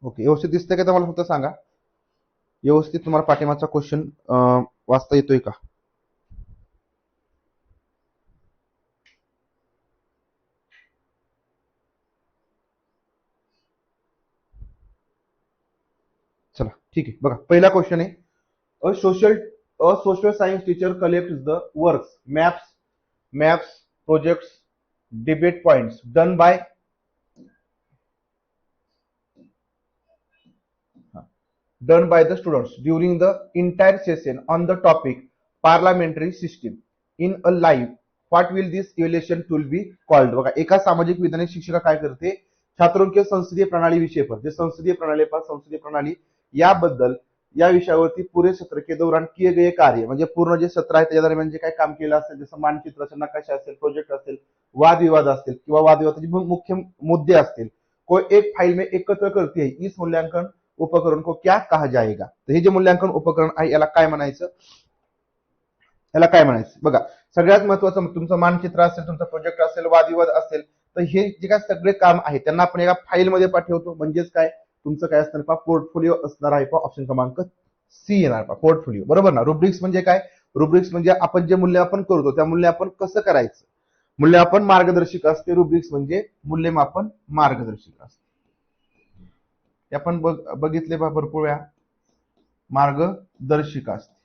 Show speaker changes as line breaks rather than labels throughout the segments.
Okay, व्यवस्थित दिसतंय का? तर मला फक्त सांगा, व्यवस्थित तुम्हाला पाठीमागचा क्वेश्चन वाचता येतोय का? चला ठीक आहे, बघा पहिला क्वेश्चन आहे, a social science teacher collects the works, maps projects, debate points done by the students during the entire session on the topic parliamentary system in a live, what will this evaluation tool be called? बघा, एका सामाजिक विज्ञान शिक्षिका काय करते, छात्रों के संसदीय प्रणाली विषय पर, जे संसदीय प्रणाली याबद्दल या विषयावरती पुरे सत्र के दौरान किए गए कार्य, म्हणजे पूर्ण जे सत्र आहे त्याच्या दरम्यान जे काय काम केलं असेल, जसं मानचित्र असेल, नकाशा असेल, प्रोजेक्ट असेल, वादविवाद असतील किंवा वादविवादाचे मुख्य मुद्दे असतील, को एक फाइल में एकत्र करते है, इस मूल्यांकन उपकरण को क्या कहा जाएगा? तर हे जे मूल्यांकन उपकरण आहे याला काय म्हणायचं, बघा सगळ्यात महत्वाचं, तुमचं मानचित्र असेल, तुमचा प्रोजेक्ट असेल, वादविवाद असेल, तर हे जे काय सगळे काम आहे त्यांना आपण एका फाईल मध्ये पाठवतो, म्हणजेच काय तुमचं काय असणार, पोर्टफोलिओ असणार आहे. ऑप्शन क्रमांक सी येणार, पोर्टफोलिओ, बरोबर ना? रुब्रिक्स म्हणजे काय? रुब्रिक्स म्हणजे आपण जे मूल्यमापन करतो त्या मूल्यमापन कसं करायचं, मूल्यमापन मार्गदर्शिका असते. रुब्रिक्स म्हणजे मूल्यमापन मार्गदर्शिका असते. आपण बघितले भरपूर वेळा, मार्गदर्शिका असते.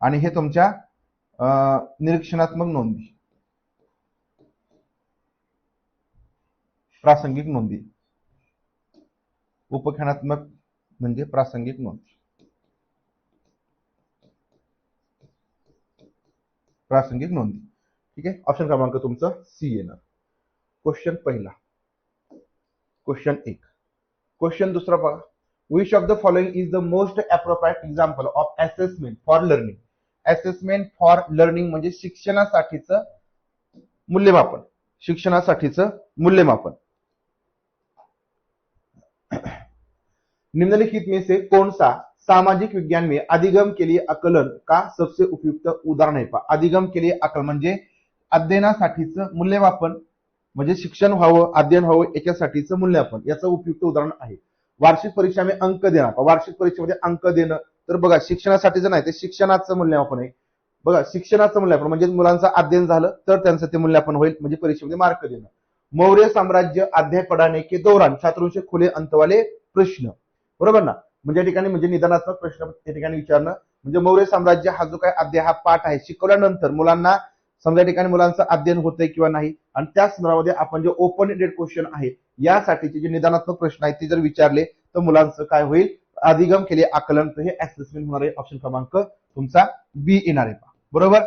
आणि हे तुमच्या निरीक्षणात्मक नोंदी, प्रासंगिक नोंदी, उपख्यानात्मक म्हणजे प्रासंगिक नोंदी, प्रासंगिक नोंदी. ठीक आहे, ऑप्शन क्रमांक तुमचं सी येणार. क्वेश्चन पहिला, क्वेश्चन 1. क्वेश्चन दुसरा बघा, which of the following is the most appropriate example of assessment for learning? Assessment for learning म्हणजे शिक्षणासाठीचं मूल्यमापन, शिक्षणासाठीचं मूल्यमापन. निम्नलिखित में से कौन सा सामाजिक विज्ञान में अधिगम के लिए आकलन का सबसे उपयुक्त उदाहरण आहे? अधिगम के लिए आकलन म्हणजे अध्ययनासाठीचं मूल्यमापन, म्हणजे शिक्षण व्हावं, अध्ययन व्हावं याच्यासाठीचं मूल्यमापन, याचं उपयुक्त उदाहरण आहे. वार्षिक परीक्षा में अंक देणं, वार्षिक परीक्षेमध्ये अंक देणं, तर बघा शिक्षणासाठीचं नाही, ते शिक्षणाचं मूल्यमापन आहे. बघा शिक्षणाचं मूल्यमापन म्हणजे मुलांचं अध्ययन झालं तर त्यांचं ते मूल्यमापन होईल, म्हणजे परीक्षेमध्ये मार्क देणं. मौर्य साम्राज्य अध्याय पढ़ाने के दौरान छात्रों से खुले अंत वाले प्रश्न, बरोबर ना? म्हणजे ठिकाणी म्हणजे निदानात्मक प्रश्न त्या ठिकाणी विचारणं, म्हणजे मौर्य साम्राज्य हा जो काय अध्याय, हा पाठ आहे, शिकवल्यानंतर मुलांना समजा ठिकाणी मुलांचं अध्ययन होतंय किंवा नाही, आणि त्या संदर्भामध्ये आपण जे ओपन एंडेड क्वेश्चन आहे यासाठीचे जे निदानात्मक प्रश्न आहेत ते जर विचारले तर मुलांचं काय होईल, अधिगम केले आकलन, तर हे असेसमेंट होणार आहे. ऑप्शन क्रमांक तुमचा बी येणार आहे, बरोबर.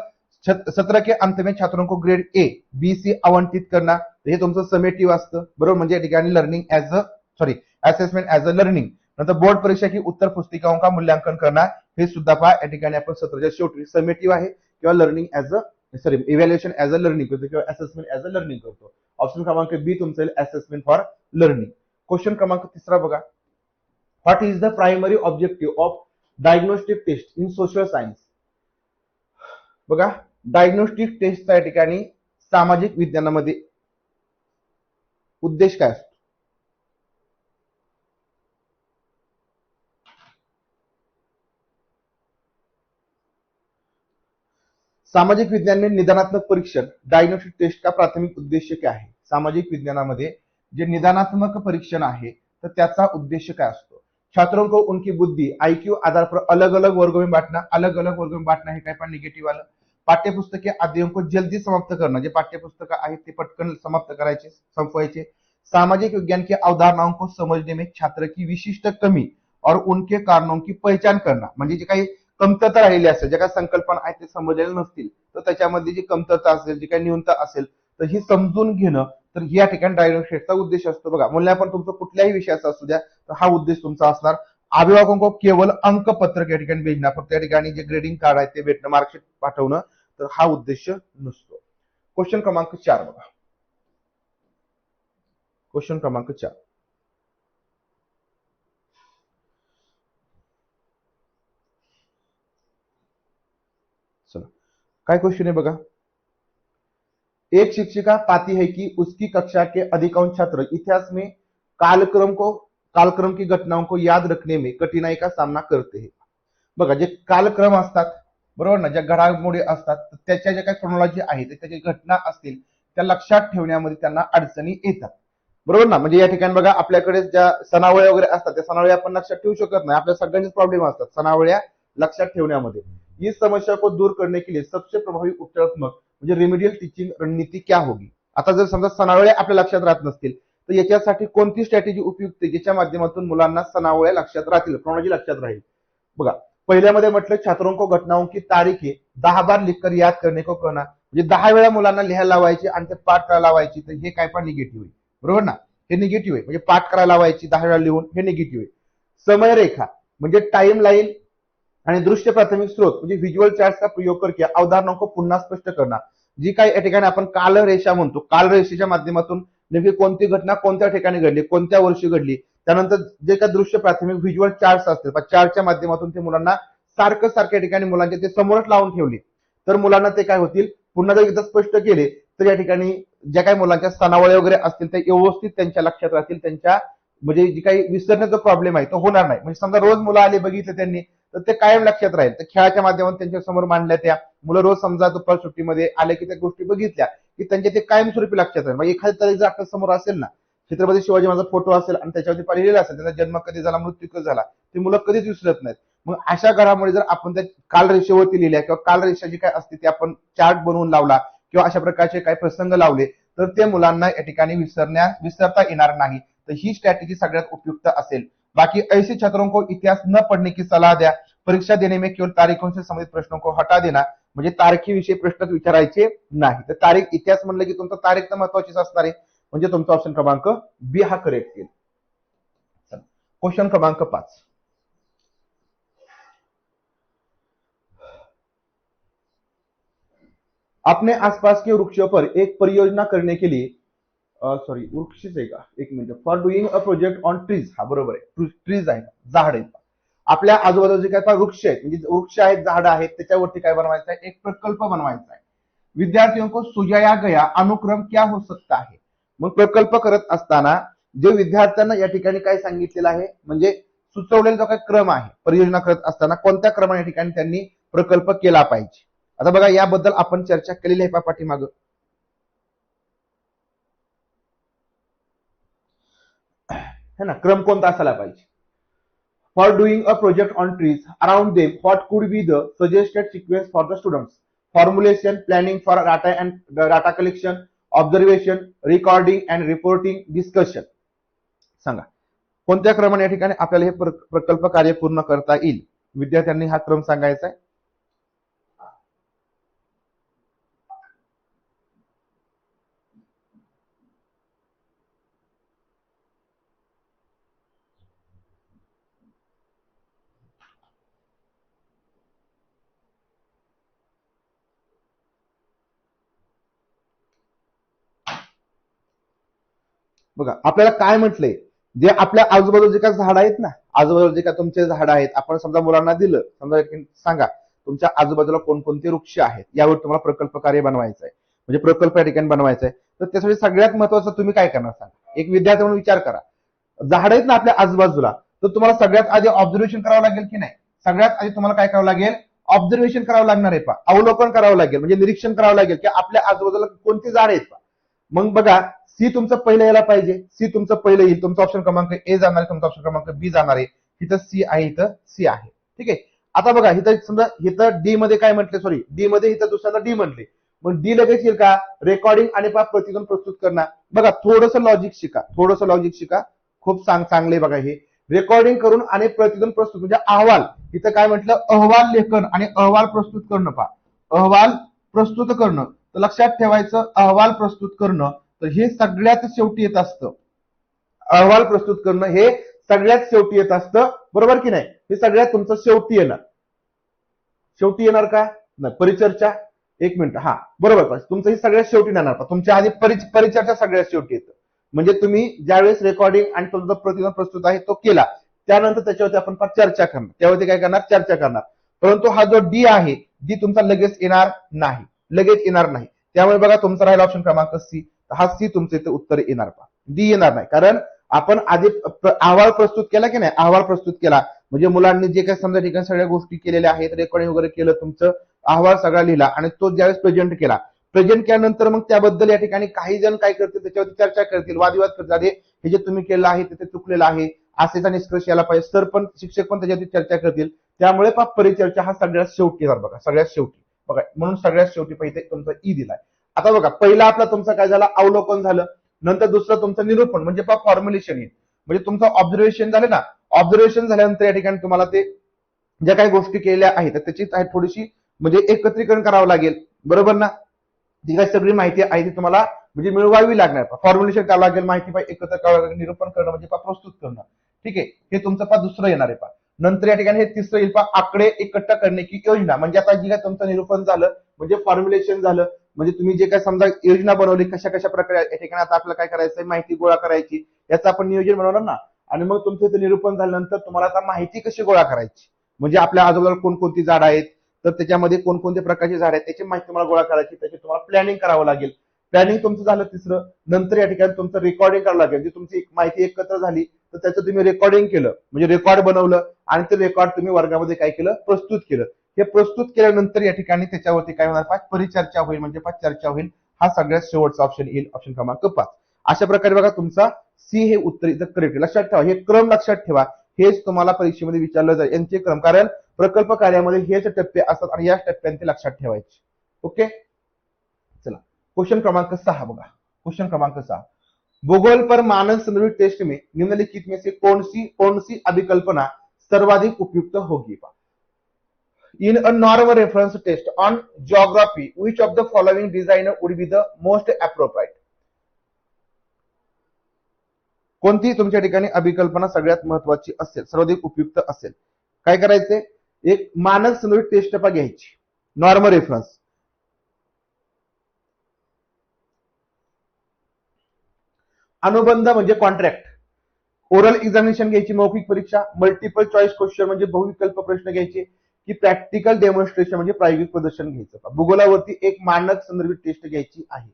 सत्र के अंत में छात्रों को ग्रेड ए बी सी आवंटित करना, हे तुमचं समेटिव्ह असतं, बरोबर. म्हणजे या ठिकाणी learning as a assessment as a learning. नंतर बोर्ड परीक्षा की उत्तर पुस्तिकाओं का मूल्यांकन करना, हे सुद्धा पहा या ठिकाणी आपण सत्राच्या शेवटी समेटिव्ह आहे किंवा learning as a evaluation as a learning करतो किंवा असेसमेंट एज अ लर्निंग करतो. ऑप्शन क्रमांक बी तुमचं असेसमेंट फॉर लर्निंग. क्वेश्चन क्रमांक तिसरा बघा, what is the primary objective of diagnostic test in social science? बघा डायग्नोस्टिक टेस्टचा या ठिकाणी सामाजिक विज्ञानामध्ये उद्देश काय असतो? सामाजिक विज्ञान में निदानात्मक परीक्षण डायग्नोस्टिक टेस्ट का प्राथमिक उद्देश्य क्या है? सामाजिक विज्ञानामध्ये जे निदानात्मक परीक्षण आहे तर त्याचा उद्देश्य काय असतो? छात्रों को उनकी बुद्धि आईक्यू आधार पर अलग अलग वर्गों में बांटना, अलग अलग वर्गों में बांटना हे काय पण निगेटिव्ह आलं. पाठ्यपुस्तक के अध्ययन को जल्दी समाप्त करना, जे पाठ्यपुस्तक आहेत ते पटकन समाप्त करायचे, संपवायचे. सामाजिक विज्ञान की अवधारणाओं को समझने में छात्र की विशिष्ट कमी और उनके कारणों की पहचान करना, म्हणजे जे काही कमतरता राहिली असेल, ज्या काही संकल्पना आहेत ते समजलेल्या नसतील तर त्याच्यामध्ये जी कमतरता असेल, जी काही न्यूनता असेल तर ही समजून घेणं, तर या ठिकाणी डायग्नोस्टिकचा उद्देश असतो. बघा मूल्यांकन तुमचं कुठल्याही विषयाचा असू द्या तर हा उद्देश तुमचा असणार. अभिभावकों को केवळ अंकपत्रक या ठिकाणी भेटणं, फक्त या ठिकाणी जे ग्रेडिंग कार्ड आहे ते भेटणं, मार्कशीट पाठवणं, तर हा उद्देश नसतो. क्वेश्चन क्रमांक 4 बघा, क्वेश्चन क्रमांक 4. चला काय क्वेश्चन है बघा, एक शिक्षिका पाती है कि उसकी कक्षा के अधिकांश छात्र इतिहास में कालक्रम को कालक्रम की घटनाओं को याद रखने में कठिनाई का सामना करते हैं. बघा, जे कालक्रम असतात बरोबर ना, ज्या घडामोडी असतात त्याच्या ज्या काही क्रोनॉलॉजी आहे त्याच्या घटना असतील त्या लक्षात ठेवण्यामध्ये त्यांना अडचणी येतात. बरोबर ना. म्हणजे या ठिकाणी बघा, आपल्याकडे ज्या सणावळ्या वगैरे असतात त्या सणावळ्या आपण लक्षात ठेवू शकत नाही. आपल्या सगळ्यांचेच प्रॉब्लेम असतात सणावळ्या लक्षात ठेवण्यामध्ये. इस समस्या को दूर करने के लिए सबसे प्रभावी उपचारात्मक म्हणजे रेमेडियल टीचिंग रणनीती क्या होगी. आता जर समजा सणावळ्या आपल्या लक्षात राहत नसतील तर याच्यासाठी कोणती स्ट्रॅटेजी उपयुक्त आहे ज्याच्या माध्यमातून मुलांना सणावळ्या लक्षात राहतील, क्रोनॉलॉजी लक्षात राहील. बघा, पहिल्यामध्ये म्हटलं छात्रों को घटनाओं की तारीखें 10 बार लिखकर याद करने को कहना. म्हणजे 10 वेळा मुलांना लिहायला लावायची आणि ते पाठ करायला लावायची. तर हे काय पण निगेटिव्ह आहे. बरोबर ना. हे निगेटिव्ह आहे. म्हणजे पाठ करायला लावायची 10 वेळा लिहून, हे निगेटिव्ह आहे. समयरेखा म्हणजे टाइम लाइन आणि दृश्य प्राथमिक स्रोत म्हणजे व्हिज्युअल चार्ट्सचा प्रयोग करके अवधारणाओं को पुन्हा स्पष्ट करणार. जी काही या ठिकाणी आपण कालरेषा म्हणतो, कालरेषेच्या माध्यमातून नेमकी कोणती घटना कोणत्या ठिकाणी घडली, कोणत्या वर्षी घडली, त्यानंतर जे काही दृश्य प्राथमिक व्हिज्युअल चार्ट्स असतील चार्टच्या माध्यमातून ते मुलांना सारखं सारख्या ठिकाणी मुलांच्या ते समोरच लावून ठेवले तर मुलांना ते काय होतील, पुन्हा जर एकदा स्पष्ट केले तर या ठिकाणी ज्या काही मुलांच्या सणावळे वगैरे असतील ते व्यवस्थित त्यांच्या लक्षात राहतील. त्यांच्या म्हणजे जी काही विसरण्याचा प्रॉब्लेम आहे तो होणार नाही. म्हणजे समजा रोज मुलं आले बघितलं त्यांनी तर ते कायम लक्षात राहील. तर खेळाच्या माध्यमातून त्यांच्या समोर मांडल्या त्या मुलं रोज समजा दुपार सुट्टीमध्ये आले की त्या गोष्टी बघितल्या की त्यांच्या ते कायमस्वरूपी लक्षात राहील. म्हणजे एखाद्या तरी जर आपल्या समोर असेल ना, छत्रपती शिवाजी माझा फोटो असेल आणि त्याच्यावरती लिहिलेला असेल त्यांचा जन्म कधी झाला, मृत्यू कधी झाला, ते मुलं कधीच विसरत नाहीत. मग अशा घडामोडी जर आपण त्या कालरेषेवरती लिहिल्या किंवा कालरेषा जी काय असते ती आपण चार्ट बनवून लावला किंवा अशा प्रकारचे काही प्रसंग लावले तर ते मुलांना या ठिकाणी विसरता येणार नाही. तर ही स्ट्रॅटेजी सगळ्यात उपयुक्त असेल. बाकी ऐसे छात्रों को इतिहास न पढ़ने की सलाह द्या. परीक्षा देने में केवळ तारीखों से संबंधित प्रश्नों को हटा देना. म्हणजे तारखेविषयी प्रश्न विचारायचे नाही. तर तारीख इतिहास म्हणलं की तुमचा तारीख तर महत्वाचीच असणार आहे. म्हणजे तुमचा ऑप्शन क्रमांक बी हा करेक्ट येईल. क्वेश्चन क्रमांक 5. अपने आसपास के वृक्षों पर एक परियोजना करने के लिए वृक्षच आहे का, एक minute, for doing a project on trees. हा बरोबर आहे, ट्रीज आहे, झाड आहेत. आपल्या आजूबाजूचे काय वृक्ष आहेत म्हणजे वृक्ष आहेत, झाड आहेत, त्याच्यावरती काय बनवायचं आहे, एक प्रकल्प बनवायचा आहे. विद्यार्थियों को सुझाया गया अनुक्रम क्या हो सकता है. मग प्रकल्प करत असताना जे विद्यार्थ्यांना या ठिकाणी काय सांगितलेलं आहे म्हणजे सुचवलेला जो काही क्रम आहे परियोजना करत असताना कोणत्या क्रमाने या ठिकाणी त्यांनी प्रकल्प केला पाहिजे. आता बघा याबद्दल आपण चर्चा केलेली आहे पाठीमागं. है ना, क्रम कोणता असायला पाहिजे. For doing a project on trees around them what could be the suggested sequence for the students. Formulation, planning for data collection, observation, recording and reporting, discussion. सांगा कोणत्या क्रमाने या ठिकाणी आपल्याला हे प्रकल्प कार्य पूर्ण करता येईल. विद्यार्थ्यांनी हा क्रम सांगायचा आहे. बघा आपल्याला काय म्हटलंय, जे आपल्या आजूबाजूचे काय झाड आहेत ना, आजूबाजूचे काय तुमचे झाड आहेत, आपण समजा मुलांना दिलं, समजा सांगा तुमच्या आजूबाजूला कोणकोणते वृक्ष आहेत यावर तुम्हाला प्रकल्प कार्य बनवायचं आहे, म्हणजे प्रकल्प या ठिकाणी बनवायचा आहे. तर त्यासाठी सगळ्यात महत्वाचं तुम्ही काय करणार सांगा. एक विद्यार्थी म्हणून विचार करा, झाड आहेत ना आपल्या आजूबाजूला, तर तुम्हाला सगळ्यात आधी ऑब्झर्वेशन करावं लागेल की नाही. सगळ्यात आधी तुम्हाला काय करावं लागेल, ऑब्झर्वेशन करावं लागणार आहे, अवलोकन करावं लागेल, म्हणजे निरीक्षण करावं लागेल की आपल्या आजूबाजूला कोणती झाड आहेत. मग बघा सी तुमचं पहिलं यायला पाहिजे, सी तुमचं पहिलं येईल, तुमचा ऑप्शन क्रमांक ए जाणार आहे, तुमचा ऑप्शन क्रमांक बी जाणार आहे. इथं सी आहे, इथं सी आहे. ठीक आहे. आता बघा इथं समजा इथं डी मध्ये काय म्हटले, डी मध्ये इथं दुसऱ्याला डी म्हटले, मग डी लगेच येईल का, रेकॉर्डिंग आणि प्रतिगमन प्रस्तुत करणार. बघा थोडंसं लॉजिक शिका, थोडंसं लॉजिक शिका, खूप चांगले बघा हे रेकॉर्डिंग करून आणि प्रतिगमन प्रस्तुत म्हणजे अहवाल. इथं काय म्हटलं, अहवाल लेखन आणि अहवाल प्रस्तुत करणं. अहवाल प्रस्तुत करणं, तर लक्षात ठेवायचं अहवाल प्रस्तुत करणं तर हे सगळ्यात शेवटी येत असतं. अहवाल प्रस्तुत करणं हे सगळ्यात शेवटी येत असतं, बरोबर की नाही. हे सगळ्यात तुमचं शेवटी येणार, शेवटी येणार का नाही. परिचर्चा, एक मिनिट, हा बरोबर, तुमचं हे सगळ्यात शेवटी येणार. तुमच्या आधी परिचर्चा सगळ्यात शेवटी येतं. म्हणजे तुम्ही ज्यावेळेस रेकॉर्डिंग आणि तुमचा प्रतिगमन प्रस्तुत आहे तो केला, त्यानंतर त्याच्यावरती आपण चर्चा करणार, त्यावरती काय करणार, चर्चा करणार. परंतु हा जो डी आहे, डी तुमचा लगेच येणार नाही, लगेच येणार नाही. त्यामुळे बघा तुमचा राहिला ऑप्शन क्रमांक सी, हा सी तुमचं इथे उत्तर येणार, डी येणार नाही. कारण आपण आधी अहवाल प्रस्तुत केला की नाही, अहवाल प्रस्तुत केला म्हणजे मुलांनी जे काही समजा ठिकाणी सगळ्या गोष्टी केलेल्या आहेत, रेकॉर्डिंग वगैरे केलं, तुमचं अहवाल सगळा लिहिला आणि तो ज्यावेळेस प्रेझेंट केल्यानंतर मग त्याबद्दल या ठिकाणी काही जण काय करतील, त्याच्यावरती चर्चा करतील, वादविवाद करतील, अरे हे जे तुम्ही केलं आहे ते चुकलेलं आहे, असेचा निष्कर्ष यायला पाहिजे, सर पण शिक्षक पण त्याच्यावरती चर्चा करतील. त्यामुळे परिचर्चा हा सगळ्यात शेवटी बघा, सगळ्यात शेवटी बघा, म्हणून सगळ्यात शेवटी पाहिजे तुमचा ई दिलाय. आता बघा, पहिला आपला तुमचा काय झाला, अवलोकन झालं, नंतर दुसरं तुमचं निरूपण म्हणजे फॉर्म्युलेशन येईल, म्हणजे तुमचं ऑब्झर्वेशन झालं ना. ऑब्झर्वेशन झाल्यानंतर या ठिकाणी तुम्हाला ते ज्या काही गोष्टी केलेल्या आहेत त्याची थोडीशी म्हणजे एकत्रीकरण करावं लागेल, बरोबर ना. ती काय सगळी माहिती आहे ती तुम्हाला म्हणजे मिळवावी लागणार, फॉर्म्युलेशन करावं लागेल, माहिती पाहिजे एकत्र करावं लागेल, निरूपण करणं म्हणजे प्रस्तुत करणं. ठीक आहे, हे तुमचं दुसरं येणार आहे. नंतर या ठिकाणी हे तिसरं येईल आकडे एकत्र करणे की योजना, म्हणजे आता जी काय तुमचं निरूपण झालं म्हणजे फॉर्म्युलेशन झालं, म्हणजे तुम्ही जे काय समजा योजना बनवली कशा कशा प्रकारे या ठिकाणी आता आपल्याला काय करायचंय, माहिती गोळा करायची, याचं आपण नियोजन बनवणार ना. आणि मग तुमचं इथे निरूपण झाल्यानंतर तुम्हाला आता माहिती कशी गोळा करायची, म्हणजे आपल्या आजूबाजूला कोणकोणती झाड आहेत, तर त्याच्यामध्ये कोणकोणत्या प्रकारची झाड आहेत त्याची माहिती तुम्हाला गोळा करायची, त्याची तुम्हाला प्लॅनिंग करावं लागेल. प्लॅनिंग तुमचं झालं तिसरं. नंतर या ठिकाणी तुमचं रेकॉर्डिंग करावं लागेल, जी तुमची माहिती एकत्र झाली तर त्याचं तुम्ही रेकॉर्डिंग केलं, म्हणजे रेकॉर्ड बनवलं आणि ते रेकॉर्ड तुम्ही वर्गामध्ये काय केलं, प्रस्तुत केलं. हे प्रस्तुत केल्यानंतर या ठिकाणी त्याच्यावरती काय होणार, परिचर्चा होईल, म्हणजे चर्चा होईल. हा सगळ्यात शेवटचा ऑप्शन येईल, ऑप्शन क्रमांक 5. अशा प्रकारे बघा तुमचा सी हे उत्तर इथं करेक्ट. लक्षात ठेवा, हे क्रम लक्षात ठेवा, हेच तुम्हाला परीक्षेमध्ये विचारलं जाईल, यांचे क्रम, कारण प्रकल्प कार्यामध्ये हेच टप्पे असतात आणि याच टप्प्यांचे लक्षात ठेवायचे. ओके, चला क्वेश्चन क्रमांक 6 बघा. क्वेश्चन क्रमांक 6, भूगोल पर मानक संदर्भित टेस्ट में निम्नलिखित में से कौन सी अभिकल्पना सर्वाधिक उपयुक्त होगी. In a normal reference test on geography which of the following designer would be the most appropriate. कोणती तुमच्या ठिकाणी अभिकल्पना सगळ्यात महत्वाची असेल, सर्वाधिक उपयुक्त असेल. काय करायचंय, एक मानक संदर्भित टेस्ट घ्यायची, नॉर्मल रेफरन्स. अनुबंध म्हणजे कॉन्ट्रॅक्ट, ओरल एक्झामिनेशन घ्यायची, मौखिक परीक्षा, मल्टिपल चॉईस क्वेश्चन म्हणजे बहुविकल्प प्रश्न घ्यायचे, की प्रॅक्टिकल डेमॉन्स्ट्रेशन म्हणजे प्रायोगिक प्रदर्शन घ्यायचं. भूगोलावरती एक मानक संदर्भित टेस्ट घ्यायची आहे.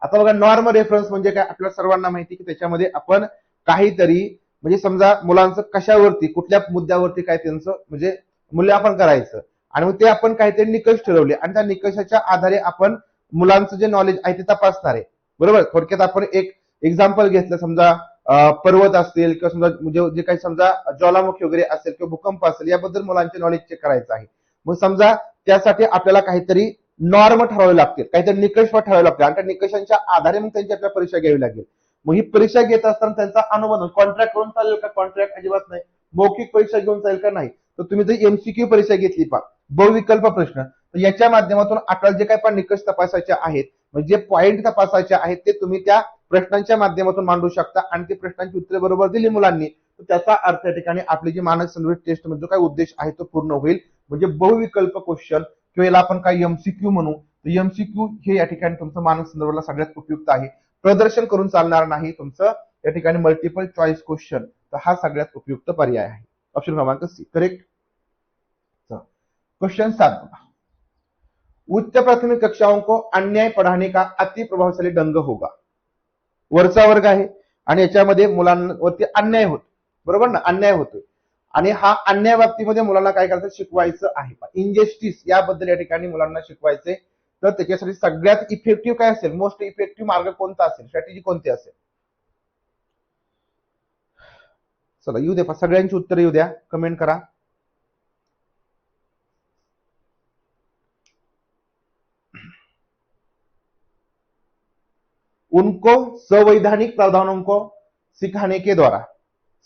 आता बघा, नॉर्मल रेफरन्स म्हणजे काय, आपल्या सर्वांना माहिती की त्याच्यामध्ये आपण काहीतरी म्हणजे समजा मुलांचं कशावरती कुठल्या मुद्द्यावरती काय त्यांचं म्हणजे मूल्यमापन करायचं आणि मग ते आपण काहीतरी निकष ठरवले आणि त्या निकषाच्या आधारे आपण मुलांचं जे नॉलेज आहे ते तपासणार आहे, बरोबर. थोडक्यात आपण एक एक्झाम्पल घेतलं, समजा पर्वत असतील किंवा समजा म्हणजे जे काही समजा ज्वालामुखी वगैरे असेल किंवा भूकंप असेल, याबद्दल मुलांचे नॉलेज चेक करायचं आहे. मग समजा त्यासाठी आपल्याला काहीतरी नॉर्म ठरवावे लागतील, काहीतरी निकष ठरवावे लागतील आणि त्या निकषांच्या आधारे मग त्यांची आपल्याला परीक्षा घ्यावी लागेल. मग ही परीक्षा घेत असताना त्यांचा अनुबंध कॉन्ट्रॅक्ट करून चालेल का, कॉन्ट्रॅक्ट अजिबात नाही. मौखिक परीक्षा घेऊन चालेल का, नाही. तर तुम्ही जर एमसीक्यू परीक्षा घेतली बहुविकल्प प्रश्न, तर याच्या माध्यमातून आपल्याला जे काही पण निकष तपासायचे आहेत, म्हणजे पॉईंट तपासायचे आहेत, ते तुम्ही त्या प्रश्नांच्या माध्यमातून मांडू शकता आणि ते प्रश्नांची उत्तरे बरोबर दिली मुलांनी, तर त्याचा अर्थ या ठिकाणी आपली जी मानक संदर्भित टेस्ट मध्ये जो काही उद्देश आहे तो पूर्ण होईल. म्हणजे बहुविकल्प क्वेश्चन किंवा याला आपण काही एमसीक्यू म्हणू, तर एमसीक्यू हे या ठिकाणी तुमचं मानक संदर्भाला सगळ्यात उपयुक्त आहे. प्रदर्शन करून चालणार नाही तुमचं या ठिकाणी मल्टिपल चॉईस क्वेश्चन, तर हा सगळ्यात उपयुक्त पर्याय आहे. ऑप्शन क्रमांक सी करेक्ट. क्वेश्चन 7, उच्च प्राथमिक कक्षाओं को अन्याय पढ़ाने का अति प्रभावशाली ढंग होगा. वरचा वर्ग आहे आणि याच्यामध्ये मुलांवरती अन्याय होतो, बरोबर ना, अन्याय होतोय आणि हा अन्याय बाबतीमध्ये मुलांना काय करायचं, शिकवायचं आहे. इनजस्टिस याबद्दल या ठिकाणी मुलांना शिकवायचे. तर त्याच्यासाठी सगळ्यात इफेक्टिव्ह काय असेल, मोस्ट इफेक्टिव्ह मार्ग कोणता असेल, स्ट्रॅटेजी कोणती असेल. चला येऊ द्या, सगळ्यांची उत्तर येऊ द्या, कमेंट करा. उनको संवैधानिक प्रावधानों को सिखाने के द्वारा,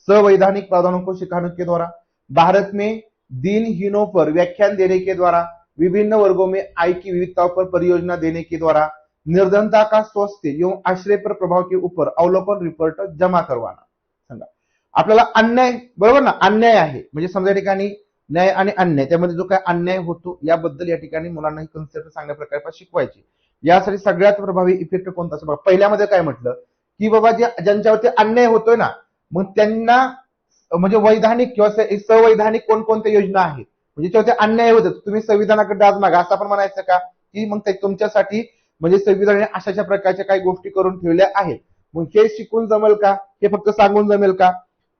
संवैधानिक प्रावधानों को सिखाने के द्वारा, भारत में दिनहीनों पर व्याख्यान देने के द्वारा, विभिन्न वर्गों में आय की विविधताओं पर परियोजना देने के द्वारा, निर्धनता का स्वास्थ्य एवं आश्रय पर प्रभाव के ऊपर अवलोकन रिपोर्ट जमा करवाना. सांगा आपल्याला अन्याय, बरोबर ना, अन्याय आहे म्हणजे समजा ठिकाणी न्याय आणि अन्याय, त्यामध्ये जो काय अन्याय होतो याबद्दल या ठिकाणी मुलांना ही कन्सेप्ट चांगल्या प्रकारे शिकवायची. यासाठी सगळ्यात प्रभावी इफेक्ट कोणता असतो, पहिल्यामध्ये काय म्हटलं की बाबा ज्यांच्यावरती अन्याय होतोय ना, मग त्यांना म्हणजे वैधानिक किंवा संवैधानिक कोणकोणत्या योजना आहेत म्हणजे त्याच्यावरती अन्याय होतो, तुम्ही संविधानाकडे आज मागा असं आपण म्हणायचं का, की मग ते तुमच्यासाठी म्हणजे संविधानाने अशाच्या प्रकारच्या काही गोष्टी करून ठेवल्या आहेत. मग हे शिकून जमेल का, हे फक्त सांगून जमेल का?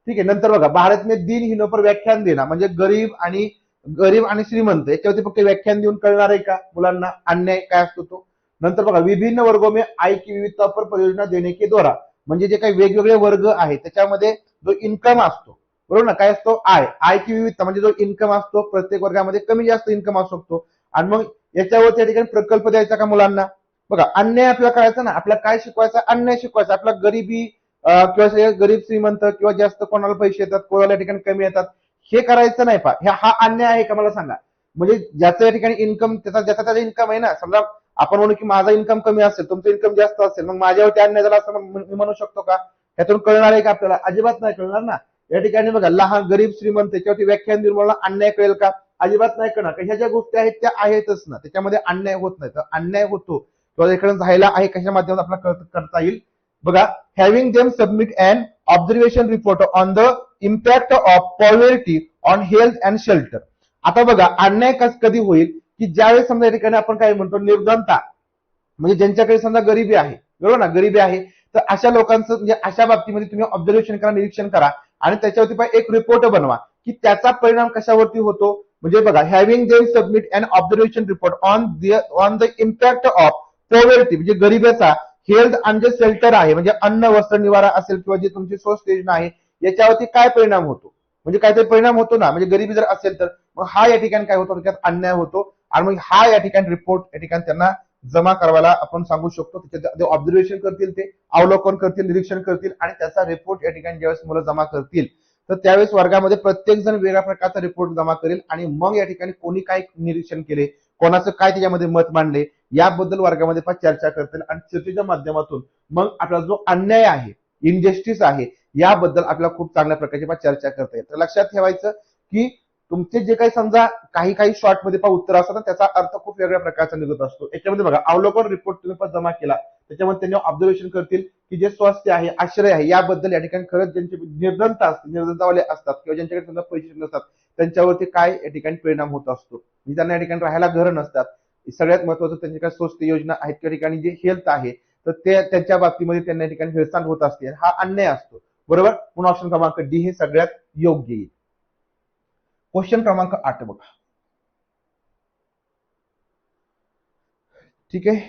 ठीक आहे. नंतर बघा, भारत में दिनहीनों पर व्याख्यान देना, म्हणजे गरीब आणि श्रीमंत याच्यावरती फक्त व्याख्यान देऊन कळणार आहे का मुलांना अन्याय काय असतो तो? नंतर बघा, विभिन्न वर्गों में आय की विविधता पर परियोजना देने के द्वारा, म्हणजे जे काही वेगवेगळे वर्ग आहेत त्याच्यामध्ये जो इन्कम असतो, बरोबर ना, काय असतो, आय की विविधता म्हणजे जो इन्कम असतो प्रत्येक वर्गामध्ये कमी जास्त इन्कम असू शकतो. आणि मग याच्यावर त्या ठिकाणी प्रकल्प द्यायचा का मुलांना? बघा, अन्याय आपल्याला करायचा ना, आपल्याला काय शिकवायचं, अन्याय शिकवायचा. आपला गरिबी किंवा गरीब श्रीमंत किंवा जास्त कोणाला पैसे येतात, कोणाला या ठिकाणी कमी येतात, हे करायचं नाही. हा अन्याय आहे का मला सांगा? म्हणजे ज्याचं या ठिकाणी इन्कम ज्याचा इन्कम आहे ना, समजा आपण म्हणू की माझा इन्कम कमी असेल, तुमचं इन्कम जास्त असेल, मग माझ्यावरती अन्याय झाला असं मी म्हणू शकतो का? त्यातून कळणार आहे का आपल्याला? अजिबात नाही कळणार ना. या ठिकाणी बघा, लहान गरीब श्रीमंत याच्यावरती व्याख्यान देऊन मला अन्याय कळेल का? अजिबात नाही कळणार. ह्या ज्या गोष्टी आहेत त्या आहेतच ना, त्याच्यामध्ये अन्याय होत नाही. तर अन्याय होतो किंवा इकडे झालेला आहे कशा माध्यमातून आपल्याला करता येईल? बघा, having them submit an observation report on the impact of poverty on health and shelter. आता बघा, अन्याय कधी होईल की ज्यावेळेस समजा या ठिकाणी आपण काय म्हणतो, निर्धनता, म्हणजे ज्यांच्याकडे समजा गरिबी आहे, बरोबर ना, गरिबी आहे, तर अशा लोकांचं म्हणजे अशा बाबतीमध्ये तुम्ही ऑब्झर्वेशन करा, निरीक्षण करा आणि त्याच्यावरती एक रिपोर्ट बनवा की त्याचा परिणाम कशावरती होतो. म्हणजे बघा, having them submit an observation report on the impact of poverty, म्हणजे गरिबीचा, हेल्थ आणि जे शेल्टर आहे म्हणजे अन्न वस्त्र निवारा असेल किंवा जे तुमची स्वस्त योजना आहे याच्यावरती काय परिणाम होतो, म्हणजे काहीतरी परिणाम होतो ना. म्हणजे गरिबी जर असेल तर मग हा या ठिकाणी काय होतो, त्याच्यात अन्याय होतो. आणि मग हा या ठिकाणी रिपोर्ट या ठिकाणी त्यांना जमा करायला आपण सांगू शकतो. त्याच्यात ऑब्झर्वेशन करतील, ते अवलोकन करतील, निरीक्षण करतील आणि त्याचा रिपोर्ट या ठिकाणी ज्यावेळेस मुलं जमा करतील तर त्यावेळेस वर्गामध्ये प्रत्येक जण वेगळ्या प्रकारचा रिपोर्ट जमा करेल आणि मग या ठिकाणी कोणी काय निरीक्षण केले, कोणाचं काय त्याच्यामध्ये मत मांडले याबद्दल वर्गामध्ये चर्चा करतील आणि चर्चेच्या माध्यमातून मग आपला जो अन्याय आहे, इनजस्टिस आहे, याबद्दल आपल्याला खूप चांगल्या प्रकारची चर्चा करता येईल. तर लक्षात ठेवायचं की तुमचे जे काही समजा काही शॉर्ट मध्ये उत्तर असतात त्याचा अर्थ खूप वेगळ्या प्रकारचा निघत असतो. याच्यामध्ये बघा, अवलोकन रिपोर्ट तुम्ही जमा केला, त्याच्यामध्ये त्यांनी ऑब्झर्वेशन करतील की जे स्वास्थ्य आहे, आश्रय आहे याबद्दल या ठिकाणी खरंच ज्यांची निर्धनता असते, निर्धनतावाले असतात किंवा ज्यांच्याकडे समजा पैसे नसतात त्यांच्यावरती काय या ठिकाणी परिणाम होत असतो. म्हणजे त्यांना या ठिकाणी राहायला घर नसतात. सगळ्यात महत्वाचं त्यांच्याकडे स्वस्त योजना आहेत त्या ठिकाणी जे हेल्थ आहे तर ते त्यांच्या बाबतीमध्ये त्यांना या ठिकाणी हेळसांड होत असते. हा अन्याय असतो, बरोबर. म्हणून ऑप्शन क्रमांक डी हे सगळ्यात योग्य येईल. क्वेश्चन क्रमांक 8 बघा. ठीक आहे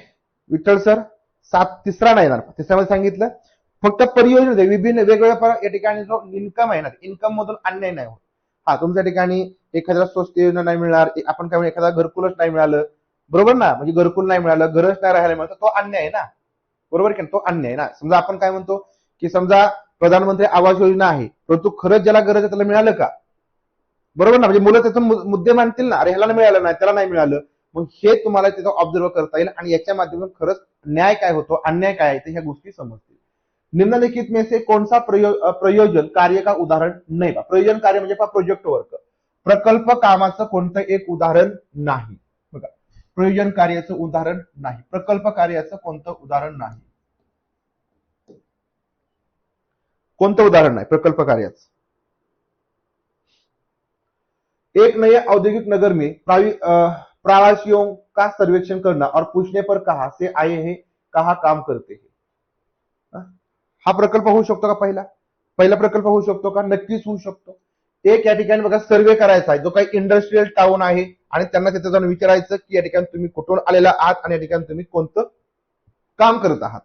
विठ्ठल सर, तिसरा नाही येणार. तिसऱ्यामध्ये सांगितलं फक्त परियोजना विभिन्न वेगवेगळ्या या ठिकाणी जो इन्कम आहे ना, इन्कम मधून अन्याय नाही होत. हा, तुमच्या ठिकाणी एखाद्या स्वस्त योजना नाही मिळणार, आपण काय एखादा घरकुलच नाही मिळालं, बरोबर ना, म्हणजे घरकुल नाही मिळालं, घरच नाही राहायला मिळतं, तो अन्याय आहे ना, बरोबर की तो अन्याय आहे ना. समजा आपण काय म्हणतो की समजा प्रधानमंत्री आवास योजना आहे परंतु खरंच ज्याला गरज आहे त्याला मिळालं का, बरोबर ना. म्हणजे मुलं त्याचा मुद्दे मांडतील ना, अरे ह्याला मिळालं नाही, त्याला नाही मिळालं. मग हे तुम्हाला तिथं ऑब्झर्व करता येईल आणि याच्या माध्यमातून खरंच न्याय काय होतो, अन्याय काय आहे ह्या गोष्टी समजतील. निम्नलिखित में से कौन सा प्रयोजन कार्य का उदाहरण नाही. प्रयोजन कार्य म्हणजे प्रोजेक्ट वर्क, प्रकल्प कामाचं कोणतं एक उदाहरण नाही. बघा, प्रयोजन कार्याचं उदाहरण नाही, प्रकल्प कार्याचं कोणतं उदाहरण नाही, कोणतं उदाहरण नाही प्रकल्प कार्याचं. एक नए औद्योगिक नगर में प्रवासियों का सर्वेक्षण करना और पूछने पर कहां से आए हैं, कहां काम करते हैं. हा प्रकल्प होऊ शकतो का? पहिला प्रकल्प होऊ शकतो का? नक्कीच होऊ शकतो. एक या ठिकाणी बघा सर्वे करायचा आहे, जो काही इंडस्ट्रियल टाउन आहे आणि त्यांना तिथे जाऊन विचारायचं की या ठिकाणी तुम्ही कुठून आलेला आहात आणि या ठिकाणी तुम्ही कोणतं काम करत आहात.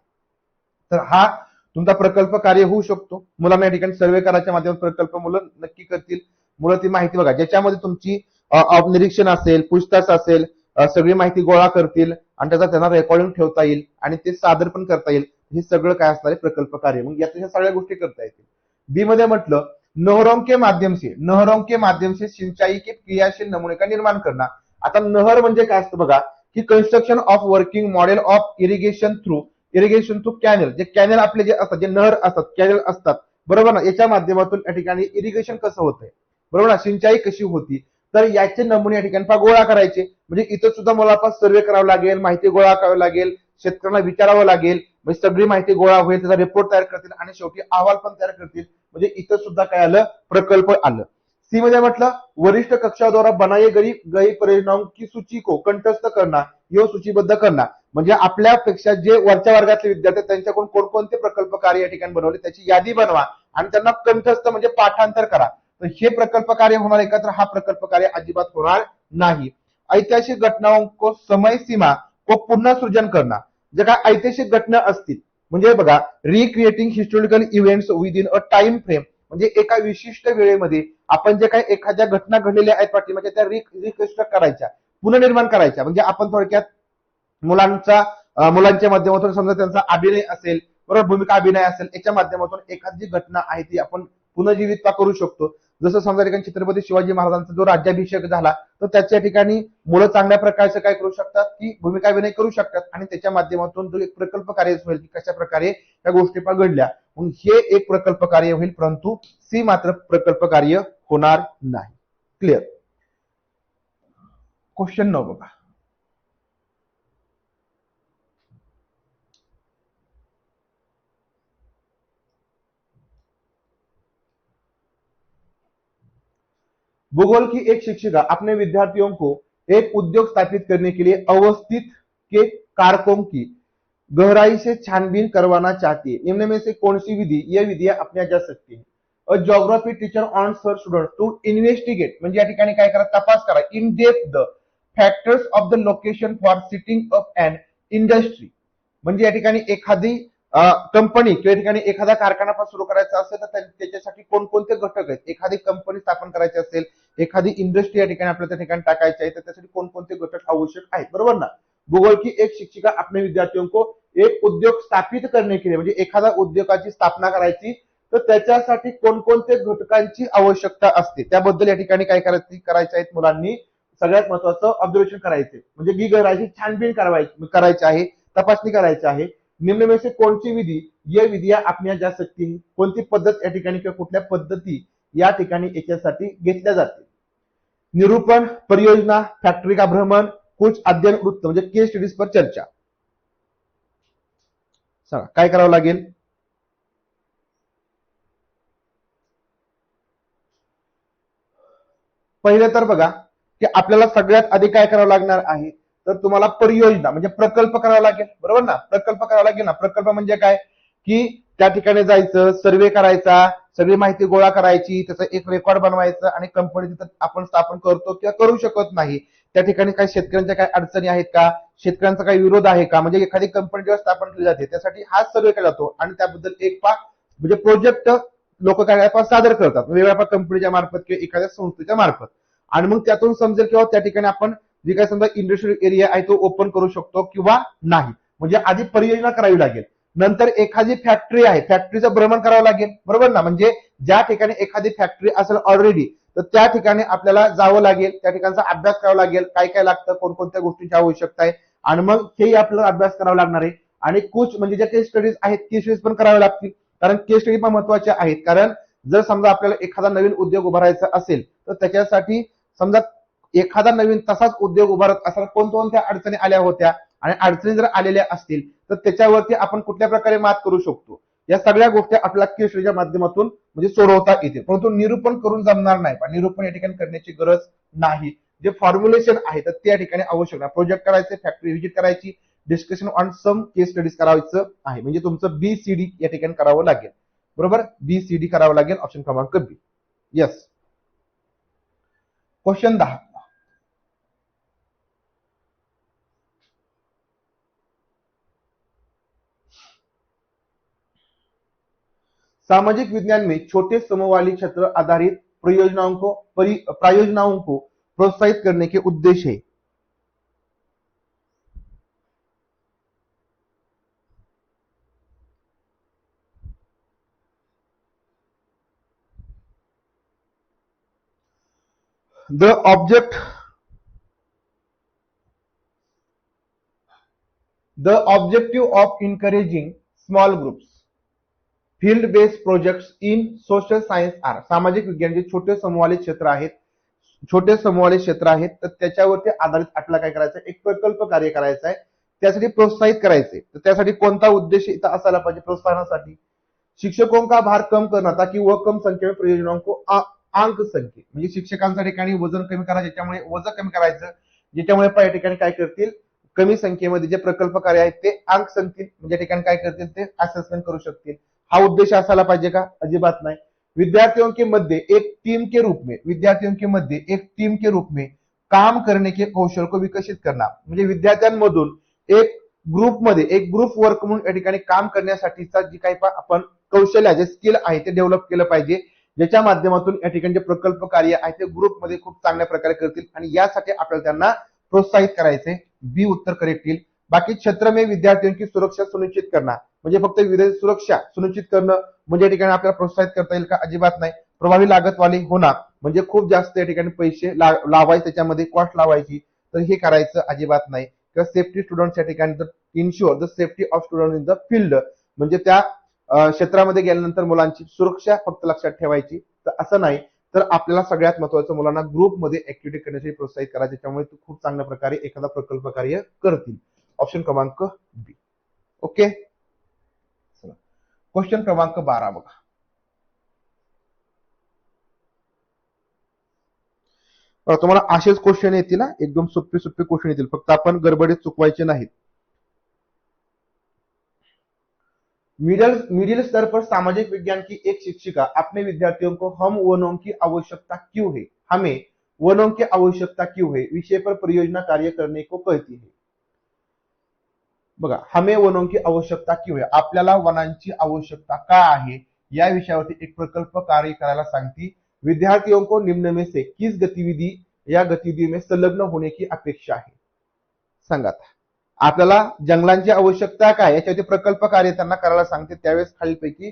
तर हा तुमचा प्रकल्प कार्य होऊ शकतो. मुलांना या ठिकाणी सर्वे करायच्या माध्यमातून प्रकल्प मुलं नक्की करतील. मुलं ती माहिती बघा ज्याच्यामध्ये तुमची निरीक्षण असेल, पूछताछ असेल, सगळी माहिती गोळा करतील आणि त्याचा त्यांना रेकॉर्डिंग ठेवता येईल आणि ते सादर पण करता येईल. हे सगळं काय असणार आहे, प्रकल्प कार्य. मग यात सगळ्या गोष्टी करता येतील. बी मध्ये म्हटलं नहरों के माध्यम से सिंचाई के क्रियाशील नमुने का निर्माण करना. आता नहर म्हणजे काय असतं बघा की construction of working model of irrigation through canal. जे कॅनल आपले जे असतात, जे नहर असतात, कॅनल असतात, बरोबर ना, याच्या माध्यमातून या ठिकाणी इरिगेशन कसं होतंय, बरोबर ना, सिंचाई कशी होती, तर याचे नमुने या ठिकाणी गोळा करायचे. म्हणजे इथं सुद्धा मला आपण सर्वे करावं लागेल, माहिती गोळा करावी लागेल, शेतकऱ्यांना विचारावं लागेल, म्हणजे सगळी माहिती गोळा होईल, त्याचा रिपोर्ट तयार करतील आणि शेवटी अहवाल पण तयार करतील. म्हणजे इथं सुद्धा काय आलं, प्रकल्प आलं. सी मध्ये म्हटलं वरिष्ठ कक्षा द्वारा बनाए गई परियोजनाओं की सूची को कंठस्थ करना. यो सूचीबद्ध करणार, म्हणजे आपल्यापेक्षा जे वरच्या वर्गातले विद्यार्थी त्यांच्याकडून कोणकोणते प्रकल्प कार्य या ठिकाणी बनवले त्याची यादी बनवा आणि त्यांना कंठस्थ म्हणजे पाठांतर करा. तर हे प्रकल्प कार्य होणार आहे का, तर हा प्रकल्प कार्य अजिबात होणार नाही. ऐतिहासिक घटनाओं को समय सीमा को पुन्हा सृजन करणार, जे काय ऐतिहासिक घटना असतील म्हणजे बघा recreating historical events within a time frame, म्हणजे एका विशिष्ट वेळेमध्ये आपण जे काही एखाद्या घटना घडलेल्या आहेत पाठीमागे त्या रिकन्स्ट्रक्ट करायच्या, पुनर्निर्माण करायच्या. म्हणजे आपण थोडक्यात मुलांच्या माध्यमातून समजा त्यांचा अभिनय असेल बरोबर, भूमिका अभिनय असेल, याच्या माध्यमातून एखादी घटना आहे ती आपण पुनर्जीवित करू शकतो. जसं समजा ठिकाणी छत्रपती शिवाजी महाराजांचा जो राज्याभिषेक झाला तर त्याच्या ठिकाणी मुलं चांगल्या प्रकारचं काय करू शकतात की भूमिका अभिनय करू शकतात आणि त्याच्या माध्यमातून जो एक प्रकल्प कार्य होईल की कशा प्रकारे त्या गोष्टी घडल्या, म्हणून हे एक प्रकल्प कार्य होईल, परंतु सी मात्र प्रकल्प कार्य होणार नाही. क्लिअर. क्वेश्चन 9 बघा. भूगोल की एक शिक्षिका अपने विद्यार्थियों को एक उद्योग स्थापित करने के लिए अवस्थित के कारकों की गहराई से छानबीन करवाना चाहती है. निम्न में से कौन सी विधि ये विधियां अपनाई जा सकती है. A geography teacher on her student to investigate, म्हणजे या ठिकाणी काय करा, तपास करा in depth the factors of the location for setting up and industry, म्हणजे या ठिकाणी एखादी कंपनी किंवा ठिकाणी एखादा कारखाना सुरू करायचा असेल तर त्याच्यासाठी कोणकोणते घटक आहेत. एखादी कंपनी स्थापन करायची असेल, एखादी इंडस्ट्री या ठिकाणी आपल्याला त्या ठिकाणी टाकायची आहे तर त्यासाठी कोणकोणते घटक आवश्यक आहेत, बरोबर ना. भूगोल की एक शिक्षिका अपने विद्यार्थियों को एक उद्योग स्थापित करने के लिए, म्हणजे एखादा उद्योगाची स्थापना करायची तर त्याच्यासाठी कोणकोणते घटकांची आवश्यकता असते त्याबद्दल या ठिकाणी काय करायचे आहेत मुलांनी. सगळ्यात महत्वाचं ऑब्झर्वेशन करायचे, म्हणजे गी गहराईची छानबीन करायची आहे, तपासणी करायची आहे. निम्न में से कौन सी विधि ये विधियां अपनाई जा सकती है, कोणती पद्धत या ठिकाणी किंवा कुठल्या पद्धती या ठिकाणी याच्यासाठी घेतल्या जातील. निरूपण, परियोजना, फॅक्टरी का भ्रमण, कुछ अध्ययन वृत्त, म्हणजे केस स्टडीज पर चर्चा. चला काय करावं लागेल. पहिले तर बघा की आपल्याला सगळ्यात आधी काय करावं लागणार आहे, तर तुम्हाला परियोजना म्हणजे प्रकल्प करावा लागेल, बरोबर ना. प्रकल्प करावा लागेल ना. प्रकल्प म्हणजे काय की त्या ठिकाणी जायचं, सर्वे करायचा, सगळी माहिती गोळा करायची, त्याचा एक रेकॉर्ड बनवायचं आणि कंपनी तिथं आपण स्थापन करतो किंवा करू शकत नाही त्या ठिकाणी काही शेतकऱ्यांच्या काही अडचणी आहेत का, शेतकऱ्यांचा काही विरोध आहे का, म्हणजे एखादी कंपनी जेव्हा स्थापन केली जाते त्यासाठी हाच सर्वे केला जातो आणि त्याबद्दल एक म्हणजे प्रोजेक्ट लोक काय सादर करतात वेगवेगळ्या कंपनीच्या मार्फत किंवा एखाद्या संस्थेच्या मार्फत, आणि मग त्यातून समजेल किंवा त्या ठिकाणी आपण जे काही समजा इंडस्ट्रियल एरिया आहे तो ओपन करू शकतो किंवा नाही. म्हणजे आधी परियोजना करावी लागेल. नंतर एखादी फॅक्टरी आहे, फॅक्टरीचं भ्रमण करावं लागेल, बरोबर ना. म्हणजे ज्या ठिकाणी एखादी फॅक्टरी असेल ऑलरेडी तर त्या ठिकाणी आपल्याला जावं लागेल, त्या ठिकाणचा अभ्यास करावा लागेल, काय काय लागतं, कोणकोणत्या गोष्टींची आवश्यकता आहे, आणि मग हेही आपल्याला अभ्यास करावा लागणार आहे. आणि कुछ म्हणजे ज्या केस स्टडीज आहेत केस स्टडीज पण कराव्या लागतील, कारण केस स्टडी पण महत्वाच्या आहेत. कारण जर समजा आपल्याला एखादा नवीन उद्योग उभारायचा असेल तर त्याच्यासाठी समजा एखादा नवीन तसाच उद्योग उभारत असताना कोणकोणत्या अडचणी आल्या होत्या आणि अडचणी जर आलेल्या असतील तर त्याच्यावरती आपण कुठल्या प्रकारे मात करू शकतो, या सगळ्या गोष्टी आपल्याला केस स्टडीच्या माध्यमातून म्हणजे सोडवता येतील. परंतु निरूपण करून जमणार नाही, पण निरूपण या ठिकाणी करण्याची गरज नाही. जे फॉर्म्युलेशन आहे तर त्या ठिकाणी आवश्यक नाही. प्रोजेक्ट करायचे, फॅक्टरी व्हिजिट करायची, discussion on some case studies करायचं आहे, म्हणजे तुमचं BCD या ठिकाणी करावं लागेल, बरोबर. BCD करावं लागेल, ऑप्शन क्रमांक बी. यस. क्वेश्चन 10. सामाजिक विज्ञान में छोटे समूह वाली क्षेत्र आधारित प्रायोजनाओं को प्रोत्साहित करने के उद्देश्य है. The objective of encouraging small groups, field based projects in social science are. सामाजिक विज्ञान जे छोटे समूहाले क्षेत्र आहेत, तर त्याच्यावरती आधारित आपल्याला काय करायचं, एक प्रकल्प कार्य करायचा आहे, त्यासाठी प्रोत्साहित करायचे. तर त्यासाठी कोणता उद्देश इथं असायला पाहिजे प्रोत्साहनासाठी. शिक्षकों का भार कम करना ताकि वह कम संख्या में परियोजनाओं को अंक संख्या, म्हणजे शिक्षकांच्या ठिकाणी वजन कमी करायचं, ज्याच्यामुळे वजन कमी करायचं, ज्याच्यामुळे या ठिकाणी काय करतील कमी संख्येमध्ये जे प्रकल्प कार्य आहेत ते अंक संगतील, म्हणजे ठिकाणी काय करतील ते असेसमेंट करू शकतील. हा उद्देश असायला पाहिजे का? अजिबात नाही. विद्यार्थियों के मध्य एक टीम के रूप में, विद्यार्थियों के मध्य एक टीम के रूप में काम करने के कौशल को विकसित करना, म्हणजे विद्यार्थ्यांमधून एक ग्रुपमध्ये एक ग्रुप वर्क म्हणून या ठिकाणी काम करण्यासाठीचा जी काही आपण कौशल्य जे स्किल आहे ते डेव्हलप केलं पाहिजे, ज्याच्या माध्यमातून या ठिकाणी जे प्रकल्प कार्य आहे ते ग्रुपमध्ये खूप चांगल्या प्रकारे करतील आणि यासाठी आपल्याला त्यांना प्रोत्साहित करायचे. बी उत्तर करेक्ट येईल. बाकी क्षेत्र में विद्यार्थियों की सुरक्षा सुनिश्चित करना, म्हणजे फक्त सुरक्षा सुनिश्चित करणं म्हणजे या ठिकाणी आपल्याला प्रोत्साहित करता येईल का? अजिबात नाही. प्रभावी लागत वाली होणार, म्हणजे खूप जास्त या ठिकाणी पैसे लावायचे, त्याच्यामध्ये कॉस्ट लावायची, तर हे करायचं अजिबात नाही. किंवा सेफ्टी स्टुडंट्स या ठिकाणी ensure the safety of student in the field, म्हणजे त्या क्षेत्रामध्ये गेल्यानंतर मुलांची सुरक्षा फक्त लक्षात ठेवायची, तर असं नाही. तर आपल्याला सगळ्यात महत्त्वाचं मुलांना ग्रुपमध्ये ऍक्टिव्हिटी करण्यासाठी प्रोत्साहित करायचे, त्यामुळे ते खूप चांगल्या प्रकारे एखादा प्रकल्प कार्य करतील. ऑप्शन क्रमांक बी. ओके. क्वेश्चन क्रमांक 12 बघा. तुम्हाला असेच क्वेश्चन येतील ना, एकदम सोपे सोपे क्वेश्चन येतील, फक्त आपण गडबडीत चुकवायचे नाहीत. मिडिल स्तर पर सामाजिक विज्ञान की एक शिक्षिका अपने विद्यार्थियों को हम वनों की आवश्यकता क्यों है, हमें वनों की आवश्यकता क्यों है विषय पर परियोजना कार्य करने को कहती है. बघा, हमें वनों की आवश्यकता क्यों है, आपल्याला वनांची आवश्यकता का आहे या विषयावरती एक प्रकल्प कार्य करायला सांगती. विद्यार्थियों को निम्न में से किस गतिविधि या गतिविधि में संलग्न होने की अपेक्षा है. सांगा. आपल्याला जंगलांची आवश्यकता काय याच्यावरती प्रकल्प कार्य त्यांना करायला सांगते, त्यावेळेस खालीलपैकी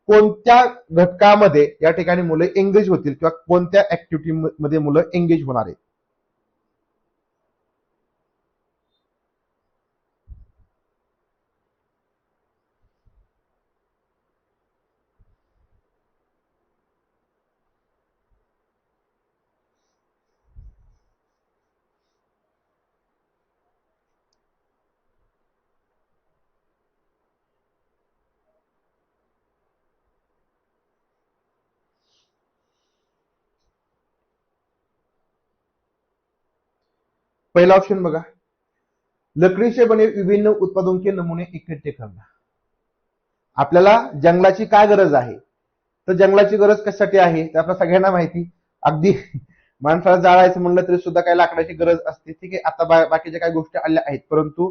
कोणत्या घटकामध्ये या ठिकाणी मुलं एंगेज होतील किंवा कोणत्या ऍक्टिव्हिटी मध्ये मुलं एंगेज होणार आहेत. पहिला ऑप्शन बघा, लकड़ी से बने विभिन्न उत्पादों के नमुने इकट्ठे करना. आपल्याला जंगलाची काय गरज आहे, तर जंगलाची गरज कशासाठी आहे ते आपल्या सगळ्यांना माहिती. अगदी माणसाला जाळायचं म्हणलं तरी सुद्धा काही लाकडाची गरज असते. ठीक आहे, आता बाकीच्या काही गोष्टी आल्या आहेत, परंतु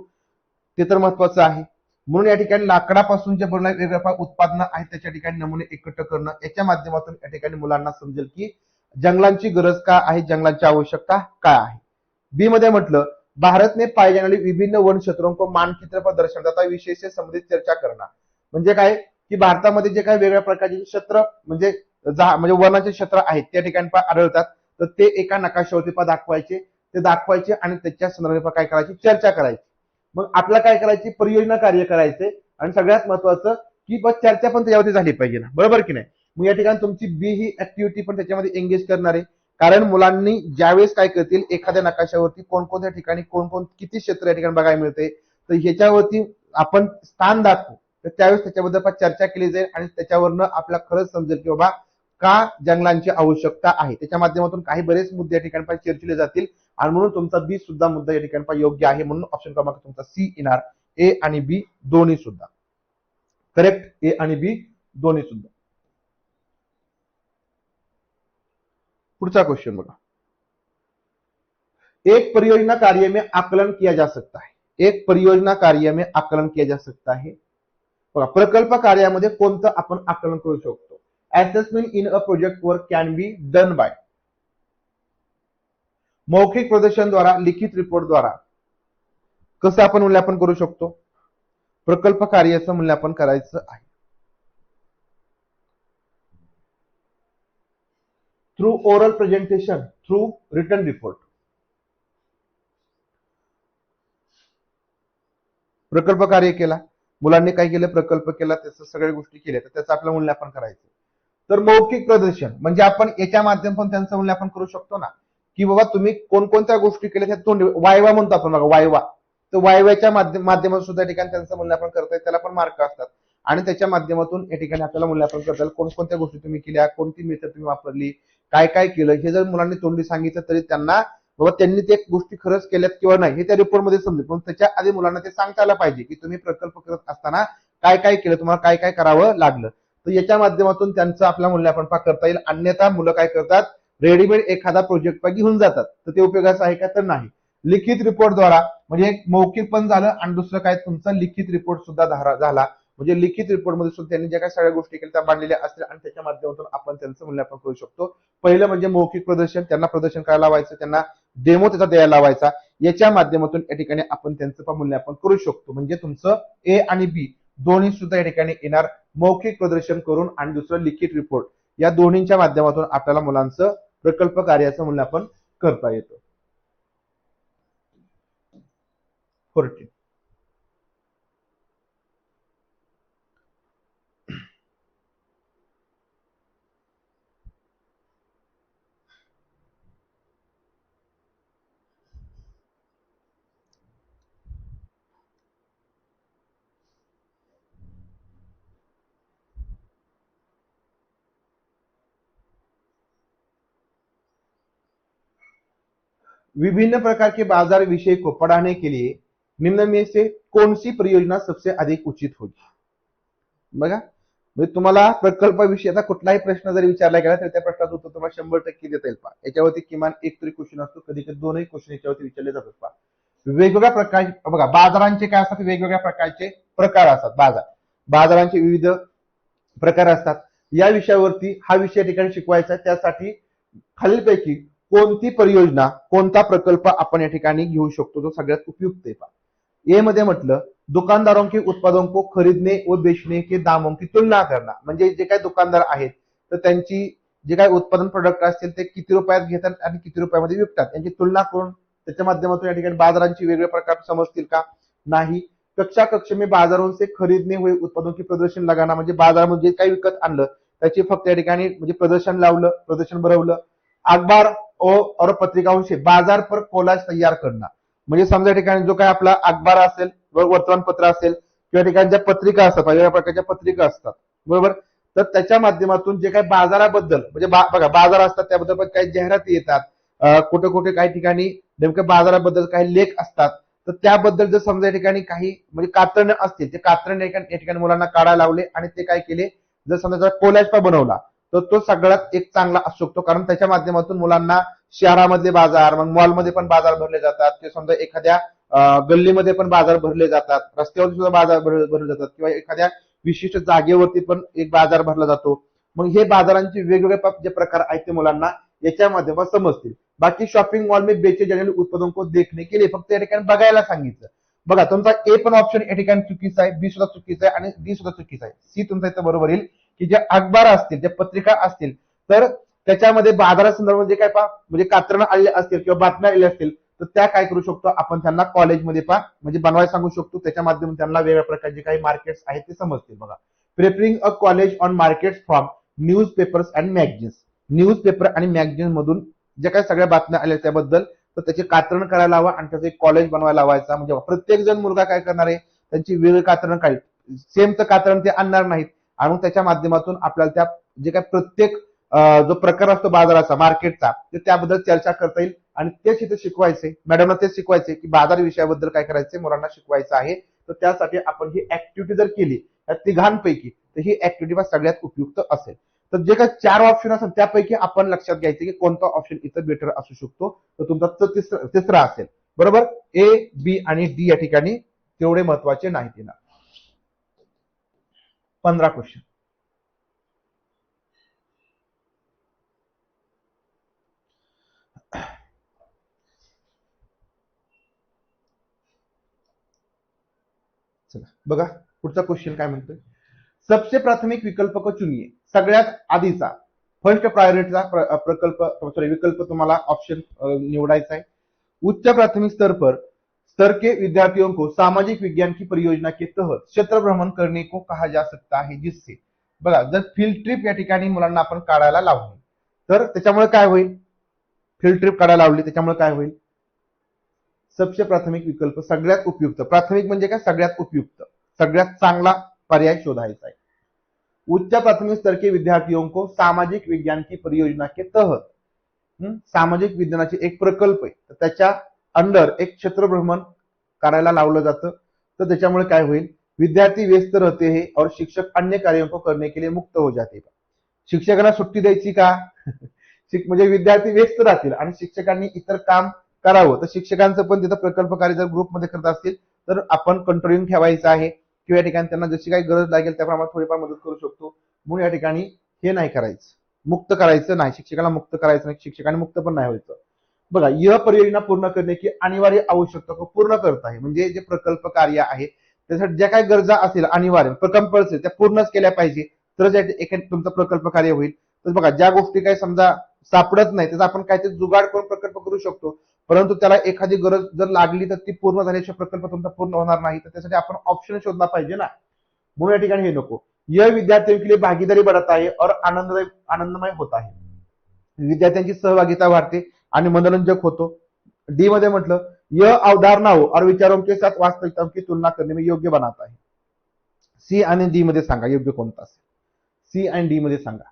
ते तर महत्वाचं आहे. म्हणून या ठिकाणी लाकडापासून जे बनणारे वेगवेगळ्या उत्पादनं आहेत त्याच्या ठिकाणी नमुने एकत्र करणं, याच्या माध्यमातून या ठिकाणी मुलांना समजेल की जंगलांची गरज काय आहे, जंगलांची आवश्यकता काय आहे. बी मध्ये म्हटलं, भारत ने पाए जाने वाले विभिन्न वन क्षेत्रों को मानचित्र पर दर्शन तथा विषय से संबंधित चर्चा करना, म्हणजे काय की भारतामध्ये जे काही वेगवेगळ्या प्रकारचे क्षेत्र म्हणजे वनाचे क्षेत्र आहेत त्या ठिकाणी आढळतात, तर ते एका नकाशावरती दाखवायचे, ते दाखवायचे आणि त्याच्या संदर्भात काय करायची, चर्चा करायची. मग आपल्याला काय करायची, परियोजना कार्य करायचे आणि सगळ्यात महत्वाचं की चर्चा पण त्याच्यावरती झाली पाहिजे ना, बरोबर की नाही. मग या ठिकाणी तुमची बी ही ऍक्टिव्हिटी पण त्याच्यामध्ये एंगेज करणार आहे, कारण मुलांनी ज्यावेळेस काय करतील एखाद्या नकाशावरती कोणकोणत्या ठिकाणी कोण किती क्षेत्र या ठिकाणी बघायला मिळते, तर ह्याच्यावरती आपण स्थान दाखवू, तर त्यावेळेस त्याच्याबद्दल चर्चा केली जाईल आणि त्याच्यावरनं आपल्याला खरंच समजेल की बाबा का जंगलांची आवश्यकता आहे. त्याच्या माध्यमातून काही बरेच मुद्दे या ठिकाणी चर्चिले जातील आणि म्हणून तुमचा बी सुद्धा मुद्दा या ठिकाणी योग्य आहे. म्हणून ऑप्शन क्रमांक तुमचा सी येणार. ए आणि बी दोन्ही सुद्धा करेक्ट, ए आणि बी दोन्ही सुद्धा. पुढचा क्वेश्चन बघा, एक परियोजना कार्य में आकलन किया जा सकता है, एक परियोजना कार्य में आकलन किया जा सकता है. बघा, प्रकल्प कार्यामध्ये कोणतं आपण आकलन करू शकतो. Assessment in a project work can be done by, मौखिक प्रदर्शन द्वारा, लिखित रिपोर्ट द्वारा कसं आपण मूल्यांकन करू शकतो, प्रकल्प कार्याचं मूल्यांकन करायचं आहे. Through oral presentation, through written report. प्रकल्प कार्य केला, मुलांनी काय केलं, प्रकल्प केला, त्याचं सगळ्या गोष्टी केल्या, तर त्याचं आपलं मूल्यांकन करायचं. तर मौखिक प्रदर्शन म्हणजे आपण याच्या माध्यमातून त्यांचं मूल्यांकन करू शकतो ना, की बाबा तुम्ही कोणकोणत्या गोष्टी केल्या त्या तोंडी वायवा म्हणतो आपण बघा, वायवा. तर वायव्याच्या माध्यमातून सुद्धा ठिकाणी त्यांचं मूल्यांकन करता येईल, त्याला पण मार्क असतात आणि त्याच्या माध्यमातून या ठिकाणी आपल्याला मूल्यांकन करता येईल. कोणकोणत्या गोष्टी तुम्ही केल्या, कोणती मेथड तुम्ही वापरली, काय काय केलं, हे जर मुलांनी तोंडी सांगितलं तरी त्यांना बाबा त्यांनी ते गोष्टी खरंच केल्यात किंवा नाही हे त्या रिपोर्टमध्ये समजेल, पण त्याच्या आधी मुलांना ते सांगता आलं पाहिजे की तुम्ही प्रकल्प करत असताना काय काय केलं, तुम्हाला काय काय करावं लागलं. तर याच्या माध्यमातून त्यांचं आपला मूल्यांकन करता येईल. अन्यथा मुलं काय करतात, रेडीमेड एखादा प्रोजेक्ट घेऊन जातात, तर ते उपयोगाचं आहे का, तर नाही. लिखित रिपोर्टद्वारा म्हणजे एक मौखिक पण झालं आणि दुसरं काय तुमचा लिखित रिपोर्ट सुद्धा झाला, म्हणजे लिखित रिपोर्टमध्ये सुद्धा त्यांनी ज्या काही सगळ्या गोष्टी केल्या त्या मांडलेल्या असतील आणि त्याच्या माध्यमातून आपण त्यांचं मूल्यांकन करू शकतो. पहिलं म्हणजे मौखिक प्रदर्शन, त्यांना प्रदर्शन करायला लावायचं, त्यांना डेमो त्याचा द्यायला लावायचा. याच्या माध्यमातून या ठिकाणी आपण त्यांचं मूल्यांकन करू शकतो. म्हणजे तुमचं ए आणि बी दोन्ही सुद्धा या ठिकाणी येणार मौखिक प्रदर्शन करून आणि दुसरं लिखित रिपोर्ट, या दोन्हीच्या माध्यमातून आपल्याला मुलांचं प्रकल्प कार्याचं मूल्यांकन करता येतं. 14. विभिन्न प्रकार के बाजार विषय को पढ़ाने के लिए निम्न में से कौन सी परियोजना सबसे अधिक उचित होगी. बघा, म्हणजे तुम्हाला प्रकल्पाविषयी आता कुठलाही प्रश्न जरी विचारला गेला तर त्या प्रश्नाचं उत्तर तुम्हाला 100% देता येईल. पहा, याच्यावरती किमान एक तरी क्वेश्चन असतो, कधी कधी दोनही क्वेश्चन याच्यावरती विचारले जातात. पहा, वेगवेगळ्या प्रकारचे बघा बाजारांचे काय असतात, वेगवेगळ्या प्रकारचे प्रकार असतात. बाजारांचे विविध प्रकार असतात. या विषयावरती हा विषय ठिकाणी शिकवायचा आहे. त्यासाठी खालीलपैकी कोणती परियोजना, कोणता प्रकल्प आपण या ठिकाणी घेऊ शकतो जो सगळ्यात उपयुक्त आहे. ए मध्ये म्हटलं दुकानदारों के उत्पादों को खरीदने व बेचने के दामों की तुलना करना, म्हणजे जे काही दुकानदार आहेत तर त्यांची जे काही उत्पादन प्रोडक्ट असतील ते किती रुपयात घेतात आणि किती रुपयामध्ये विकतात यांची तुलना करून त्याच्या माध्यमातून या ठिकाणी बाजारांची वेगवेगळे प्रकार समजतील का, नाही. कक्षा कक्ष में बाजारों से खरीदने हुए उत्पादों की प्रदर्शन लगाना, म्हणजे बाजारामध्ये काही विकत आणलं त्याची फक्त या ठिकाणी म्हणजे प्रदर्शन लावलं, प्रदर्शन भरवलं. अखबार और पत्रिकाओं से बाजार पर कोलाज तैयार करना, म्हणजे समजा ठिकाणी जो काय आपला अखबार असेल, वर्तमानपत्र असेल किंवा ठिकाणी ज्या पत्रिका असतात, वेगवेगळ्या प्रकारच्या पत्रिका असतात, बरोबर. तर त्याच्या माध्यमातून जे काही बाजाराबद्दल म्हणजे बघा बाजार असतात त्याबद्दल पण काही जाहिराती येतात, कुठे कुठे काही ठिकाणी नेमक्या बाजाराबद्दल काही लेख असतात, तर त्याबद्दल जर समजा या ठिकाणी काही म्हणजे कात्रणं असतील ते कात्रण या ठिकाणी मुलांना काढायला लावले आणि ते काय केले, जर समजा कोलॅज बनवला तर तो सगळ्यात एक चांगला असू शकतो, कारण त्याच्या माध्यमातून मुलांना शहरामधले बाजार, मग मॉलमध्ये पण बाजार भरले जातात, ते समजा एखाद्या गल्लीमध्ये पण बाजार भरले जातात, रस्त्यावर सुद्धा बाजार भरले जातात किंवा एखाद्या विशिष्ट जागेवरती पण एक बाजार भरला जातो. मग हे बाजारांचे वेगवेगळे जे प्रकार आहेत ते मुलांना याच्या माध्यमातून समजतील. बाकी शॉपिंग मॉल में बेचे जाने वाले उत्पादों को देखने के लिए फक्त या ठिकाणी बघायला सांगितलं. बघा तुमचा ए पण ऑप्शन या ठिकाणी चुकीचा आहे, बी सुद्धा चुकीचा आहे आणि डी सुद्धा चुकीचा आहे. सी तुमचा इथं बरोबर येईल की जे अखबार असतील, ज्या पत्रिका असतील तर त्याच्यामध्ये बाजारासंदर्भात जे काय म्हणजे कात्रणं आलेले असतील किंवा बातम्या आलेल्या असतील तर त्या काय करू शकतो आपण त्यांना कॉलेजमध्ये म्हणजे बनवायला सांगू शकतो. त्याच्या माध्यमातून त्यांना वेगवेगळ्या प्रकारचे काही मार्केट्स आहेत ते समजतील. बघा, preparing a college on markets from news papers and magazines, news paper आणि मॅगझिन मधून ज्या काही सगळ्या बातम्या आल्या त्याबद्दल तर त्याचे कात्रण करायला हवं आणि त्याचं एक कॉलेज बनवायला लावायचा. म्हणजे प्रत्येक जण मुलगा काय करणार आहे, त्यांची वेगळी कात्रण काय सेमचं कात्रण ते आणणार नाहीत आणि त्याच्या माध्यमातून आपल्याला त्या जे काय प्रत्येक जो प्रकार असतो बाजाराचा मार्केटचा ते त्याबद्दल चर्चा करता येईल आणि तेच इथे शिकवायचे. मॅडमला तेच शिकवायचे की बाजार विषयाबद्दल काय करायचे मुलांना शिकवायचं आहे. तर त्यासाठी आपण ही ऍक्टिव्हिटी जर केली त्या तिघांपैकी तर ही ऍक्टिव्हिटी सगळ्यात उपयुक्त असेल. तर जे काही 4 ऑप्शन असतात त्यापैकी आपण लक्षात घ्यायचे की कोणता ऑप्शन इथं बेटर असू शकतो. तर तुमचा तिसरा असेल. बरोबर, ए बी आणि डी या ठिकाणी तेवढे महत्वाचे नाहीत. 15 क्वेश्चन. चला बघा पुढचा क्वेश्चन काय म्हणतोय, सबसे प्राथमिक विकल्प को चुनिए, सगळ्यात आधीचा फर्स्ट प्रायोरिटीचा विकल्प तुम्हाला ऑप्शन निवडायचा आहे. उच्च प्राथमिक स्तर के विद्यार्थियों को सामाजिक विज्ञान की परियोजना के तहत क्षेत्र भ्रमण करने को कहा जा सकता है, जिससे बघा जर फील्ड ट्रिप या ठिकाणी मुलांना आपण काढायला लावली तर त्याच्यामुळे काय होईल, फील्ड ट्रिप काढायला लावली त्याच्यामुळे काय होईल, सबसे प्राथमिक विकल्प सगळ्यात उपयुक्त, प्राथमिक म्हणजे काय सगळ्यात उपयुक्त सगळ्यात चांगला पर्याय शोधायचा आहे. उच्च प्राथमिक स्तर के विद्यार्थियों को सामाजिक विज्ञान की परियोजना के तहत सामाजिक विज्ञानाचे एक प्रकल्प आहे, तर त्याच्या अंडर एक क्षेत्र भ्रमण करायला लावलं जातं. तर त्याच्यामुळे काय होईल, विद्यार्थी व्यस्त रहते हैं और शिक्षक अन्य कार्यों को करने के लिए मुक्त हो जाते. शिक्षकांना सुट्टी द्यायची का? म्हणजे विद्यार्थी व्यस्त राहतील आणि शिक्षकांनी इतर काम करावं. तर शिक्षकांचं पण तिथं प्रकल्प कार्य जर ग्रुपमध्ये करत असतील तर आपण कंट्रोलिंग ठेवायचं आहे, किंवा या ठिकाणी त्यांना जशी काही गरज लागेल त्याप्रमाणे थोडीफार मदत करू शकतो. म्हणून या ठिकाणी हे नाही करायचं, मुक्त करायचं नाही, शिक्षकाला मुक्त करायचं नाही, शिक्षकांनी मुक्त पण नाही व्हायचं. बघा, यह परियोजना पूर्ण करणे की अनिवार्य आवश्यकता को पूर्ण करत आहे, म्हणजे जे प्रकल्प कार्य आहे त्यासाठी ज्या काही गरजा असेल अनिवार्य कंपल्सरी त्या पूर्णच केल्या पाहिजे, तरच तुमचं प्रकल्प कार्य होईल. तर बघा, ज्या गोष्टी काही समजा सापडत नाही त्याचा आपण काहीतरी जुगाड करून प्रकल्प करू शकतो, परंतु त्याला एखादी गरज जर लागली तर ती पूर्ण झाल्याशिवाय प्रकल्प तुमचा पूर्ण होणार नाही. तर त्यासाठी आपण ऑप्शन शोधला पाहिजे ना. म्हणून या ठिकाणी हे नको. यह विद्यार्थियों के लिए भागीदारी बढ़त आहे और आनंदमय होत आहे, विद्यार्थ्यांची सहभागिता वाढते आणि मनोरंजक होतो. डी मध्ये म्हटलं, यह अवधारणाओं और विचारों के साथ वास्तविकता की तुलना करने में योग्य बनाता है. सी आणि डी मध्ये सांगा योग्य कोणता असेल. सी आणि डी मध्ये सांगा.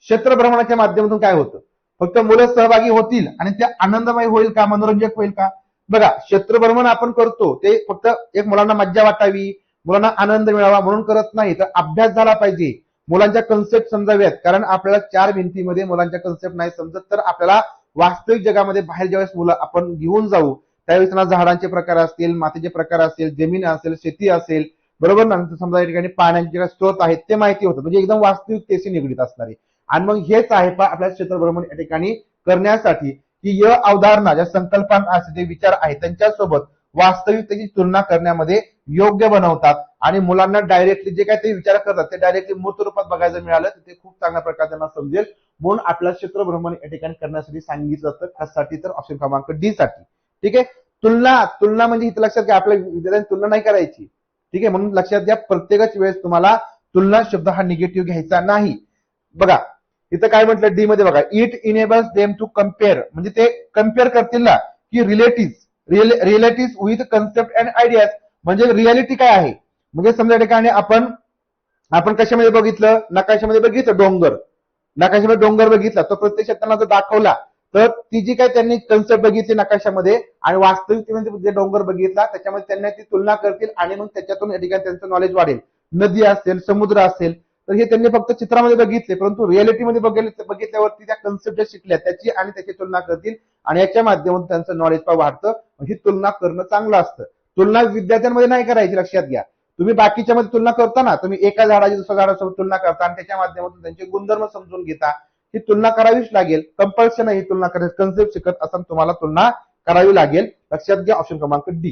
क्षेत्र भ्रमणाच्या माध्यमातून काय होतं, फक्त मुलं सहभागी होतील आणि ते आनंदमय होईल का, मनोरंजक होईल का? बघा, क्षेत्र भ्रमण आपण करतो ते फक्त एक मुलांना मज्जा वाटावी, मुलांना आनंद मिळावा म्हणून करत नाही, तर अभ्यास झाला पाहिजे, मुलांच्या कन्सेप्ट समजाव्यात. कारण आपल्याला 4 भिंतीमध्ये मुलांच्या कन्सेप्ट नाही समजत तर आपल्याला वास्तविक जगामध्ये बाहेर ज्यावेळेस मुलं आपण घेऊन जाऊ त्यावेळेस त्यांना झाडांचे प्रकार असतील, मातीचे प्रकार असतील, जमीन असेल, शेती असेल, बरोबर ना, समजा या ठिकाणी पाण्याचे स्रोत आहेत ते माहिती होतं, म्हणजे एकदम वास्तविकतेशी निगडीत असणारे. आणि मग हेच आहे पा आपल्या क्षेत्र भ्रमण या ठिकाणी करण्यासाठी, की या अवधारणा ज्या संकल्पना असते, जे विचार आहेत त्यांच्यासोबत वास्तविकतेची तुलना करण्यामध्ये योग्य बनवतात आणि मुलांना डायरेक्टली जे काही ते विचार करतात ते डायरेक्टली मूर्त रूपात बघायला मिळालं तर ते खूप चांगल्या प्रकारे त्यांना समजेल. म्हणून आपल्या क्षेत्र भ्रमण या ठिकाणी करण्यासाठी सांगितलं जातं. त्यासाठी तर ऑप्शन क्रमांक डी साठी. ठीक आहे. तुलना म्हणजे इथं लक्षात घ्या, आपल्या विद्यार्थ्यांची तुलना नाही करायची. ठीक आहे, म्हणून लक्षात घ्या, प्रत्येकच वेळेस तुम्हाला तुलना शब्द हा निगेटिव्ह घ्यायचा नाही. बघा इथं काय म्हटलं डी मध्ये, बघा, it enables them to compare, म्हणजे ते कम्पेअर करतील ना, की relative with concept and ideas, म्हणजे रियालिटी काय आहे. म्हणजे समजा ठिकाणी आपण कशामध्ये बघितलं, नकाशामध्ये बघितलं डोंगर, नकाशामध्ये डोंगर बघितला तर प्रत्यक्षात त्यांना जर दाखवला तर ती जी काही त्यांनी कन्सेप्ट बघितली नकाशामध्ये आणि वास्तविकतेमध्ये जे डोंगर बघितला त्याच्यामध्ये त्यांना ती तुलना करतील आणि मग त्याच्यातून या ठिकाणी त्यांचं नॉलेज वाढेल. नदी असेल, समुद्र असेल, तर हे त्यांनी फक्त चित्रामध्ये बघितले, परंतु रिअलिटीमध्ये बघितल्यावरती त्या कन्सेप्ट ज्या शिकल्या त्याची आणि त्याची तुलना करतील आणि याच्या माध्यमातून त्यांचं नॉलेज पण वाढतं. ही तुलना करणं चांगलं असतं. तुलना विद्यार्थ्यांमध्ये नाही करायची, लक्षात घ्या. तुम्ही बाकीच्या मध्ये तुलना करता ना, तुम्ही एका झाडाची दुसऱ्या झाडासोबत तुलना करता आणि त्याच्या माध्यमातून त्यांचे गुणधर्म समजून घेता. ही तुलना करावीच लागेल, कंपल्शन आहे तुलना करायची. कन्सेप्ट शिकत असताना तुम्हाला तुलना करावी लागेल. लक्षात घ्या, ऑप्शन क्रमांक डी.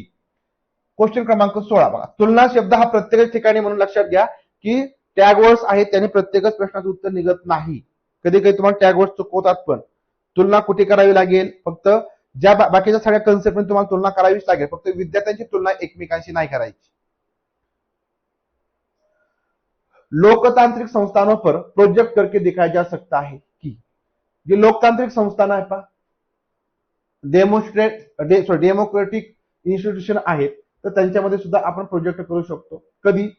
क्वेश्चन क्रमांक 16 बघा, तुलना शब्द हा प्रत्येक ठिकाणी म्हणून लक्षात घ्या की टॅग वर्ड्स आहेत त्याने प्रत्येकच प्रश्नाचं उत्तर निघत नाही. कधी कधी तुम्हाला टॅग वर्ड्स चुकवतात, पण तुलना कुठे करावी लागेल, फक्त ज्या बाकीच्या सगळ्या कन्सेप्ट मध्ये तुम्हाला तुलना करावीच लागेल, फक्त विद्यार्थ्यांची तुलना एकमेकांशी नाही करायची. लोकतांत्रिक संस्थानों पर प्रोजेक्ट करके दिखाया जा सकता है की, जे लोकतांत्रिक संस्थान आहे पा डेमोक्रेटिक इन्स्टिट्यूशन आहेत तर त्यांच्यामध्ये सुद्धा आपण प्रोजेक्ट करू शकतो. कधी,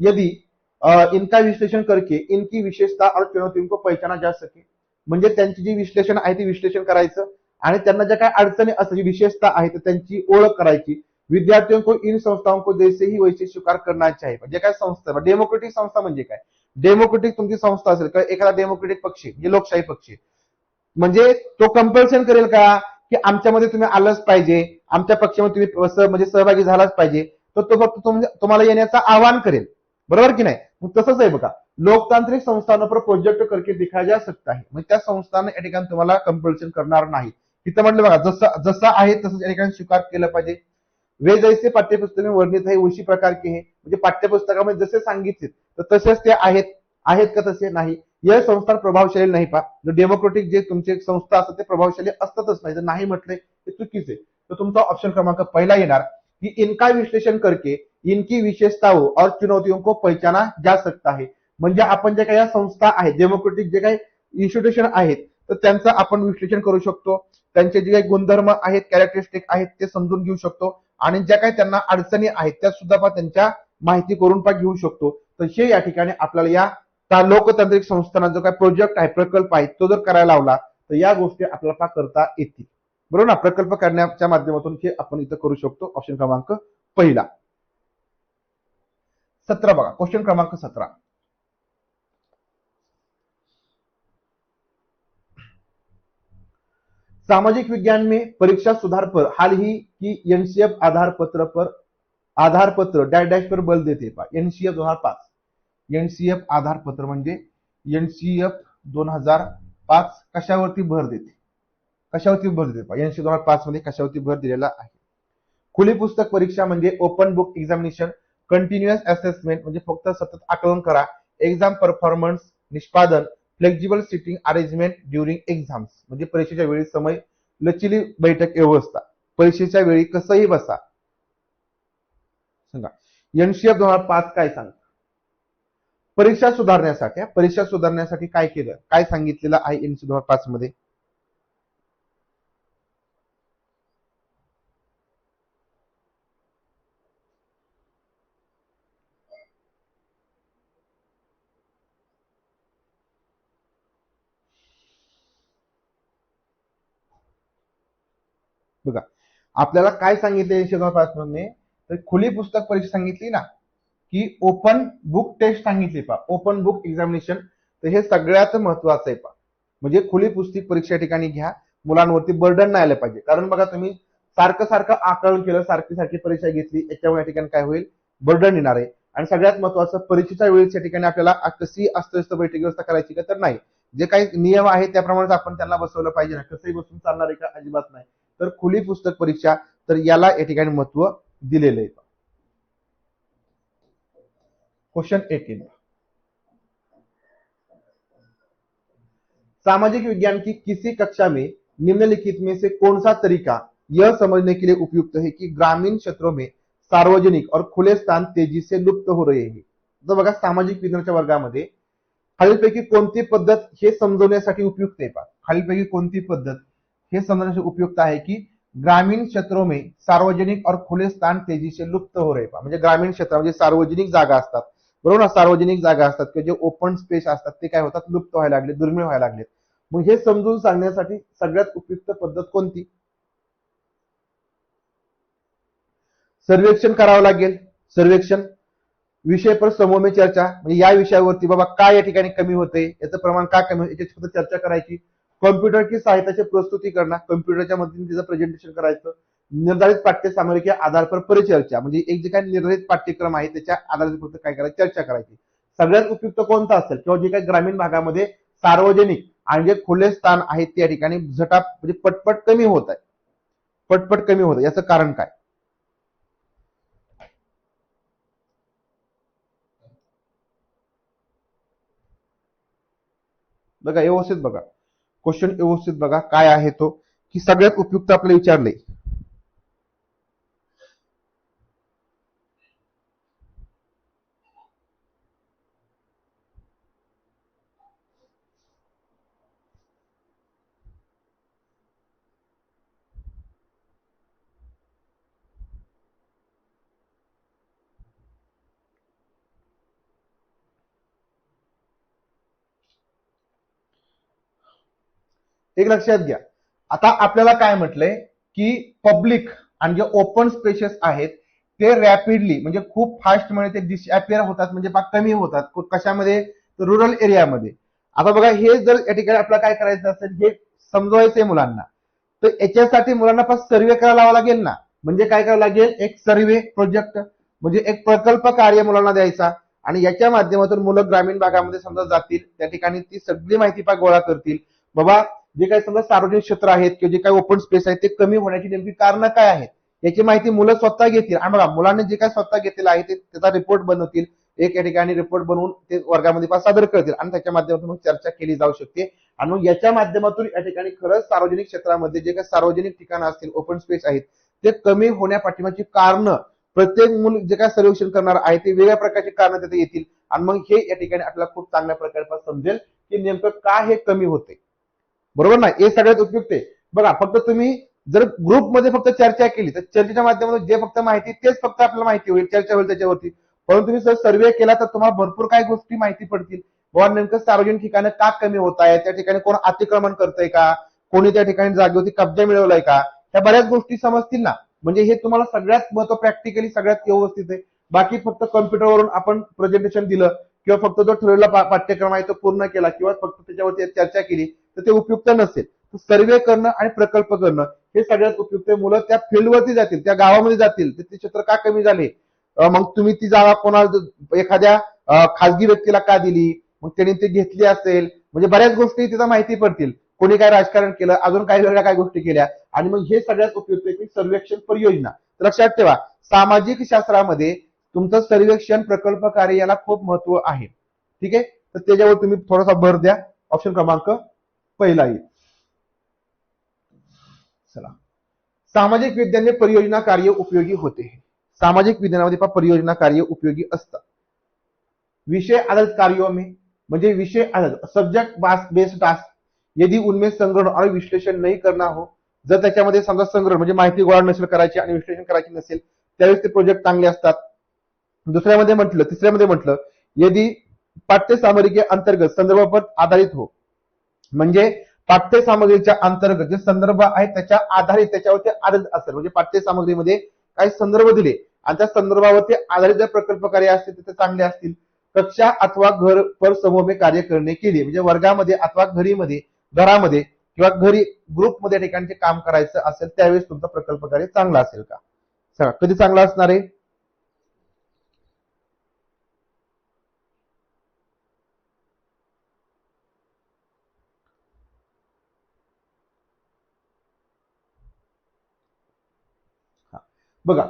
यदि इनका विश्लेषण करके इनकी विशेषता और चुनौतियों को पहचाना जा सके, म्हणजे त्यांची जी विश्लेषण आहे ती विश्लेषण करायचं आणि त्यांना ज्या काही अडचणी असतील, विशेषता आहे तर त्यांची ओळख करायची. विद्यार्थियों को इन संस्थाओं को जैसे ही वैसे स्वीकार करना चाहिए. म्हणजे काय संस्था, डेमोक्रेटिक संस्था म्हणजे काय, डेमोक्रेटिक तुमची संस्था असेल किंवा एखादा डेमोक्रेटिक पक्ष म्हणजे लोकशाही पक्ष, म्हणजे तो कंपल्शन करेल का की आमच्यामध्ये तुम्ही आलंच पाहिजे, आमच्या पक्षामध्ये तुम्ही म्हणजे सहभागी झालाच पाहिजे, तर तो फक्त तुम्हाला येण्याचं आवाहन करेल, बरोबर की नाही. मग तसंच आहे बघा, लोकतांत्रिक संस्थानों पर प्रोजेक्ट करके दिखाया जा सकता है, म्हणजे त्या संस्थांना या ठिकाणी तुम्हाला कंपल्शन करणार नाही. तिथं म्हटलं बघा, जसं आहे तसंच या ठिकाणी स्वीकार केलं पाहिजे. वे जैसे पाठ्यपुस्तक में वर्णित है उसी प्रकार के है, म्हणजे पाठ्यपुस्तकामध्ये जसे सांगितले तर तसेच ते आहेत का तसे नाही. यह संस्था प्रभावशाली नाही पा, डेमोक्रेटिक जे तुमचे संस्था असतात ते प्रभावशाली असतातच नाही, तर नाही म्हटले ते चुकीचे. तर तुमचा ऑप्शन क्रमांक पहिला येणार की इनका विश्लेषण करके इनकी विशेषताओं और चुनौतियों को पहचाना जा सकता है, म्हणजे आपण जे काही संस्था आहेत, डेमोक्रेटिक जे काही इन्स्टिट्यूशन आहेत तर त्यांचं आपण विश्लेषण करू शकतो, त्यांचे जे काही गुणधर्म आहेत, कॅरेक्टरिस्टिक आहेत ते समजून घेऊ शकतो आणि ज्या काही त्यांना अडचणी आहेत त्या सुद्धा त्यांच्या माहिती करून घेऊ शकतो. तर हे या ठिकाणी आपल्याला या लोकतांत्रिक संस्थांना जो काही प्रोजेक्ट आहे, प्रकल्प आहे तो जर करायला लावला तर या गोष्टी आपल्याला करता येतील. बरोबर ना. प्रकल्प करण्याच्या माध्यमातून हे आपण इथं करू शकतो. ऑप्शन क्रमांक पहिला. 17 बघा, क्वेश्चन क्रमांक 17. सामाजिक विज्ञान में परीक्षा सुधार पर हाल ही की एनसीएफ आधार पत्र डैश डैश पर बल देते पा. एनसीएफ 2005. एनसीएफ आधार पत्र म्हणजे एनसीएफ 2005 कशावरती भर देते, कशावरती भर देते पा. एनसीएफ 2005 मध्ये कशावरती भर दिलेला आहे. खुली पुस्तक परीक्षा म्हणजे open book examination, continuous assessment म्हणजे फक्त सतत आकलन करा, एक्झाम परफॉर्मन्स निष्पादन, flexible sitting arrangement during exams म्हणजे परीक्षेच्या वेळी समय, लचिली बैठक व्यवस्था, परीक्षेच्या वेळी कसंही बसा. सांगा एनसीएफ 2005 काय सांगतं. परीक्षा सुधारण्यासाठी काय केलं, काय सांगितलेलं आहे एनसीएफ 2005 मध्ये. बघा आपल्याला काय सांगितलं एनसीएफ 2005 मध्ये, तर खुली पुस्तक परीक्षा सांगितली ना, की ओपन बुक टेस्ट सांगितली पा, ओपन बुक एक्झामिनेशन. तर हे सगळ्यात महत्वाचं आहे पा. म्हणजे खुली पुस्तक परीक्षा ठिकाणी घ्या, मुलांवरती बर्डन नाही आलं पाहिजे. कारण बघा तुम्ही सारखं आकलन केलं, सारखी परीक्षा घेतली, याच्यामुळे या ठिकाणी काय होईल, बर्डन येणार आहे. आणि सगळ्यात महत्वाचं परीक्षेच्या वेळेस या ठिकाणी आपल्याला कशी अस्वस्थ बैठक व्यवस्था करायची का, तर नाही. जे काही नियम आहे त्याप्रमाणे आपण त्यांना बसवलं पाहिजे ना, कसंही बसून चालणार आहे का, अजिबात नाही. तर खुली पुस्तक परीक्षा, तर याला या ठिकाणी महत्व दिलेलं आहे. क्वेश्चन 18. सामाजिक विज्ञान की किसी कक्षा में निम्नलिखित में से कौन सा तरीका यह समझने के लिए उपयुक्त है कि ग्रामीण क्षेत्रों में सार्वजनिक और खुले स्थान तेजी से लुप्त हो रहे हैं. तर बघा सामाजिक विज्ञानाच्या वर्गामध्ये खालीलपैकी कोणती पद्धत हे समजवण्यासाठी उपयुक्त आहे पा. खालीलपैकी कोणती पद्धत हे समजण्यासाठी उपयुक्त आहे की ग्रामीण क्षेत्रों में सार्वजनिक और खुले स्थान तेजी से लुप्त हो रहे पा. म्हणजे ग्रामीण क्षेत्रामध्ये सार्वजनिक जागा असतात, बरोबर ना, सार्वजनिक जागा असतात किंवा जे ओपन स्पेस असतात ते काय होतात, लुप्त व्हायला लागले, दुर्मिळ व्हायला लागले. मग हे समजून सांगण्यासाठी सगळ्यात उपयुक्त पद्धत कोणती. सर्वेक्षण करावं लागेल. सर्वेक्षण, विषय पर समूह में चर्चा म्हणजे या विषयावरती बाबा काय या ठिकाणी कमी होते, याचं प्रमाण का कमी होते, याची फक्त चर्चा करायची. कॉम्प्युटर की सहायता प्रस्तुती करणं, कॉम्प्युटरच्या मदतीने तिचं प्रेझेंटेशन करायचं. निर्धारित पाठ्य सामग्री के आधार पर परिचर्चा म्हणजे एक जे काही निर्धारित पाठ्यक्रम आहे त्याच्या आधारे फक्त काय करायचं, चर्चा करायची. सगळ्यात उपयुक्त कोणता असेल किंवा जे काही ग्रामीण भागामध्ये सार्वजनिक आणि जे खुले स्थान आहेत त्या ठिकाणी झटाप म्हणजे पटपट कमी होत आहे, पटपट कमी होत आहे, याचं कारण काय. बघा व्यवस्थित बघा क्वेश्चन, व्यवस्थित बघा काय आहे तो, की सगळ्यात उपयुक्त आपल्याला विचारले. एक लक्षात घ्या, आता आपल्याला काय म्हटलंय की पब्लिक आणि जे ओपन स्पेसेस आहेत ते रॅपिडली म्हणजे खूप फास्ट मध्ये ते डिसअपिअर होतात, म्हणजे कमी होतात. कशामध्ये, रुरल एरियामध्ये. आता बघा हे जर या ठिकाणी आपल्याला काय करायचं असेल, हे समजवायचंय मुलांना, तर याच्यासाठी मुलांना फक्त सर्वे करायला लावावं लागेल ना. म्हणजे काय करावं लागेल, एक सर्वे प्रोजेक्ट म्हणजे एक प्रकल्प कार्य मुलांना द्यायचा आणि याच्या माध्यमातून मुलं ग्रामीण भागामध्ये समजा जातील, त्या ठिकाणी ती सगळी माहिती गोळा करतील. बाबा जे काही समजा सार्वजनिक क्षेत्र आहेत किंवा जे काही ओपन स्पेस आहेत ते कमी होण्याची नेमकी कारण काय आहेत याची माहिती मुलं स्वतः घेतील. आणि बघा मुलांनी जे काही स्वतः घेतलेलं आहे ते त्याचा रिपोर्ट बनवतील, एक या ठिकाणी रिपोर्ट बनवून ते वर्गामध्ये सादर करतील आणि त्याच्या माध्यमातून मग चर्चा केली जाऊ शकते. आणि मग याच्या माध्यमातून या ठिकाणी खरंच सार्वजनिक क्षेत्रामध्ये जे काही सार्वजनिक ठिकाणं असतील, ओपन स्पेस आहेत ते कमी होण्यापाठीमागची कारण प्रत्येक मूल जे काय सर्वेक्षण करणार आहे ते वेगळ्या प्रकारची कारण तिथे येतील आणि मग हे या ठिकाणी आपल्याला खूप चांगल्या प्रकारे समजेल की नेमकं का हे कमी होते. बरोबर ना, हे सगळ्यात उपयुक्त आहे. बघा फक्त तुम्ही जर ग्रुपमध्ये फक्त चर्चा केली तर चर्चेच्या माध्यमातून जे फक्त माहिती तेच फक्त आपल्याला माहिती होईल, चर्चा होईल त्याच्यावरती. परंतु तुम्ही जर सर्वे केला तर तुम्हाला भरपूर काही गोष्टी माहिती पडतील बाबा नेमकं सार्वजनिक ठिकाणं का कमी होत आहे, त्या ठिकाणी कोण अतिक्रमण करतंय का, कोणी त्या ठिकाणी जागेवरती कब्जा मिळवलाय का, ह्या बऱ्याच गोष्टी समजतील ना. म्हणजे हे तुम्हाला सगळ्यात महत्व प्रॅक्टिकली सगळ्यात व्यवस्थित आहे. बाकी फक्त कॉम्प्युटरवरून आपण प्रेझेंटेशन दिलं किंवा फक्त जो ठरलेला पाठ्यक्रम आहे तो पूर्ण केला किंवा फक्त त्याच्यावरती चर्चा केली तर ते उपयुक्त नसेल. सर्वे करणं आणि प्रकल्प करणं हे सगळ्यात उपयुक्त. मुलं त्या फील्डवरती जातील, त्या गावामध्ये जातील, ते क्षेत्र का कमी झाले, मग तुम्ही ती जागा कोणाला एखाद्या खासगी व्यक्तीला का दिली, मग त्यांनी ते घेतली असेल, म्हणजे बऱ्याच गोष्टी तिथं माहिती पडतील. कोणी काय राजकारण केलं, अजून काही वेगळ्या काय गोष्टी केल्या, आणि मग हे सगळ्यात उपयुक्त आहे सर्वेक्षण परियोजना. तर लक्षात ठेवा, सामाजिक शास्त्रामध्ये तुमचं सर्वेक्षण प्रकल्प कार्य याला खूप महत्व आहे. ठीक आहे, तर त्याच्यावर तुम्ही थोडासा भर द्या. ऑप्शन क्रमांक पहिला येईल. चला, सामाजिक विज्ञान परियोजना कार्य उपयोगी होते. सामाजिक विज्ञानामध्ये परियोजना कार्य उपयोगी असतात. विषय आधारित कार्यों में, म्हणजे विषय आधारित सब्जेक्ट बेस्ड टास्क, यदि उनमें संग्रहण और विश्लेषण नहीं करना हो, जर त्याच्यामध्ये समजा संग्रहण म्हणजे माहिती गोळा नसेल करायची आणि विश्लेषण करायची नसेल, त्यावेळेस ते प्रोजेक्ट चांगले असतात. तिसऱ्यामध्ये म्हटलं यदि पाठ्यसामग्री के अंतर्गत संदर्भ पर आधारित हो, म्हणजे पाठ्यसामग्रीच्या अंतर्गत जे संदर्भ आहे त्याच्या आधारित त्याच्यावरती आधारित असेल, म्हणजे पाठ्यसामग्रीमध्ये काही संदर्भ दिले आणि त्या संदर्भावरती आधारित जे प्रकल्प कार्य असतील ते चांगले असतील. कक्षा अथवा घर पर समूह में कार्य करने के लिए, म्हणजे वर्गामध्ये अथवा घरामध्ये किंवा घरी ग्रुपमध्ये ठिकाणी काम करायचं असेल त्यावेळेस तुमचा प्रकल्प कार्य चांगला असेल का. चला, कधी चांगला असणार आहे. बघा,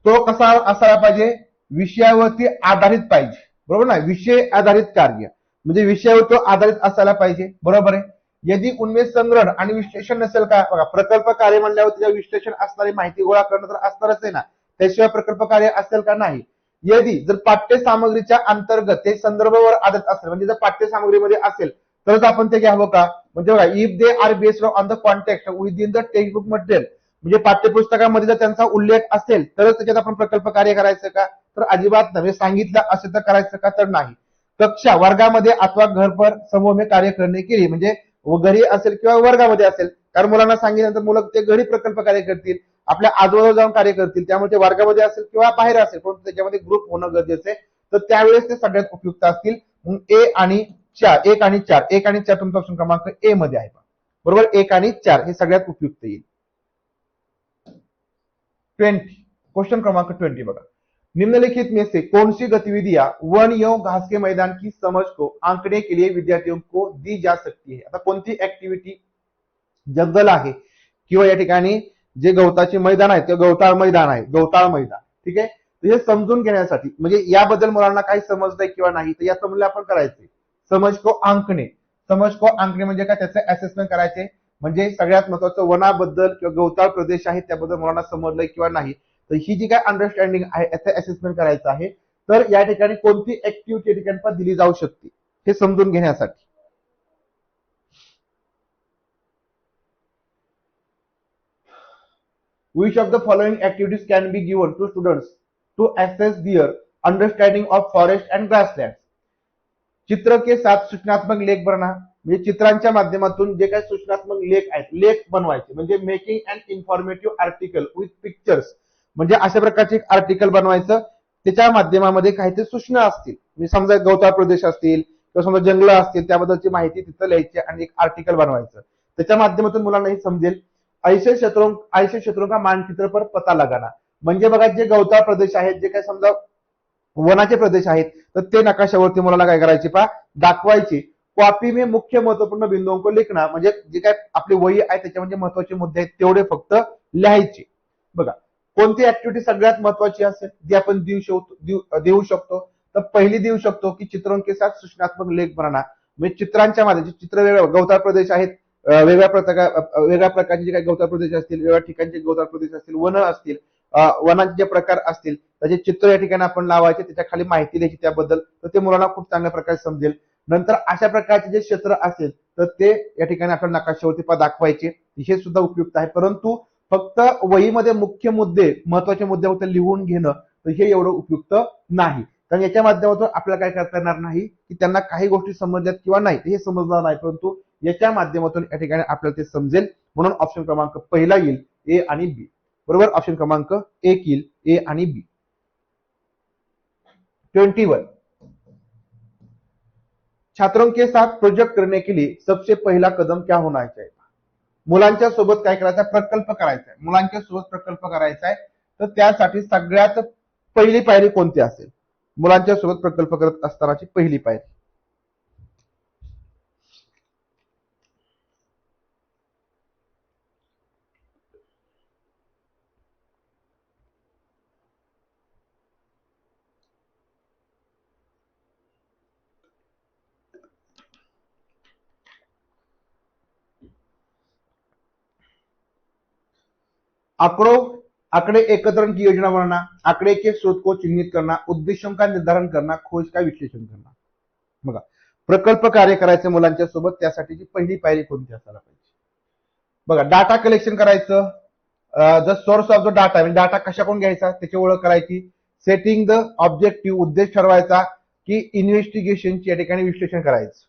तो कसा असायला पाहिजे, विषयावरती आधारित पाहिजे, बरोबर ना. विषय आधारित कार्य म्हणजे विषयावर तो आधारित असायला पाहिजे, बरोबर आहे. यदि उनमें संग्रहण आणि विश्लेषण नसेल का, बघा प्रकल्प कार्य म्हणल्यावर त्याच्या विश्लेषण असणारी माहिती गोळा करणं तर असणारच आहे ना, त्याशिवाय प्रकल्प कार्य असेल का नाही. यदि जर पाठ्यसामग्रीच्या अंतर्गत ते संदर्भावर आधारित असेल, म्हणजे जर पाठ्यसामग्रीमध्ये असेल तरच आपण ते घ्यावं का. म्हणजे बघा, if they are based on the context within the text book material, म्हणजे पाठ्यपुस्तकामध्ये जर त्यांचा उल्लेख असेल तरच त्याच्यात आपण प्रकल्प कार्य करायचं का, तर अजिबात नाही. सांगितलं असेल तर करायचं का, तर नाही. कक्षा वर्गामध्ये अथवा घर पर समूह में कार्य करने के लिए, म्हणजे घरी असेल किंवा वर्गामध्ये असेल, कारण मुलांना सांगितल्यानंतर मुलं ते घरी प्रकल्प कार्य करतील, आपल्या आजूबाजूला जाऊन कार्य करतील, त्यामुळे ते वर्गामध्ये असेल किंवा बाहेर असेल परंतु त्याच्यामध्ये ग्रुप होणं गरजेचं आहे. तर त्यावेळेस ते सगळ्यात उपयुक्त असतील. एक आणि चार तुमचा ऑप्शन क्रमांक ए मध्ये आहे, बरोबर. 1 आणि 4 हे सगळ्यात उपयुक्त येईल. 20, क्वेश्चन क्रमांक 20 बघा, निम्नलिखित में से कौन सी गतिविधियां वन एवं घास के मैदान की समझ को आंकने के लिए विद्यार्थियों को दी जा सकती है. आता कोणती ऍक्टिव्हिटी जंगल आहे किंवा या ठिकाणी जे गवताचे मैदान आहे ते गवताळ मैदान, ठीक आहे. हे समजून घेण्यासाठी, म्हणजे याबद्दल मुलांना काही समजलंय किंवा नाही तर या समजलं आपण करायचे. समझ को आंकणे म्हणजे काय, त्याचं असेसमेंट करायचे. म्हणजे सगळ्यात महत्वाचं वनाबद्दल किंवा गवताळ प्रदेश आहे त्याबद्दल मुलांना समजलंय किंवा नाही, तर ही जी काय अंडरस्टँडिंग आहे याचं असेसमेंट करायचं आहे. तर या ठिकाणी कोणती ऍक्टिव्हिटी ठिकाणी दिली जाऊ शकते हे समजून घेण्यासाठी. Which of the following activities can be given to students to assess their understanding of forest and grasslands? चित्र के साथ सूचनात्मक लेख बनना, म्हणजे चित्रांच्या माध्यमातून जे काही सूचनात्मक लेख बनवायचे, म्हणजे making and informative article with pictures, म्हणजे अशा प्रकारचे एक आर्टिकल बनवायचं. त्याच्या माध्यमामध्ये काहीतरी सूचना असतील, म्हणजे समजा गवताळ प्रदेश असतील किंवा समजा जंगल असतील त्याबद्दलची माहिती तिथं लिहायची आणि एक आर्टिकल बनवायचं. त्याच्या माध्यमातून मुलांना समजेल. ऐसे क्षेत्रों का मानचित्र पर पता लगाना, म्हणजे बघा जे गवताळ प्रदेश आहेत, जे काही समजा वनाचे प्रदेश आहेत तर ते नकाशावरती मुलांना काय करायचे दाखवायचे. कॉपी में मुख्य महत्वपूर्ण बिंदुओं को लिखना, म्हणजे जे काय आपली वही आहे त्याच्यामध्ये महत्वाचे मुद्दे आहेत तेवढे फक्त लिहायचे. बघा, कोणती ऍक्टिव्हिटी सगळ्यात महत्वाची असेल जी आपण देऊ शकतो, तर पहिली देऊ शकतो की चित्रों के साथ सूचनात्मक लेख बनवणं, म्हणजे चित्रांच्या मध्ये चित्र वेगळ्या गवताळ प्रदेश आहेत, वेगळ्या प्रकारचे जे काही गवताळ प्रदेश असतील, वेगळ्या ठिकाणचे गवताळ प्रदेश असतील, वन असतील, वनांचे जे प्रकार असतील त्याचे चित्र या ठिकाणी आपण लावायचे, त्याच्या खाली माहिती द्यायची त्याबद्दल, तर ते मुलांना खूप चांगल्या प्रकारे समजेल. नंतर अशा प्रकारचे जे क्षेत्र असेल तर ते या ठिकाणी आपण नकाशावरती दाखवायचे, हे सुद्धा उपयुक्त आहे. परंतु फक्त वहीमध्ये मुख्य मुद्दे महत्वाचे मुद्दे लिहून घेणं तर हे एवढं उपयुक्त नाही. कारण याच्या माध्यमातून आपल्याला काय करता येणार नाही की त्यांना काही गोष्टी समजल्यात किंवा नाही हे समजणार नाही, परंतु याच्या माध्यमातून या ठिकाणी आपल्याला ते समजेल. म्हणून ऑप्शन क्रमांक पहिला येईल ए आणि बी. बरोबर, ऑप्शन क्रमांक 1 येईल ए आणि बी. 21 छात्रों के साथ प्रोजेक्ट करने के लिए सबसे पहला कदम क्या होना चाहिए. मुलांच्या सोबत काय करायचं, प्रकल्प करायचा आहे. मुलांच्या सोबत प्रकल्प करायचा आहे, तर त्यासाठी सगळ्यात पहिली पायरी कोणती असेल. मुलांच्या सोबत प्रकल्प करत असतानाची पहिली पायरी. आंकड़े एकत्रण की योजना बनाना, आंकड़े के स्रोत को चिन्हित करना, उद्देश्यों का निर्धारण करना, खोज का विश्लेषण करना. बघा, प्रकल्प कार्य करायचं मुलांच्या सोबत, त्यासाठीची पहिली पायरी कोणती असायला पाहिजे. बघा, डाटा कलेक्शन करायचं. The source of the data, म्हणजे डाटा कशाकडून घ्यायचा त्याची ओळख करायची. सेटिंग द ऑब्जेक्टिव्ह, उद्देश ठरवायचा, की इन्व्हेस्टिगेशनची या ठिकाणी विश्लेषण करायचं.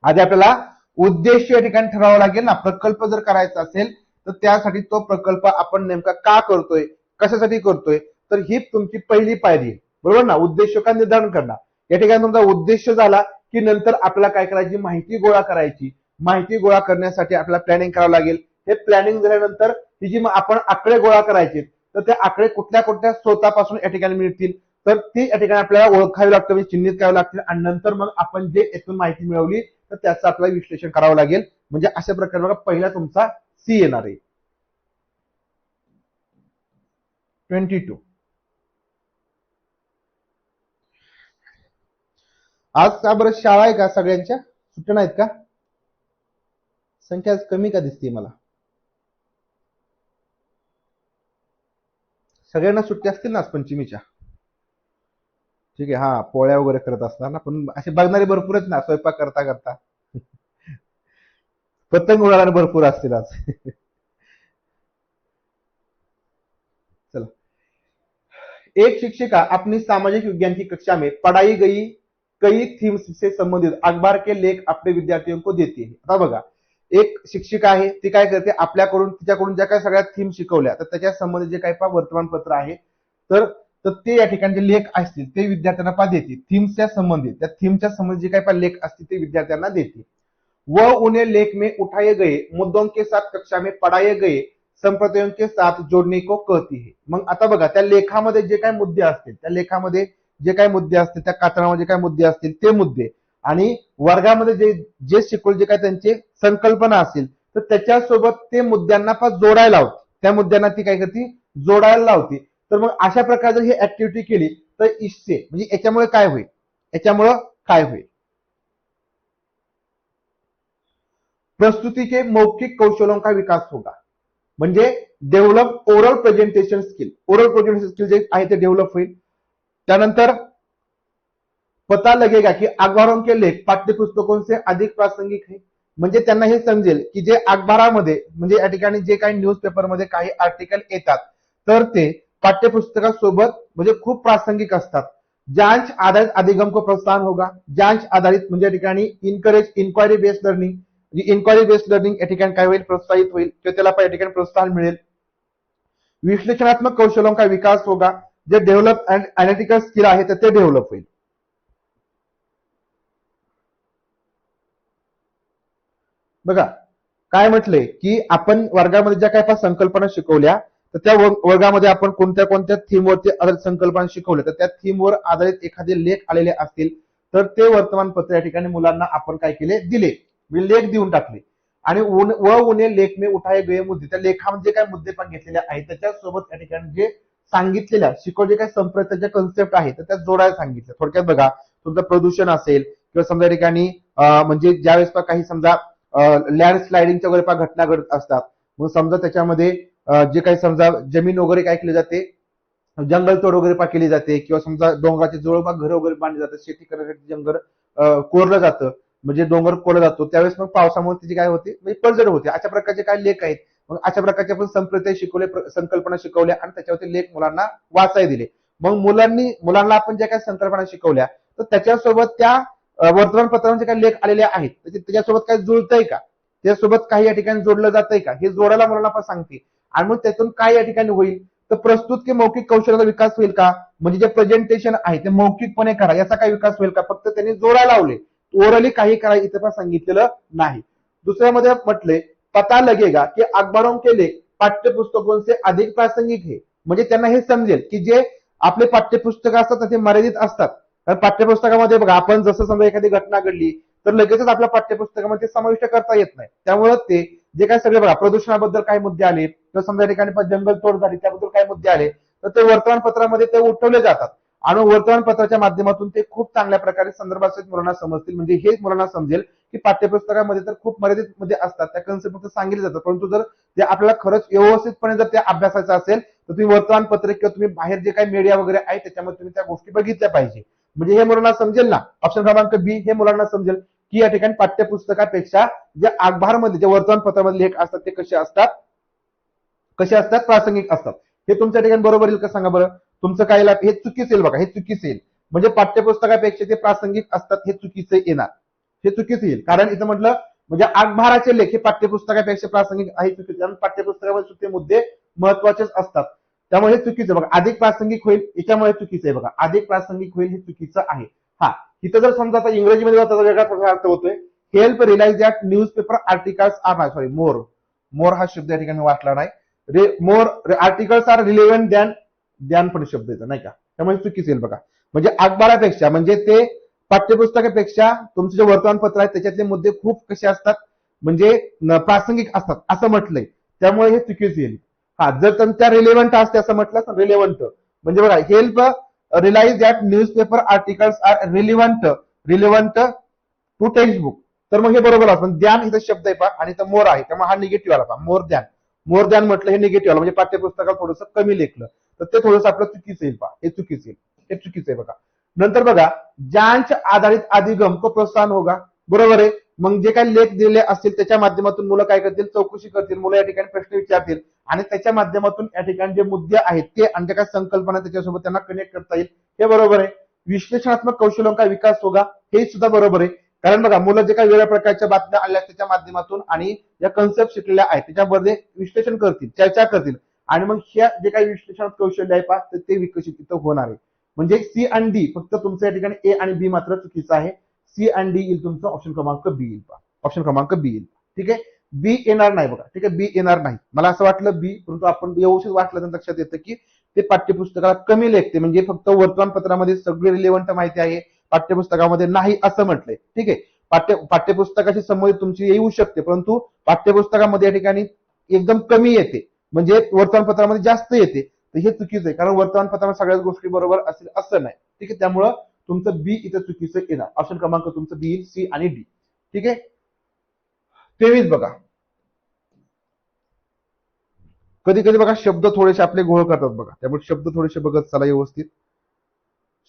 आधी आपल्याला उद्देश या ठिकाणी ठरवावा लागेल ना. प्रकल्प जर करायचा असेल तर त्यासाठी तो प्रकल्प आपण नेमका का करतोय, कशासाठी करतोय, तर ही तुमची पहिली पायरी आहे. बरोबर ना. उद्देश का निर्धारण करणार. या ठिकाणी तुमचा उद्देश झाला की नंतर आपल्याला काय करायची, माहिती गोळा करायची. माहिती गोळा करण्यासाठी आपल्याला प्लॅनिंग करावं लागेल. हे प्लॅनिंग झाल्यानंतर ही जी आपण आकडे गोळा करायचे, तर ते आकडे कुठल्या कुठल्या स्रोतापासून या ठिकाणी मिळतील, तर ती या ठिकाणी आपल्याला ओळखावी लागतं, म्हणजे चिन्हित करावी लागतील. आणि नंतर मग आपण जे यातून माहिती मिळवली तर त्याचं आपल्याला विश्लेषण करावं लागेल. म्हणजे अशा प्रकारे बघा, पहिला तुमचा सी येणार आहे. 22 आज का बरं शाळा आहे का, सगळ्यांच्या सुट्ट्या नाहीत का, संख्या कमी का दिसते मला. सगळ्यांना सुट्टी असतील ना आज पंचमीच्या. ठीक आहे, हा पोळ्या वगैरे करत असणार ना, पण असे बघणारे भरपूर आहेत ना स्वयंपाक करता करता. पतंग उडाणारे भरपूर असतील आज. चला, एक शिक्षिका अपनी सामाजिक विज्ञान की कक्षा में पढ़ाई गई कई थीम्स से संबंधित अखबार के लेख अपने विद्यार्थियों को देती है. आता बघा, एक शिक्षिका आहे, ती काय करते, आपल्याकडून तिच्याकडून ज्या काही सगळ्या थीम शिकवल्या तर त्याच्या संबंधित जे काही वर्तमानपत्र आहे तर ते या ठिकाणी जे लेख असतील ते विद्यार्थ्यांना देते. थीम्सच्या संबंधित, त्या थीमच्या संबंधित जे काही लेख असतील ते विद्यार्थ्यांना देते. वह उन्हें लेख में उठाए गए मुद्दों के साथ कक्षा में पढ़ाए गए संप्रदायों के साथ जोडणे को कहती है. मग आता बघा, त्या लेखामध्ये जे काही मुद्दे असतील, त्या लेखामध्ये जे काही मुद्दे असतील, त्या कात्रणामध्ये जे काही मुद्दे असतील ते मुद्दे, आणि वर्गामध्ये जे जे शिकवले जे काही त्यांचे संकल्पना असतील तर त्याच्यासोबत ते मुद्द्यांना जोडायला लावते. त्या मुद्द्यांना ती काय करते, जोडायला लावते. तर मग अशा प्रकारे जर ही ऍक्टिव्हिटी केली तर इससे म्हणजे याच्यामुळे काय होईल, याच्यामुळे काय होईल, प्रस्तुति के मौखिक कौशलों का विकास होगा. म्हणजे develop oral presentation skill. Oral presentation skill जे आहे ते डेव्हलप होईल. त्यानंतर पता लगेगा की अखबारों के लेख पाठ्यपुस्तकों से अधिक प्रासंगिक है. म्हणजे त्यांना हे समजेल की जे अखबारामध्ये म्हणजे या ठिकाणी जे काही न्यूजपेपरमध्ये काही आर्टिकल येतात तर ते पाठ्यपुस्तकासोबत म्हणजे खूप प्रासंगिक असतात. जांच आधारित अधिगम को प्रोत्साहन होगा. जांच आधारित म्हणजे या ठिकाणी encourage inquiry based learning. Inquiry based learning या ठिकाणी काय होईल, प्रोत्साहित होईल किंवा त्याला या ठिकाणी प्रोत्साहन मिळेल. विश्लेषणात्मक कौशलों का विकास होगा. जे डेव्हलप अँड अनालिटिकल स्किल आहे तर ते डेव्हलप होईल. बघा काय म्हटलंय की आपण वर्गामध्ये ज्या काही संकल्पना शिकवल्या तर त्या वर्गामध्ये आपण कोणत्या कोणत्या थीमवरती आधारित संकल्पना शिकवल्या तर त्या थीमवर आधारित एखादे लेख आलेले असतील तर ते वर्तमानपत्र या ठिकाणी मुलांना आपण काय केले, दिले, लेख देऊन टाकले. आणि उन्हें लेख में उठाए गए मुद्दे, त्या लेखामध्ये काय मुद्दे पण घेतलेले आहेत त्याच्यासोबत या ठिकाणी जे सांगितलेल्या शिकवले काय संप्रदायाच्या कन्सेप्ट आहे तर त्या जोडायला सांगितलं. थोडक्यात बघा, तुमचं प्रदूषण असेल किंवा समजा ठिकाणी म्हणजे ज्यावेळेस काही समजा लँडस्लायडिंगच्या वगैरे घटना घडत असतात, मग समजा त्याच्यामध्ये जे काही समजा जमीन वगैरे काय केली जाते, जंगलतोड वगैरे केली जाते किंवा समजा डोंगराच्या जवळपास घर वगैरे बांधली जातात, शेती करण्यासाठी जंगल कोरलं जातं, म्हणजे डोंगर कोरला जातो, त्यावेळेस मग पावसामुळे त्याची काय होते, म्हणजे पडझड होते. अशा प्रकारचे काय लेख आहेत. मग अशा प्रकारचे आपण संप्रदाय शिकवले, संकल्पना शिकवल्या आणि त्याच्यावरती लेख मुलांना वाचाय दिले. मग मुलांना आपण ज्या काही संकल्पना शिकवल्या तर त्याच्यासोबत त्या वर्तमानपत्रांचे काही लेख आलेले आहेत त्याच्यासोबत काही जुळतंय का, त्यासोबत काही या ठिकाणी जोडलं जातंय का, हे जोडायला मुलांना आपण सांगते. आणि मग त्यातून काय या ठिकाणी होईल तर प्रस्तुत की मौखिक कौशल्याचा विकास होईल का, म्हणजे जे प्रेझेंटेशन आहे ते मौखिकपणे करा याचा काय विकास होईल का, फक्त त्यांनी जोडायला लावले, ओरली काही करा इथे पण सांगितलेलं नाही. दुसऱ्यामध्ये म्हटले पता लगेगा की अखबारों के लेख पाठ्यपुस्तकों से अधिक प्रासंगिक है, म्हणजे त्यांना हे समजेल की जे आपले पाठ्यपुस्तक असतात ते मर्यादित असतात. कारण पाठ्यपुस्तकामध्ये बघा आपण जसं समजा एखादी घटना घडली तर लगेचच आपल्या पाठ्यपुस्तकामध्ये समाविष्ट करता येत नाही. त्यामुळे ते जे काय सगळे बघा प्रदूषणाबद्दल काही मुद्दे आले तर समजा या ठिकाणी जंगल तोड झाली त्याबद्दल काही मुद्दे आले तर ते वर्तमानपत्रामध्ये ते उठवले जातात आणि वर्तमानपत्राच्या माध्यमातून ते खूप चांगल्या प्रकारे संदर्भासहित मुलांना समजतील. म्हणजे हे मुलांना समजेल की पाठ्यपुस्तकामध्ये तर खूप मर्यादित मध्ये असतात त्या कन्सेप्ट फक्त सांगितले जातात, परंतु जर ते आपल्याला खरंच व्यवस्थितपणे जर त्या अभ्यासाचं असेल तर तुम्ही वर्तमानपत्र किंवा तुम्ही बाहेर जे काही मीडिया वगैरे आहे त्याच्यामध्ये तुम्ही त्या गोष्टी बघितल्या पाहिजे. म्हणजे हे मुलांना समजेल ना. ऑप्शन क्रमांक बी हे मुलांना समजेल की या ठिकाणी पाठ्यपुस्तकापेक्षा जे अखबारमध्ये जे वर्तमानपत्रामध्ये लेख असतात ते कसे असतात प्रासंगिक असतात. हे तुमच्या ठिकाणी बरोबर येईल का सांगा बरं. तुमचं काय हे चुकीचं येईल बघा, हे चुकीचं येईल. म्हणजे पाठ्यपुस्तकापेक्षा ते प्रासंगिक असतात हे चुकीचं येणार, हे चुकीचं येईल. कारण इथं म्हटलं म्हणजे अखबाराचे लेख हे पाठ्यपुस्तकापेक्षा प्रासंगिक आहे चुकीचे, कारण पाठ्यपुस्तकामध्ये सुद्धा मुद्दे महत्वाचेच असतात. त्यामुळे हे चुकीचं बघा. अधिक प्रासंगिक होईल याच्यामुळे चुकीचं आहे बघा, अधिक प्रासंगिक होईल हे चुकीचं आहे. हा इथं जर समजा आता इंग्रजीमध्ये त्याचा वेगळा प्रकार अर्थ होतोय. Help realise that newspaper articles are sorry more हा शब्द या ठिकाणी वाटला नाही. मोर आर्टिकल्स आर रिलेव्हंट द्यान पण शब्द येतो नाही का, त्यामुळे चुकीचं येईल बघा. म्हणजे अखबारापेक्षा म्हणजे ते पाठ्यपुस्तकापेक्षा तुमचे जे वर्तमानपत्र आहे त्याच्यातले मुद्दे खूप कसे असतात म्हणजे प्रासंगिक असतात असं म्हटलंय, त्यामुळे हे चुकीचं येईल. हा जर तुमच्या रिलेव्हंट असते असं म्हटलं तर रिलेव्हंट म्हणजे बघा help realise that newspaper articles are relevant to text book, तर मग हे बरोबर असतं. द्यान इथं शब्द आहे पहा आणि इथं मोर आहे त्यामुळे हा निगेटिव्ह आला पहा. मोर द्यान म्हटलं हे निगेटिव्ह आलं म्हणजे पाठ्यपुस्तकात थोडंसं कमी लेखलं तर ते थोडंसं आपलं चुकीचं येईल पहा, हे चुकीचं येईल, हे चुकीचं आहे बघा. नंतर बघा जांच आधारित अधिगम को प्रोत्साहन होगा, बरोबर आहे. मग जे काही लेख दिले असतील त्याच्या माध्यमातून मुलं काय करतील चौकशी करतील, मुलं या ठिकाणी प्रश्न विचारतील आणि त्याच्या माध्यमातून या ठिकाणी जे मुद्दे आहेत ते आणि ज्या काही संकल्पना त्याच्यासोबत त्यांना कनेक्ट करता येईल, हे बरोबर आहे. विश्लेषणात्मक कौशल्यों का विकास होगा, हे सुद्धा बरोबर आहे. कारण बघा मुलं जे काही वेगळ्या प्रकारच्या बातम्या आल्या त्याच्या माध्यमातून आणि या कन्सेप्ट शिकलेल्या आहेत त्याच्यामध्ये विश्लेषण करतील, चर्चा करतील आणि मग ह्या जे काही विश्लेषण कौशल्य आहे पहा ते विकसित तिथं होणार आहे. म्हणजे सी आणि डी फक्त तुमचं या ठिकाणी ए आणि बी मात्र चुकीचं आहे. सी आणि डी येईल तुमचं ऑप्शन क्रमांक बी येईल पहा, ऑप्शन क्रमांक बी येईल. ठीक आहे, बी येणार नाही बघा. ठीक आहे, बी येणार नाही. मला असं वाटलं बी, परंतु आपण व्यवस्थित वाटलं तर लक्षात येतं की ते पाठ्यपुस्तकाला कमी लेखते, म्हणजे फक्त वर्तमानपत्रामध्ये सगळी रिलेव्हंट माहिती आहे पाठ्यपुस्तकामध्ये नाही असं म्हटलंय. ठीक आहे, पाठ्यपुस्तकाशी संबंधित तुमची येऊ शकते परंतु पाठ्यपुस्तकामध्ये या ठिकाणी एकदम कमी येते, म्हणजे वर्तमानपत्रामध्ये जास्त येते, तर हे चुकीचं आहे. कारण वर्तमानपत्रामध्ये सगळ्याच गोष्टी बरोबर असेल असं नाही. ठीक आहे, त्यामुळं तुमचं बी इथं चुकीचं येणार. ऑप्शन क्रमांक तुमचं बी, सी आणि डी. ठीक आहे, 23 बघा. कधी कधी बघा शब्द थोडेसे आपले घोळ करतात बघा, त्यामुळे शब्द थोडेसे बघत चला व्यवस्थित.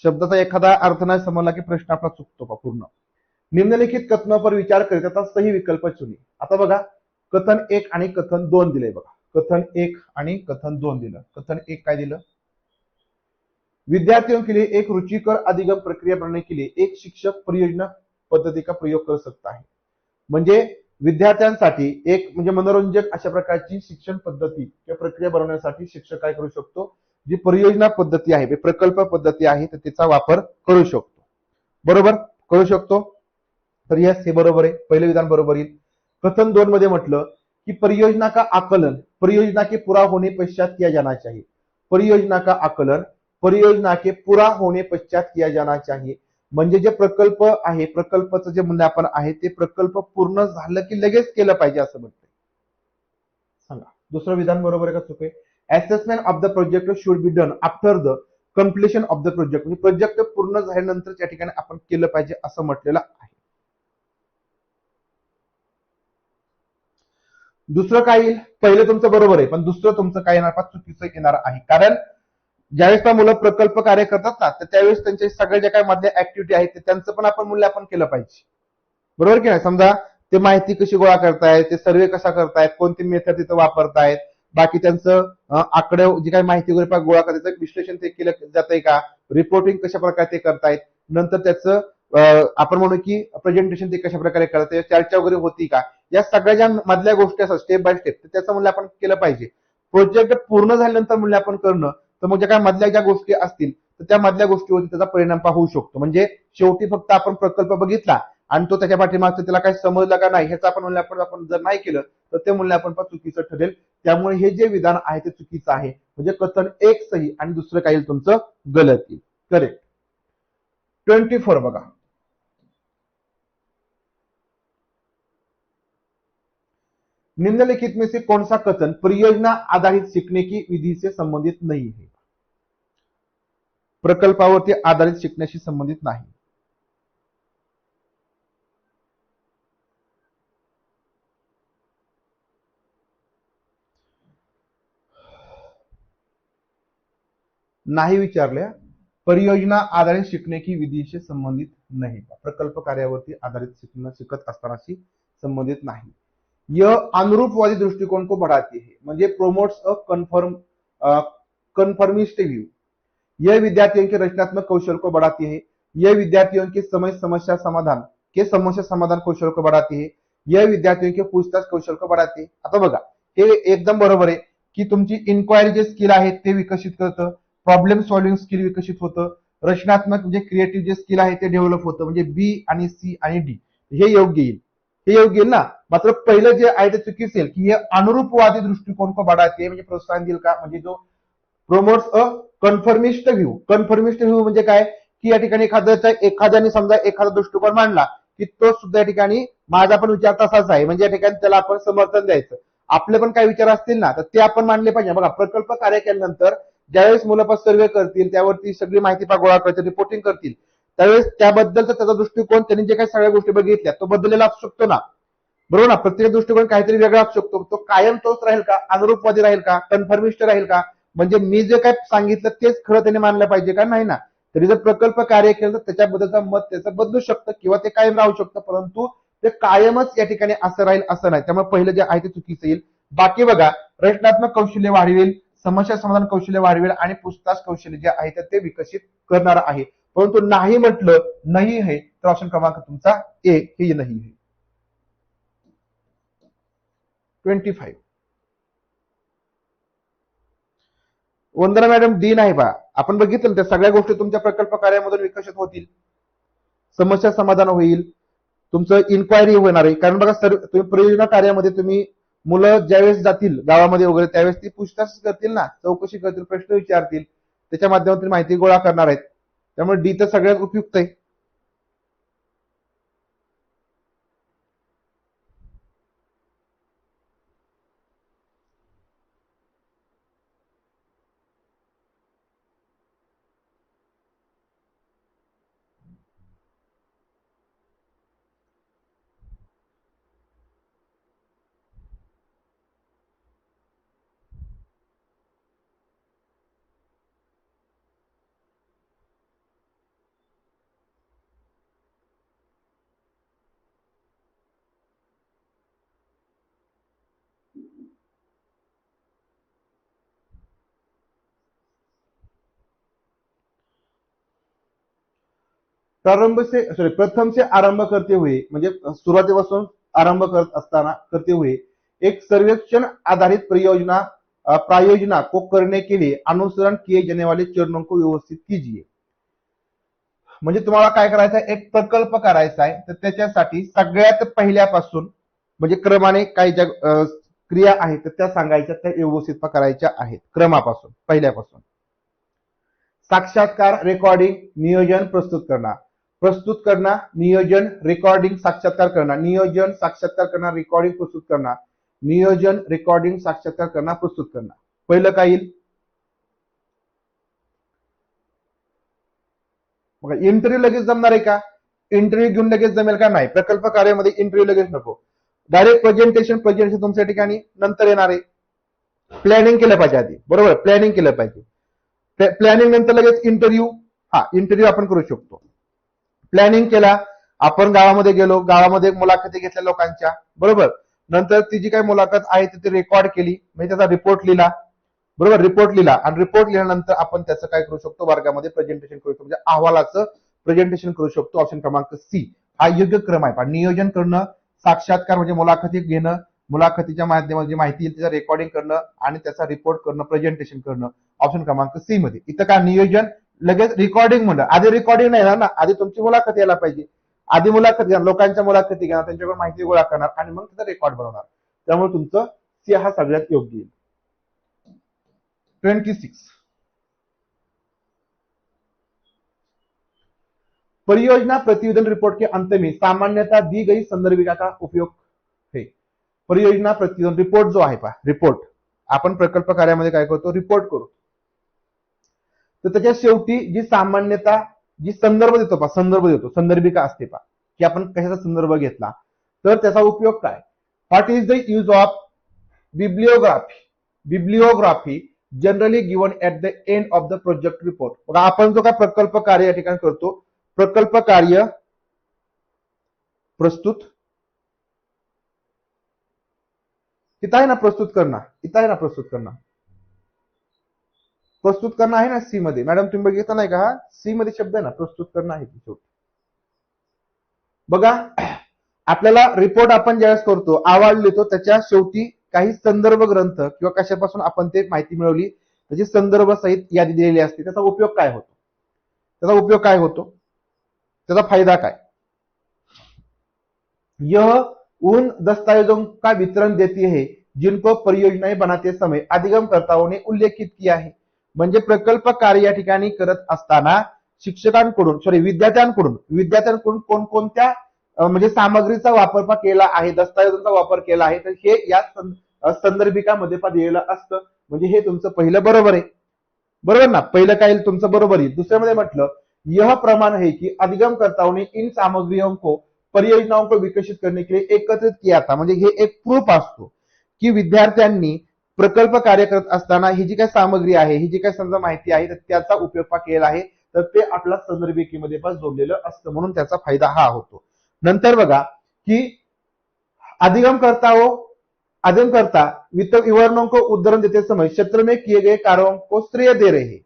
शब्दाचा एखादा अर्थ नाही समजला की प्रश्न आपला चुकतो का पूर्ण. निम्नलिखित कथनों पर विचार करता सही विकल्प चुनी. आता बघा कथन 1 आणि कथन 2 दिले बघा, कथन 1 आणि कथन 2 दिलं. कथन 1 काय दिलं, विद्यार्थियों के लिए एक रुचिकर अधिगम प्रक्रिया बनाने के लिए एक शिक्षक परियोजना पद्धती का प्रयोग कर सकता है. म्हणजे विद्यार्थ्यांसाठी एक म्हणजे मनोरंजक अशा प्रकारची शिक्षण पद्धती किंवा प्रक्रिया बनवण्यासाठी शिक्षक काय करू शकतो, जी परियोजना पद्धती आहे प्रकल्प पद्धती आहे तर त्याचा वापर करू शकतो. बरोबर करू शकतो, तर यस हे बरोबर आहे, पहिलं विधान बरोबर येईल. कथन 2 मध्ये म्हटलं की परियोजना का आकलन परियोजना के पूरा होने पश्चात किया जाना चाहिए. परियोजना का आकलन परियोजना के पूरा होने पश्चात किया जाना चाहिए. म्हणजे जे प्रकल्प आहे प्रकल्पाचं जे मूल्यांकन आहे ते प्रकल्प पूर्ण झालं की लगेच केलं पाहिजे असं म्हणतंय. सांगा दुसरं विधान बरोबर आहे का चुक आहे. Assessment of the project should be done after the completion of the project, म्हणजे प्रोजेक्ट पूर्ण झाल्यानंतर त्या ठिकाणी आपण केलं पाहिजे असं म्हटलेलं आहे. दुसरं काय येईल, पहिलं तुमचं बरोबर आहे पण दुसरं तुमचं काय येणार चुकीचं येणार आहे. कारण ज्यावेळेस मुलं प्रकल्प कार्य करतात ना तर त्यावेळेस त्यांचे सगळे जे काही मधल्या ऍक्टिव्हिटी आहेत ते त्यांचं पण आपण मूल्यांकन केलं पाहिजे. बरोबर की नाही. समजा ते माहिती कशी गोळा करतायत, ते सर्वे कसा करतायत, कोणती मेथड तिथं वापरतायत, बाकी त्यांचं आकडे जी काही माहिती वगैरे गोळा करायचं विश्लेषण ते केलं जातंय का, रिपोर्टिंग कशा प्रकारे ते करतायत, नंतर त्याचं आपण म्हणू की प्रेझेंटेशन ते कशा प्रकारे करताय, चर्चा वगैरे होती का, या सगळ्या ज्या मधल्या गोष्टी असतात स्टेप बाय स्टेप त्याचं मूल्यांकन केलं पाहिजे. प्रोजेक्ट पूर्ण झाल्यानंतर मूल्यांकन करणं तर मग ज्या काय मधल्या ज्या गोष्टी असतील तर त्या मधल्या गोष्टीवरती त्याचा परिणाम होऊ शकतो. म्हणजे शेवटी फक्त आपण प्रकल्प बघितला आणि तो त्याच्या पाठीमागचं त्याला काही समजलं का नाही ह्याचं आपण मूल्यांकन आपण जर नाही केलं तर ते मूल्यांकन पण चुकीचं ठरेल. त्यामुळे हे जे विधान आहे ते चुकीचं आहे. म्हणजे कथन एक सही आणि दुसरं काही तुमचं गलत येईल. करेक्ट. 24 बघा. निम्नलिखित में से कौन सा कथन परियोजना आधारित सीखने की विधि से संबंधित नहीं है. प्रकल्पावरती आधारित शिकण्याशी संबंधित नाही. नाही विचारल्या. परियोजना आधारित शिकणे की विधीशी संबंधित नाही. प्रकल्प कार्यावरती आधारित शिकत असतानाशी संबंधित नाही. यह अनुरूपवादी दृष्टिकोन को बढ़ाती है. म्हणजे प्रोमोट्स अ कन्फर्मिस्ट व्यू. यह विद्यार्थियों के रचनात्मक कौशल को बढ़ाती है. यह विद्यार्थियों के समस्या समाधान कौशल को बढ़ाती है. यह विद्यार्थियों के पूछताछ कौशल को बढ़ाती है. आता बघा हे एकदम बरोबर आहे की तुमची इन्क्वायरी जे स्किल आहे ते विकसित करतं, प्रॉब्लेम सॉल्व्हिंग स्किल विकसित होतं, रचनात्मक म्हणजे क्रिएटिव्ह जे स्किल आहे ते डेव्हलप होतं. म्हणजे बी आणि सी आणि डी हे योग्य येईल. हे योग्य येईल ना. मात्र पहिलं जे आहे ते चुकीचं येईल की हे अनुरूपवादी दृष्टिकोन को बढ़ाती है. म्हणजे प्रोत्साहन देईल का, म्हणजे जो प्रोमोट्स अ कन्फर्मिस्ट व्ह्यू. कन्फर्मिस्ट व्ह्यू म्हणजे काय की या ठिकाणी एखाद्याने समजा एखादा दृष्टिकोन मांडला की तो सुद्धा या ठिकाणी माझा पण विचार तसाच आहे, म्हणजे या ठिकाणी त्याला आपण समर्थन द्यायचं. आपले पण काही विचार असतील ना तर ते आपण मांडले पाहिजे. बघा प्रकल्प कार्य केल्यानंतर ज्यावेळेस मुलं सर्वे करतील त्यावरती सगळी माहिती गोळा करतील, रिपोर्टिंग करतील, त्यावेळेस त्याबद्दलचा त्याचा दृष्टिकोन त्यांनी जे काही सगळ्या गोष्टी बघितल्या तो बदललेला असू शकतो ना. बरोबर ना. प्रत्येक दृष्टिकोन काहीतरी वेगळा असू शकतो. तो कायम तोच राहील का, अनुरूपवादी राहील का, कन्फर्मिस्ट राहील का, म्हणजे मी जे काय सांगितलं तेच खरं त्याने मानलं पाहिजे का, नाही ना. तरी जर प्रकल्प कार्य केलं तर त्याच्याबद्दलचं मत त्याचं बदलू शकतं किंवा ते कायम राहू शकतं, परंतु ते कायमच या ठिकाणी असं राहील असं नाही. त्यामुळे पहिलं जे आहे ते चुकीचं येईल. बाकी बघा रचनात्मक कौशल्य वाढवेल, समस्या समाधान कौशल्य वाढवेल आणि पूछताछ कौशल्य जे आहे ते विकसित करणार आहे. परंतु नाही म्हटलं नाही आहे तर ऑप्शन क्रमांक तुमचा ए हे नाही आहे. 25. वंदना मॅडम डी नाही बा. आपण बघितलं त्या सगळ्या गोष्टी तुमच्या प्रकल्प कार्यामधून विकसित होतील, समस्या समाधान होईल, तुमचं इन्क्वायरी होणार आहे. कारण बघा सर तुम्ही परियोजना कार्यामध्ये तुम्ही मुलं ज्यावेळेस जातील गावामध्ये वगैरे त्यावेळेस ती पूछताछ करतील ना, चौकशी करतील, प्रश्न विचारतील, त्याच्या माध्यमातून माहिती गोळा करणार आहेत. त्यामुळे डी तर सगळ्यात उपयुक्त आहे. प्रथम से आरंभ करते हुए म्हणजे सुरुवातीपासून आरंभ करत असताना करते हुए एक सर्वेक्षण आधारित प्रायोजना को करने के लिए अनुसरण किए जाने वाले चरणों को व्यवस्थित कीजिए. म्हणजे तुम्हाला काय करायचं आहे, एक प्रकल्प करायचा आहे तर त्याच्यासाठी सगळ्यात पहिल्यापासून म्हणजे क्रमाने काही ज्या क्रिया आहेत त्या सांगायच्या, त्या व्यवस्थित करायच्या आहेत क्रमापासून पहिल्यापासून. साक्षात्कार, रेकॉर्डिंग, नियोजन, प्रस्तुत करना, नियोजन, रिकॉर्डिंग, साक्षात्कार करना, नियोजन, साक्षात्कार करना, रिकॉर्डिंग, प्रस्तुत करना, नियोजन, रिकॉर्डिंग, साक्षात्कार करना, प्रस्तुत करना. पहिलं काय येईल बघा. इंटरव्ह्यू लगेच जमणार आहे का, इंटरव्ह्यू घेऊन लगेच जमेल का, नाही. प्रकल्प कार्यामध्ये इंटरव्ह्यू लगेच नको. डायरेक्ट प्रेझेंटेशन तुमच्या ठिकाणी नंतर येणार आहे. प्लॅनिंग केलं पाहिजे आधी. बरोबर, प्लॅनिंग केलं पाहिजे. प्लॅनिंग नंतर लगेच इंटरव्ह्यू. इंटरव्ह्यू आपण करू शकतो. प्लॅनिंग केला, आपण गावामध्ये गेलो, गावामध्ये मुलाखती घेतल्या लोकांच्या, बरोबर. नंतर ती जी काही मुलाखत आहे ती रेकॉर्ड केली, म्हणजे त्याचा रिपोर्ट लिहिला, बरोबर, रिपोर्ट लिहिला आणि रिपोर्ट लिहिल्यानंतर आपण त्याचं काय करू शकतो, वर्गामध्ये प्रेझेंटेशन करू शकतो, म्हणजे अहवालाचं प्रेझेंटेशन करू शकतो. ऑप्शन क्रमांक सी हा योग्य क्रम आहे. नियोजन करणं, साक्षात्कार म्हणजे मुलाखती घेणं, मुलाखतीच्या माध्यमातून माहिती येईल त्याचं रेकॉर्डिंग करणं आणि त्याचा रिपोर्ट करणं, प्रेझेंटेशन करणं, ऑप्शन क्रमांक सी मध्ये. इथं काय नियोजन, लगेच रिकॉर्डिंग म्हणलं, आधी रिकॉर्डिंग नाही ना, आधी तुमची मुलाखत यायला पाहिजे, आधी मुलाखत घ्या, लोकांच्या मुलाखती घ्या, त्यांच्याकडून माहिती गोळा करणार आणि मग त्याचा रेकॉर्ड बनवणार. त्यामुळे तुमचं सी हा सगळ्यात योग्य येईल. 26 परियोजना प्रतिवेदन रिपोर्ट के अंत में सामान्यतः दी गई संदर्भिका का उपयोग है. परियोजना प्रतिवेदन रिपोर्ट जो आहे पहा, रिपोर्ट आपण प्रकल्प कार्यामध्ये काय करतो, रिपोर्ट करू, तर त्याच्या शेवटी जी सामान्यतः जी संदर्भ देतो पहा, संदर्भ देतो, संदर्भिका असते पहा, की आपण कशाचा संदर्भ घेतला, तर त्याचा उपयोग काय. What is the use of bibliography, bibliography generally given at the end of the project report. बघा आपण जो काय प्रकल्प कार्य या ठिकाणी करतो, प्रकल्प कार्य प्रस्तुत, इथं आहे ना प्रस्तुत करणं, इथं आहे ना प्रस्तुत करणं, प्रस्तुत करणं आहे ना सी मध्ये. मॅडम तुम्ही बघितलं नाही का, सी मध्ये शब्द आहे ना प्रस्तुत करणं आहे की शेवटी. बघा आपल्याला रिपोर्ट आपण ज्यावेळेस करतो, अहवाल लिहितो, त्याच्या शेवटी काही संदर्भ ग्रंथ किंवा कशापासून आपण ते माहिती मिळवली त्याची संदर्भ सहित यादी दिलेली असते. त्याचा उपयोग काय होतो, त्याचा उपयोग काय होतो, त्याचा फायदा काय. यह उन दस्तावेजों का वितरण देती है जिनको परियोजनाएं बनाते समय अधिगमकर्ताओं ने उल्लेखित किया है. म्हणजे प्रकल्प कार्य या ठिकाणी करत असताना शिक्षकांकडून विद्यार्थ्यांकडून कोणकोणत्या म्हणजे सामग्रीचा वापर केला आहे, दस्तावेजांचा वापर केला आहे, तर हे या संदर्भिकामध्ये दिलेलं असतं. म्हणजे हे तुमचं पहिलं बरोबर आहे, बरोबर ना, पहिलं काय तुमचं बरोबर आहे. दुसऱ्यामध्ये म्हटलं यह प्रमाण है कि अधिगमकर्ताओं ने इन सामग्रियों को परियोजनाओं को विकसित करने के लिए एकत्रित किया था. म्हणजे हे एक प्रूफ असतो की विद्यार्थ्यांनी प्रकल्प कार्य करत असताना ही जी काही सामग्री आहे, ही जी काही समजा माहिती आहे, तर त्याचा उपयोग केला आहे, तर ते आपल्या संदर्भिकेमध्ये पण जोडलेलं असतं, म्हणून त्याचा फायदा हा होतो. नंतर बघा की अधिगमकर्ता वित्त विवरणों को उद्धरण देते समय क्षेत्र में किए गए कार्यों को श्रेय दे रहे हैं.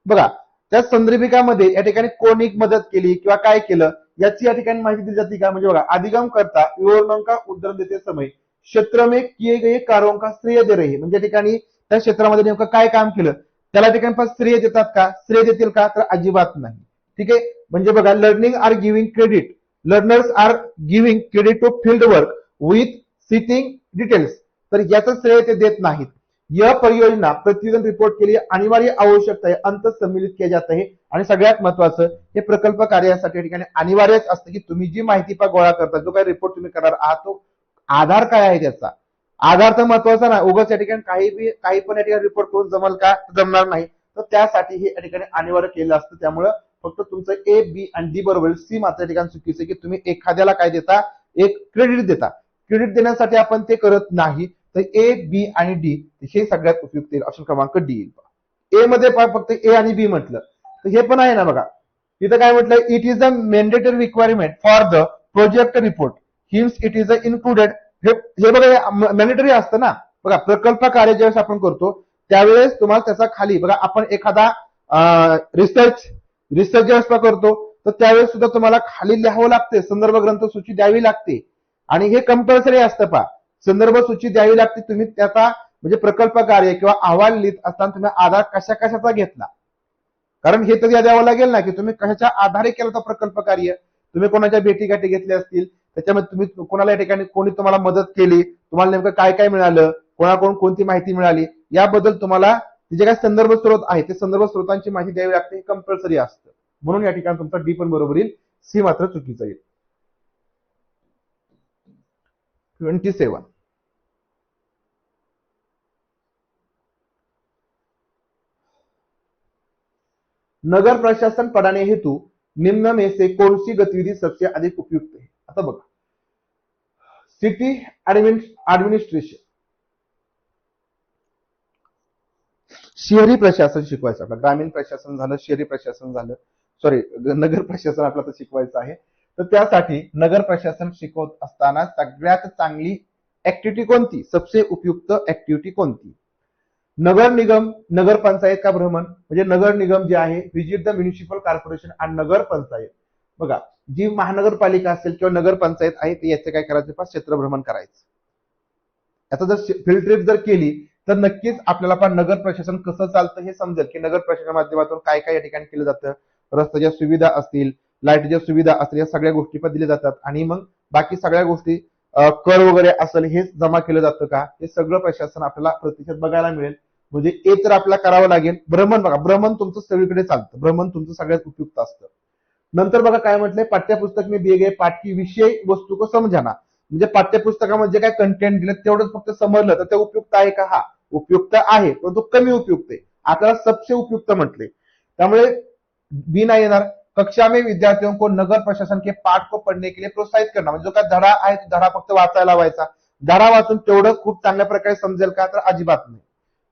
बघा त्या संदर्भिकामध्ये या ठिकाणी कोणी मदत केली किंवा काय केलं याची या ठिकाणी माहिती दिली जाते का. म्हणजे बघा अधिगमकर्ता विवरणों का उद्धरण देते समय क्षेत्र में किए गए कार्यों का श्रेय दे रहे. म्हणजे ठिकाणी त्या क्षेत्रामध्ये नेमकं काय काम केलं त्याला ठिकाणी पण श्रेय देतात का, श्रेय देतील का, तर अजिबात नाही. ठीक आहे. म्हणजे बघा learning are giving credit, learners are giving credit to field work with citing details, तर याचं श्रेय ते देत नाहीत. यह परियोजना प्रतिवेदन रिपोर्ट के लिए अनिवार्य आवश्यकता है अंत सम्मिलित किया जाता है. आणि सगळ्यात महत्वाचं हे प्रकल्प कार्यासाठी ठिकाणी अनिवार्यच असतं की तुम्ही जी माहिती गोळा करता, जो काही रिपोर्ट तुम्ही करणार आहात, तो आधार काय आहे त्याचा, आधार तर महत्वाचा नाही. उगाच या ठिकाणी काही पण या ठिकाणी रिपोर्ट करून जमल का, जमणार नाही. तर त्यासाठी हे या ठिकाणी अनिवार्य केलं असतं. त्यामुळे फक्त तुमचं ए बी आणि डी बरोबर, सी मात्र ठिकाणी चुकीचं की तुम्ही एखाद्याला काय देता, एक क्रेडिट देता. क्रेडिट देण्यासाठी आपण ते करत नाही. तर ए बी आणि डी हे सगळ्यात उपयुक्त येईल, ऑप्शन क्रमांक डी येईल. ए मध्ये फक्त ए आणि बी म्हटलं तर हे पण आहे ना. बघा इथं काय म्हटलं, it is the mandatory requirement for the project report hymns it is included. हे बघा मॅन्डेटरी असतं ना. बघा प्रकल्प कार्य ज्यावेळेस आपण करतो त्यावेळेस तुम्हाला त्याचा खाली बघा आपण एखादा रिसर्च ज्यावेळेस करतो तर त्यावेळेस सुद्धा तुम्हाला खाली लिहावं लागते, संदर्भ ग्रंथ सूची द्यावी लागते आणि हे कंपल्सरी असतं. पहा संदर्भ सूची द्यावी लागते. तुम्ही त्याचा म्हणजे प्रकल्प कार्य किंवा अहवाल लिहित असताना तुम्ही आधार कशाचा घेतला, कारण हे तर द्यावं लागेल ना की तुम्ही कशाच्या आधारे केला तो प्रकल्प कार्य. तुम्ही कोणाच्या भेटीगाठी घेतल्या असतील, त्याच्यामध्ये तुम्ही कोणाला या ठिकाणी कोणी तुम्हाला मदत केली, तुम्हाला नेमकं काय काय मिळालं, कोणाकडून कोणती माहिती मिळाली, याबद्दल तुम्हाला जे काही संदर्भ स्रोत आहे ते संदर्भ स्रोतांची माहिती द्यावी लागते. हे कंपल्सरी असतं. म्हणून या ठिकाणी तुमचा डी पण बरोबर येईल, सी मात्र चुकीचं येईल. 27 नगर प्रशासन पढ़ाने हेतु निम्न में से कौन सी गतिविधि सबसे अधिक उपयुक्त है. आता बघा सिटी ऍडमिनिस्ट्रेशन, शहरी प्रशासन शिकवायचं आपलं, ग्रामीण प्रशासन झालं, शहरी प्रशासन झालं, सॉरी नगर प्रशासन आपल्याला शिकवायचं आहे. तर त्यासाठी नगर प्रशासन शिकवत असताना सगळ्यात चांगली ऍक्टिव्हिटी कोणती, सबसे उपयुक्त ऍक्टिव्हिटी कोणती? नगर निगम, नगर पंचायत का भ्रमण, म्हणजे नगर निगम जे आहे व्हिजिट द म्युनिसिपल कॉर्पोरेशन आणि नगर पंचायत. बघा, जी महानगरपालिका असेल किंवा नगर पंचायत आहे ते याचे काय करायचं, क्षेत्र भ्रमण करायचं. आता जर फील्ड ट्रिप जर केली तर नक्कीच आपल्याला पण नगर प्रशासन कसं चालतं हे समजेल, की नगर प्रशासनाच्या माध्यमातून काय काय या ठिकाणी केलं जातं. रस्त्याच्या सुविधा असतील, लाईटच्या सुविधा असतील, या सगळ्या गोष्टी पण दिल्या जातात. आणि मग बाकी सगळ्या गोष्टी कर वगैरे असेल हे जमा केलं जातं का, हे सगळं प्रशासन आपल्याला प्रत्यक्षात बघायला मिळेल. म्हणजे हे तर आपल्याला करावं लागेल. भ्रमण, बघा भ्रमण तुमचं सगळीकडे चालतं, भ्रमण तुमचं सगळ्यात उपयुक्त असतं. नंतर बघा काय म्हटलंय, पाठ्यपुस्तक में दिए गए पाठ की विषय वस्तू को समजाना, म्हणजे पाठ्यपुस्तकामध्ये जे काय कंटेंट दिलं तेवढंच फक्त समजलं तर ते उपयुक्त आहे का? हा उपयुक्त आहे, परंतु कमी उपयुक्त आहे. आपल्याला सबसे उपयुक्त म्हटले, त्यामुळे बी नाही येणार. कक्षा में विद्यार्थियों को नगर प्रशासन के पाठ को पढ़ने के लिए प्रोत्साहित करना, म्हणजे जो काय धडा आहे तो धडा फक्त वाचायला लावायचा. धडा वाचून तेवढं खूप चांगल्या प्रकारे समजेल का, तर अजिबात नाही,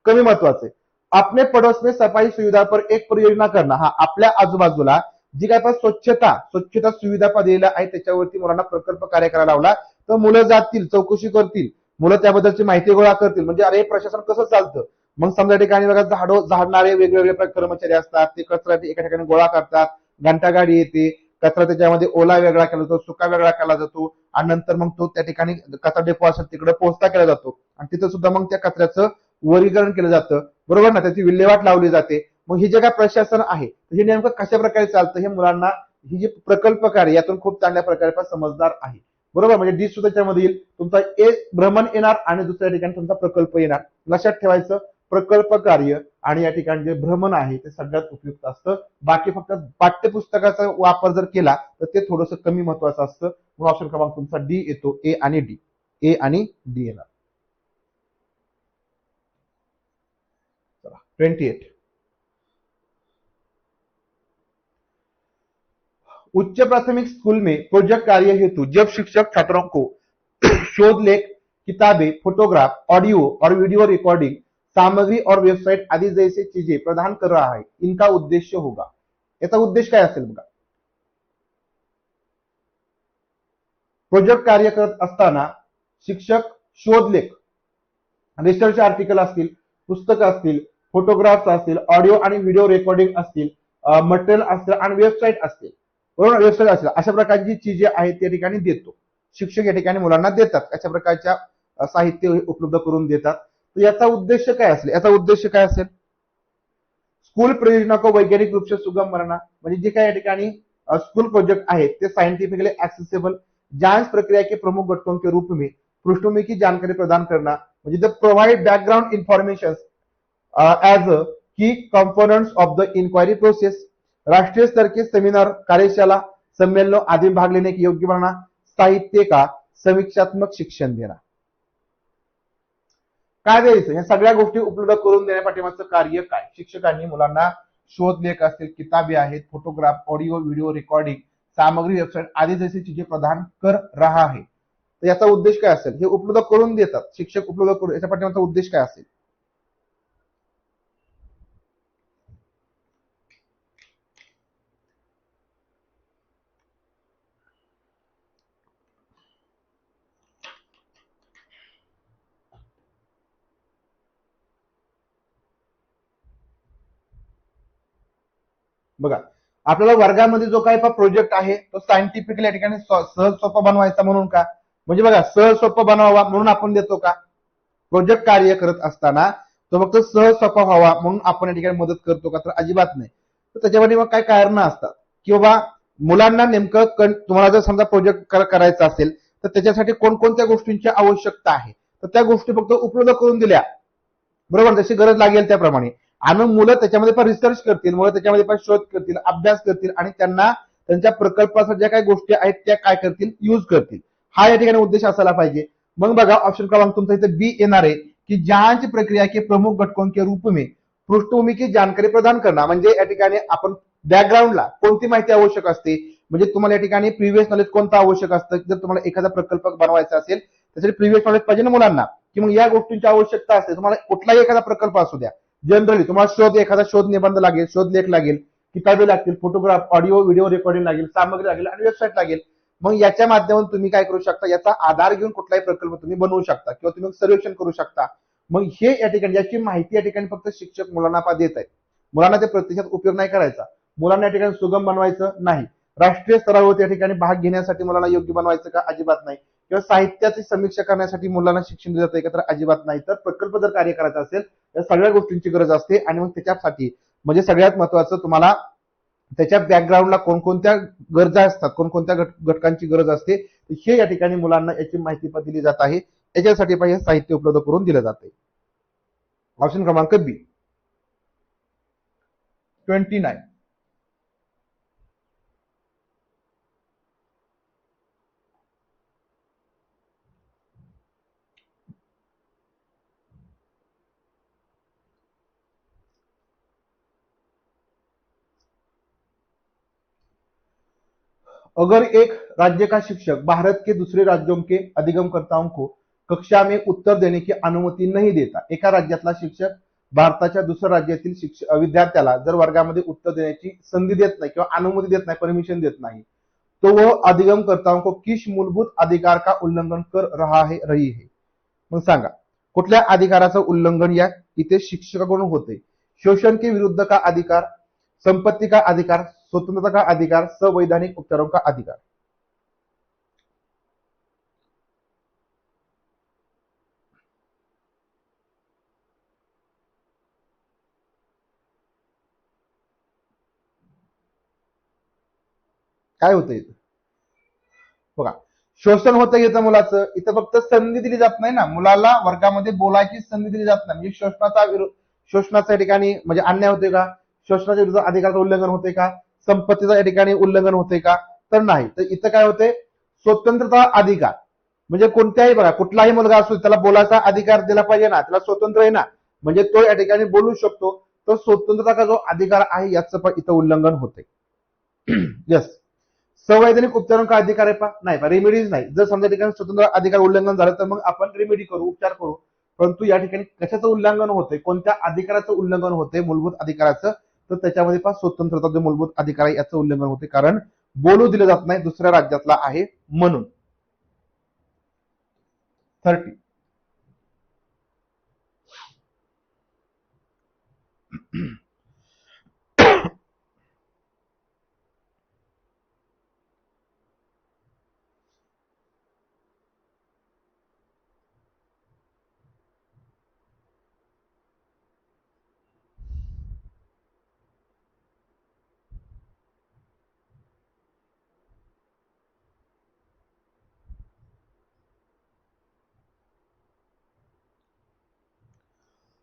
कमी महत्वाचे. अपने पड़ोस में सफाई सुविधा पर एक परियोजना करना, हा आपल्या आजूबाजूला जी काय पण स्वच्छता सुविधा दिलेल्या आहे त्याच्यावरती मुलांना प्रकल्प कार्य करायला लावला, तर मुलं जातील, चौकशी करतील, मुलं त्याबद्दलची माहिती गोळा करतील. म्हणजे अरे प्रशासन कसं चालतं. मग समजा ठिकाणी बघा झाडणारे वेगवेगळे कर्मचारी असतात, ते कचरा एका ठिकाणी गोळा करतात, घंटा गाडी येते, कचरा त्याच्यामध्ये ओला वेगळा केला जातो, सुका वेगळा केला जातो, आणि नंतर मग तो त्या ठिकाणी कचरा डेपो असेल तिकडे पोहोचता केला जातो, आणि तिथं सुद्धा मग त्या कचऱ्याचं वर्गीकरण केलं जातं, बरोबर ना, त्याची विल्हेवाट लावली जाते. मग हे जे काय प्रशासन आहे हे नेमकं कशा प्रकारे चालतं हे मुलांना ही जे प्रकल्प कार्य यातून खूप चांगल्या प्रकारे समजणार आहे, बरोबर. म्हणजे डी सुद्धा त्याच्यामध्ये येईल, तुमचा भ्रमण येणार आणि दुसऱ्या ठिकाणी तुमचा प्रकल्प येणार. लक्षात ठेवायचं, प्रकल्प कार्य आणि या ठिकाणी जे भ्रमण आहे ते सगळ्यात उपयुक्त असतं. बाकी फक्त पाठ्यपुस्तकाचा वापर जर केला तर ते थोडंसं कमी महत्वाचं असतं. म्हणून ऑप्शन क्रमांक तुमचा डी येतो, ए आणि डी येणार. 28 उच्च प्राथमिक स्कूल में प्रोजेक्ट कार्य हेतु जब शिक्षक छात्रों को शोध लेख, किताबें, फोटोग्राफ, ऑडियो और वीडियो रिकॉर्डिंग सामग्री और वेबसाइट आदि जैसे चीजें प्रदान कर रहा है, इनका उद्देश्य होगा. याचा उद्देश काय असेल बघा. प्रोजेक्ट कार्य करत असताना शिक्षक शोधलेख, रिसर्च आर्टिकल असतील, पुस्तक असतील, फोटोग्राफ्स असतील, ऑडिओ आणि व्हिडिओ रेकॉर्डिंग असतील, मटेरियल असतील आणि वेबसाईट असतील, बरोबर, वेबसाईट असेल, अशा प्रकारची चीजे आहेत त्या ठिकाणी देतो शिक्षक. या ठिकाणी मुलांना देतात, अशा प्रकारच्या साहित्य उपलब्ध करून देतात. तर याचा उद्देश काय असेल, याचा उद्देश काय असेल, स्कूल परियोजना को वैज्ञानिक रूप से सुगम बनाना, म्हणजे जे काय या ठिकाणी स्कूल प्रोजेक्ट आहेत ते साइंटिफिकली एक्सेसिबल जांच प्रक्रिया के प्रमुख घटकों के रूप में पृष्ठभूमि की जानकारी प्रदान करना, म्हणजे the provide background information as a key components of the inquiry process, राष्ट्रीय स्तर के सेमिनार, कार्यशाला, सम्मेलनों आदि में भाग लेने की योग्य बनाना, साहित्य का समीक्षात्मक शिक्षण देना. काय द्यायचं, या सगळ्या गोष्टी उपलब्ध करून देण्यापाठीमागचं कार्य काय, शिक्षकांनी मुलांना शोध लेख असतील, किताबे आहेत, फोटोग्राफ, ऑडिओ व्हिडिओ रेकॉर्डिंग, सामग्री, वेबसाईट आदि जैसी चीजें प्रदान कर रहा है. तर याचा उद्देश काय असेल, हे उपलब्ध करून देतात शिक्षक, उपलब्ध करून, याच्या पाठीमागचा उद्देश काय असेल. बघा, आपल्याला वर्गामध्ये जो काही प्रोजेक्ट आहे तो सायंटिफिकली या ठिकाणी सहज सोपा बनवायचा म्हणून का, म्हणजे बघा सहज सोपा बनवावा म्हणून आपण देतो का, प्रोजेक्ट कार्य करत असताना तो फक्त सहज सोपा व्हावा म्हणून आपण या ठिकाणी मदत करतो का, तर अजिबात नाही. तर त्याच्यामध्ये मग काय कारण असतात की बाबा मुलांना नेमकं तुम्हाला जर समजा प्रोजेक्ट करायचा असेल तर त्याच्यासाठी कोणकोणत्या गोष्टींची आवश्यकता आहे, तर त्या गोष्टी फक्त उपलब्ध करून दिल्या, बरोबर, जशी गरज लागेल त्याप्रमाणे, आणि मुलं त्याच्यामध्ये पण रिसर्च करतील, मुलं त्याच्यामध्ये पण शोध करतील, अभ्यास करतील आणि त्यांना त्यांच्या प्रकल्पाच्या ज्या काही गोष्टी आहेत त्या काय करतील, यूज करतील. हा या ठिकाणी उद्देश असायला पाहिजे. मग बघा ऑप्शन क्रमांक तुमचा इथे बी येणार आहे की जांच प्रक्रिया के प्रमुख घटकों के रूप में पृष्ठभूमि की जानकारी प्रदान करना, म्हणजे या ठिकाणी आपण बॅकग्राऊंडला कोणती माहिती आवश्यक असते, म्हणजे तुम्हाला या ठिकाणी प्रिव्हियस नॉलेज कोणतं आवश्यक असतं. जर तुम्हाला एखादा प्रकल्प बनवायचा असेल त्यासाठी प्रिव्हियस नॉलेज पाहिजे ना मुलांना, की मग या गोष्टींची आवश्यकता असते. तुम्हाला कुठलाही एखादा प्रकल्प असू द्या, जनरली तुम्हाला एखादा शोध निबंध लागेल, शोध लेख लागेल, किताबे लागतील, फोटोग्राफ, ऑडिओ व्हिडिओ रेकॉर्डिंग लागेल, सामग्री लागेल आणि वेबसाईट लागेल. मग याच्या माध्यमातून तुम्ही काय करू शकता, याचा आधार घेऊन कुठलाही प्रकल्प तुम्ही बनवू शकता किंवा तुम्ही सर्वेक्षण करू शकता. मग हे या ठिकाणी याची माहिती या ठिकाणी फक्त शिक्षक मुलांना देत आहेत. मुलांना ते प्रत्यक्षात उपयोग नाही करायचा. मुलांना या ठिकाणी सुगम बनवायचं नाही. राष्ट्रीय स्तरावर या ठिकाणी भाग घेण्यासाठी मुलांना योग्य बनवायचं का? अजिबात नाही. किंवा साहित्याची समीक्षा करण्यासाठी मुलांना शिक्षण दिलं जातं का? तर अजिबात नाही. तर प्रकल्प जर कार्य करायचा असेल तर सगळ्या गोष्टींची गरज असते आणि मग त्याच्यासाठी म्हणजे सगळ्यात महत्वाचं तुम्हाला त्याच्या बॅकग्राऊंडला कोणकोणत्या गरजा असतात, कोणकोणत्या घटकांची गरज असते, हे या ठिकाणी मुलांना याची माहिती पण दिली जात आहे. याच्यासाठी पाहिजे साहित्य उपलब्ध करून दिलं जाते. ऑप्शन क्रमांक बी 29. अगर एक राज्य का शिक्षक भारत के दूसरे राज्यों के अधिगमकर्ताओं को कक्षा में उत्तर देने की अनुमति नहीं देता, एका राज्यातला शिक्षक भारताच्या दुसऱ्या राज्यातील विद्यार्थ्याला जर वर्गामध्ये उत्तर देण्याची संधी देत नाही किंवा अनुमती देत नाही, परमिशन देत नाही, तो वह अधिगमकर्ताओं को किस मूलभूत अधिकार का उल्लंघन कर रहा है रही है. मग सांगा कुठल्या अधिकाराचं उल्लंघन या इथे शिक्षकाकडून होते? शोषण के विरुद्ध का अधिकार, संपत्ति का अधिकार, स्वतंत्रता का अधिकार, संवैधानिक उपचारों का अधिकार. काय होतं इथं बघा, शोषण होतं इथं मुलाचं, इथं फक्त संधी दिली जात नाही ना, मुलाला वर्गामध्ये बोलायची संधी दिली जात नाही. म्हणजे शोषणाच्या ठिकाणी म्हणजे अन्याय होते का? शोषणाच्या विरुद्ध अधिकाराचं उल्लंघन होते का? संपत्तीच्या या ठिकाणी उल्लंघन होते का? तर नाही. तर इथं काय होते, स्वतंत्रता अधिकार म्हणजे कोणत्याही बघा कुठलाही मुलगा असो त्याला बोलायचा अधिकार दिला पाहिजे ना, त्याला स्वतंत्र आहे ना, म्हणजे तो या ठिकाणी बोलू शकतो. तो स्वतंत्रता जो अधिकार आहे याचं पण इथं उल्लंघन होते. यस. संवैधानिक उपचारांचा का अधिकार आहे पा? नाही पा, रेमेडीज नाही. जर समजा ठिकाणी स्वतंत्र अधिकार उल्लंघन झालं तर मग आपण रेमेडी करू, उपचार करू. परंतु या ठिकाणी कशाचं उल्लंघन होते, कोणत्या अधिकाराचं उल्लंघन होते, मूलभूत अधिकाराचं, तर त्याच्यामध्ये पा स्वतंत्रता जो मूलभूत अधिकार आहे याचं उल्लंघन होते, कारण बोलू दिलं जात नाही, दुसऱ्या राज्यातला आहे म्हणून. 30.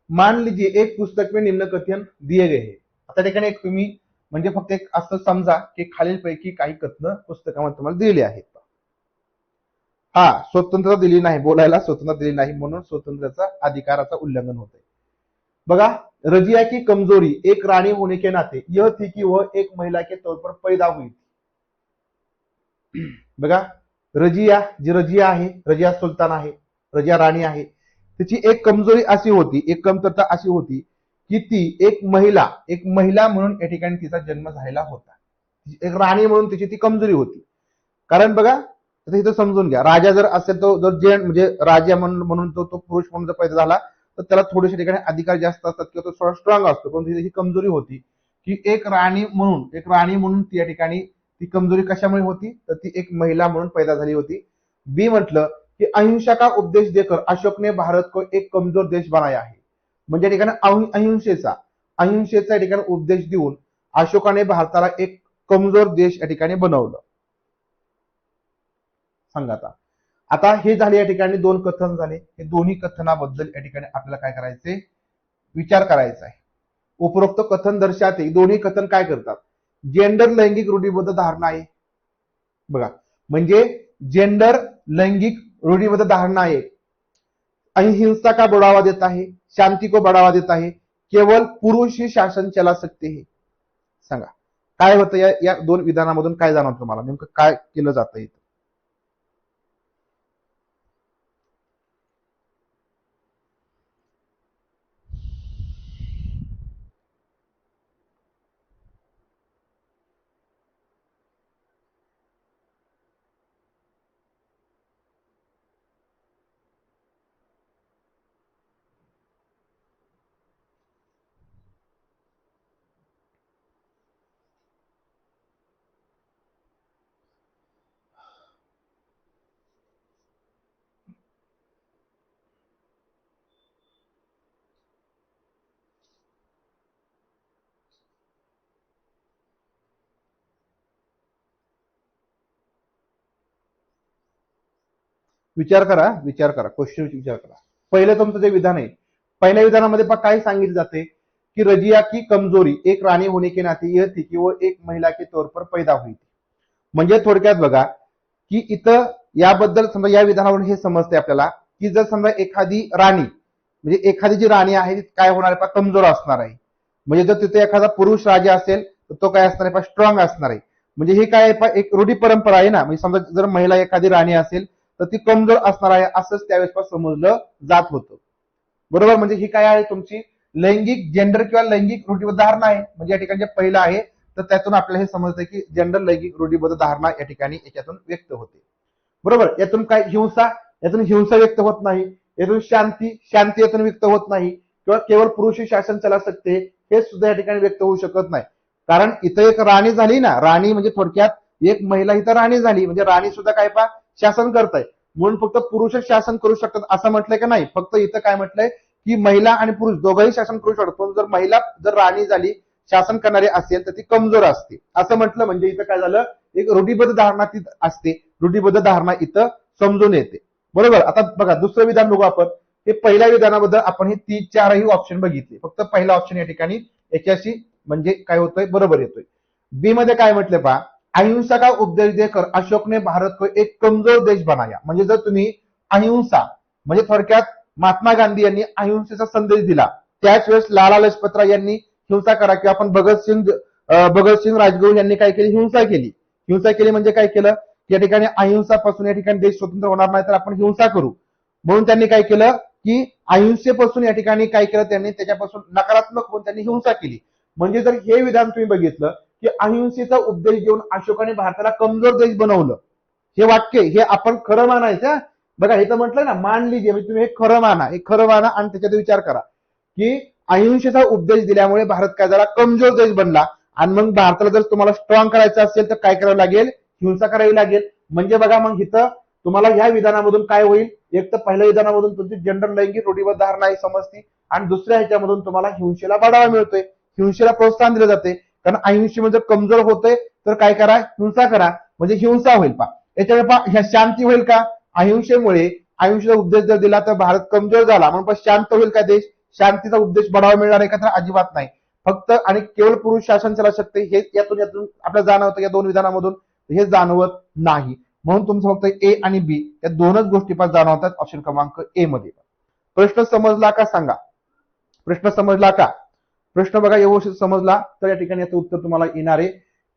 मान लीजिए एक पुस्तक में निम्न कथन दिए गए हैं. आता ठिकाणी एक तुम्ही म्हणजे फक्त एक असं समजा की खालीलपैकी काही कथन पुस्तकामध्ये तुम्हाला दिलेली आहेत. हा, स्वतंत्रता दिली नाही, बोलायला स्वतंत्रता दिली नाही म्हणून स्वतंत्रता अधिकाराचं उल्लंघन होते. बघा, रजिया की कमजोरी एक रानी होने के नाते यह थी कि वह एक महिला के तौर पर पैदा हुई. बघा, रजिया जी रजिया आहे, रजिया सुलतान आहे, रजिया राणी आहे, तिची एक कमजोरी अशी होती, एक कमतरता अशी होती की ती एक महिला म्हणून या ठिकाणी तिचा जन्म झालेला होता. एक राणी म्हणून तिची ती कमजोरी होती. कारण बघा आता इथं समजून घ्या, राजा जर असेल तो जर जे म्हणजे राजा म्हणून तो पुरुष म्हणून जर पैदा झाला तर त्याला थोडेसे ठिकाणी अधिकार जास्त असतात किंवा तो स्ट्रॉंग असतो. पण तिची ही कमजोरी होती की एक राणी म्हणून ती या ठिकाणी ती कमजोरी कशामुळे होती, तर ती एक महिला म्हणून पैदा झाली होती. बी म्हटलं की अहिंसा का उपदेश देकर अशोक ने भारत को एक कमजोर देश बनाया है. म्हणजे ठिकाणी अहिंसेचा या ठिकाणी उपदेश देऊन अशोकाने भारताला एक कमजोर देश या ठिकाणी बनवलं. सांगा आता हे झाले या ठिकाणी दोन कथन झाले. हे दोन्ही कथनाबद्दल या ठिकाणी आपल्याला काय करायचे, विचार करायचा आहे. उपरोक्त कथन दर्शवते दोन्ही कथन काय करतात, जेंडर लैंगिक रूढीबद्ध धारणा आहे. बघा म्हणजे जेंडर लैंगिक रूढीबद्ध धारणा आहे, अहिंसा का बढ़ावा देता है, शांति को बढ़ावा देता है, केवळ पुरुष ही शासन चला सकते है. सांगा काय होतं या दोन विधानामधून, काय जाणवतं तुम्हाला, नेमकं काय केलं जातं इथं. विचार करा, विचार करा, क्वेश्चन विचार करा. पहिलं तुमचं जे विधान आहे, पहिल्या विधानामध्ये काय सांगितलं जाते कि रजिया की कमजोरी एक राणी होने के नाते यह थी कि वो एक महिला के तौर पर पैदा हुई थी. म्हणजे थोडक्यात बघा की इथं याबद्दल समजा या विधानावरून हे समजते आपल्याला की जर समजा एखादी राणी म्हणजे एखादी जी राणी आहे ती काय होणार आहे, कमजोर असणार आहे. म्हणजे जर तिथे एखादा पुरुष राजा असेल तर तो काय असणार आहे, स्ट्रॉंग असणार आहे. म्हणजे हे काय आहे, एक रूढी परंपरा आहे ना. म्हणजे समजा जर महिला एखादी राणी असेल तर ती कमजोर असणार आहे असंच त्यावेळेस समजलं जात होतं. बरोबर. म्हणजे ही काय आहे तुमची लैंगिक जेंडर किंवा लैंगिक रूढीबद्ध धारणा आहे. म्हणजे या ठिकाणी जे पहिलं आहे तर त्यातून आपल्याला हे समजतं की जेंडर लैंगिक रूढीबद्ध धारणा या ठिकाणी याच्यातून व्यक्त होते. बरोबर. यातून काय यातून हिंसा व्यक्त होत नाही. यातून शांती यातून व्यक्त होत नाही. किंवा केवळ पुरुष शासन चला सकते हे सुद्धा या ठिकाणी व्यक्त होऊ शकत नाही. कारण इथं एक राणी झाली ना, राणी म्हणजे थोडक्यात एक महिला इथं राणी झाली म्हणजे राणी सुद्धा काय शासन करताय. म्हणून फक्त पुरुषच शासन करू शकतात असं म्हटलंय का नाही. फक्त इथं काय म्हटलंय की महिला आणि पुरुष दोघंही शासन करू शकतात. पण जर महिला राणी झाली शासन करणारी असेल तर ती कमजोर असते असं म्हटलं. म्हणजे इथं काय झालं, एक रूढीबद्ध धारणा ती असते. रूढीबद्ध धारणा इथं समजून येते. बरोबर. आता बघा दुसरं विधान बघू आपण. हे पहिल्या विधानाबद्दल आपण हे 4ही ऑप्शन बघितले. फक्त पहिला ऑप्शन या ठिकाणी याच्याशी म्हणजे काय होतोय बरोबर येतोय. बी मध्ये काय म्हटलं पहा, अहिंसा का उपदेश देकर अशोक ने भारत को एक कमजोर देश बनाया. म्हणजे जर तुम्ही अहिंसा म्हणजे थोडक्यात महात्मा गांधी यांनी अहिंसेचा संदेश दिला. त्याच वेळेस लाला लजपतराय यांनी हिंसा करा किंवा आपण भगतसिंग राजगुरू यांनी काय केली, हिंसा केली. हिंसा केली म्हणजे काय केलं, या ठिकाणी अहिंसापासून या ठिकाणी देश स्वतंत्र होणार नाही तर आपण हिंसा करू. म्हणून त्यांनी काय केलं की अहिंसेपासून या ठिकाणी काय केलं, त्यांनी त्याच्यापासून नकारात्मक होऊन त्यांनी हिंसा केली. म्हणजे जर हे विधान तुम्ही बघितलं की अहिंसेचा उपदेश देऊन अशोकाने भारताला कमजोर देश बनवलं, हे वाक्य हे आपण खरं मानायचं. बघा हे तर म्हटलं ना, मान लीजिए. म्हणजे तुम्ही हे खरं माना, हे खरं माना आणि त्याच्यात विचार करा की अहिंसेचा उपदेश दिल्यामुळे भारत काय झाला, कमजोर देश बनला. आणि मग भारताला जर तुम्हाला स्ट्रॉंग करायचं असेल तर काय करावं लागेल, हिंसा करावी लागेल. म्हणजे बघा मग इथं तुम्हाला ह्या विधानामधून काय होईल, एक तर पहिल्या विधानामधून तुमची जेंडर लैंगिक रूढीबद्ध धारणा ही समजते आणि दुसऱ्या ह्याच्यामधून तुम्हाला हिंसेला बढावा मिळतोय, हिंसेला प्रोत्साहन दिलं जाते. कारण अहिंसेमध्ये कमजोर होतोय तर काय करा, हिंसा करा. म्हणजे हिंसा होईल पा. याच्यामुळे ह्या शांती होईल का, अहिंसेमुळे अहिंसेचा उपदेश जर दिला तर भारत कमजोर झाला म्हणून शांत होईल का देश, शांतीचा उपदेश बढावा मिळणार आहे का, तर अजिबात नाही. फक्त आणि केवळ पुरुष शासन चला शकते हे यातून आपल्याला जाणवतं या दोन विधानामधून, हे जाणवत नाही. म्हणून तुमचं फक्त ए आणि बी या दोनच गोष्टी पण जाणवतात ऑप्शन क्रमांक ए मध्ये. प्रश्न समजला का सांगा, प्रश्न समजला का. प्रश्न बघा व्यवस्थित समजला तर या ठिकाणी याचं उत्तर तुम्हाला येणार आहे.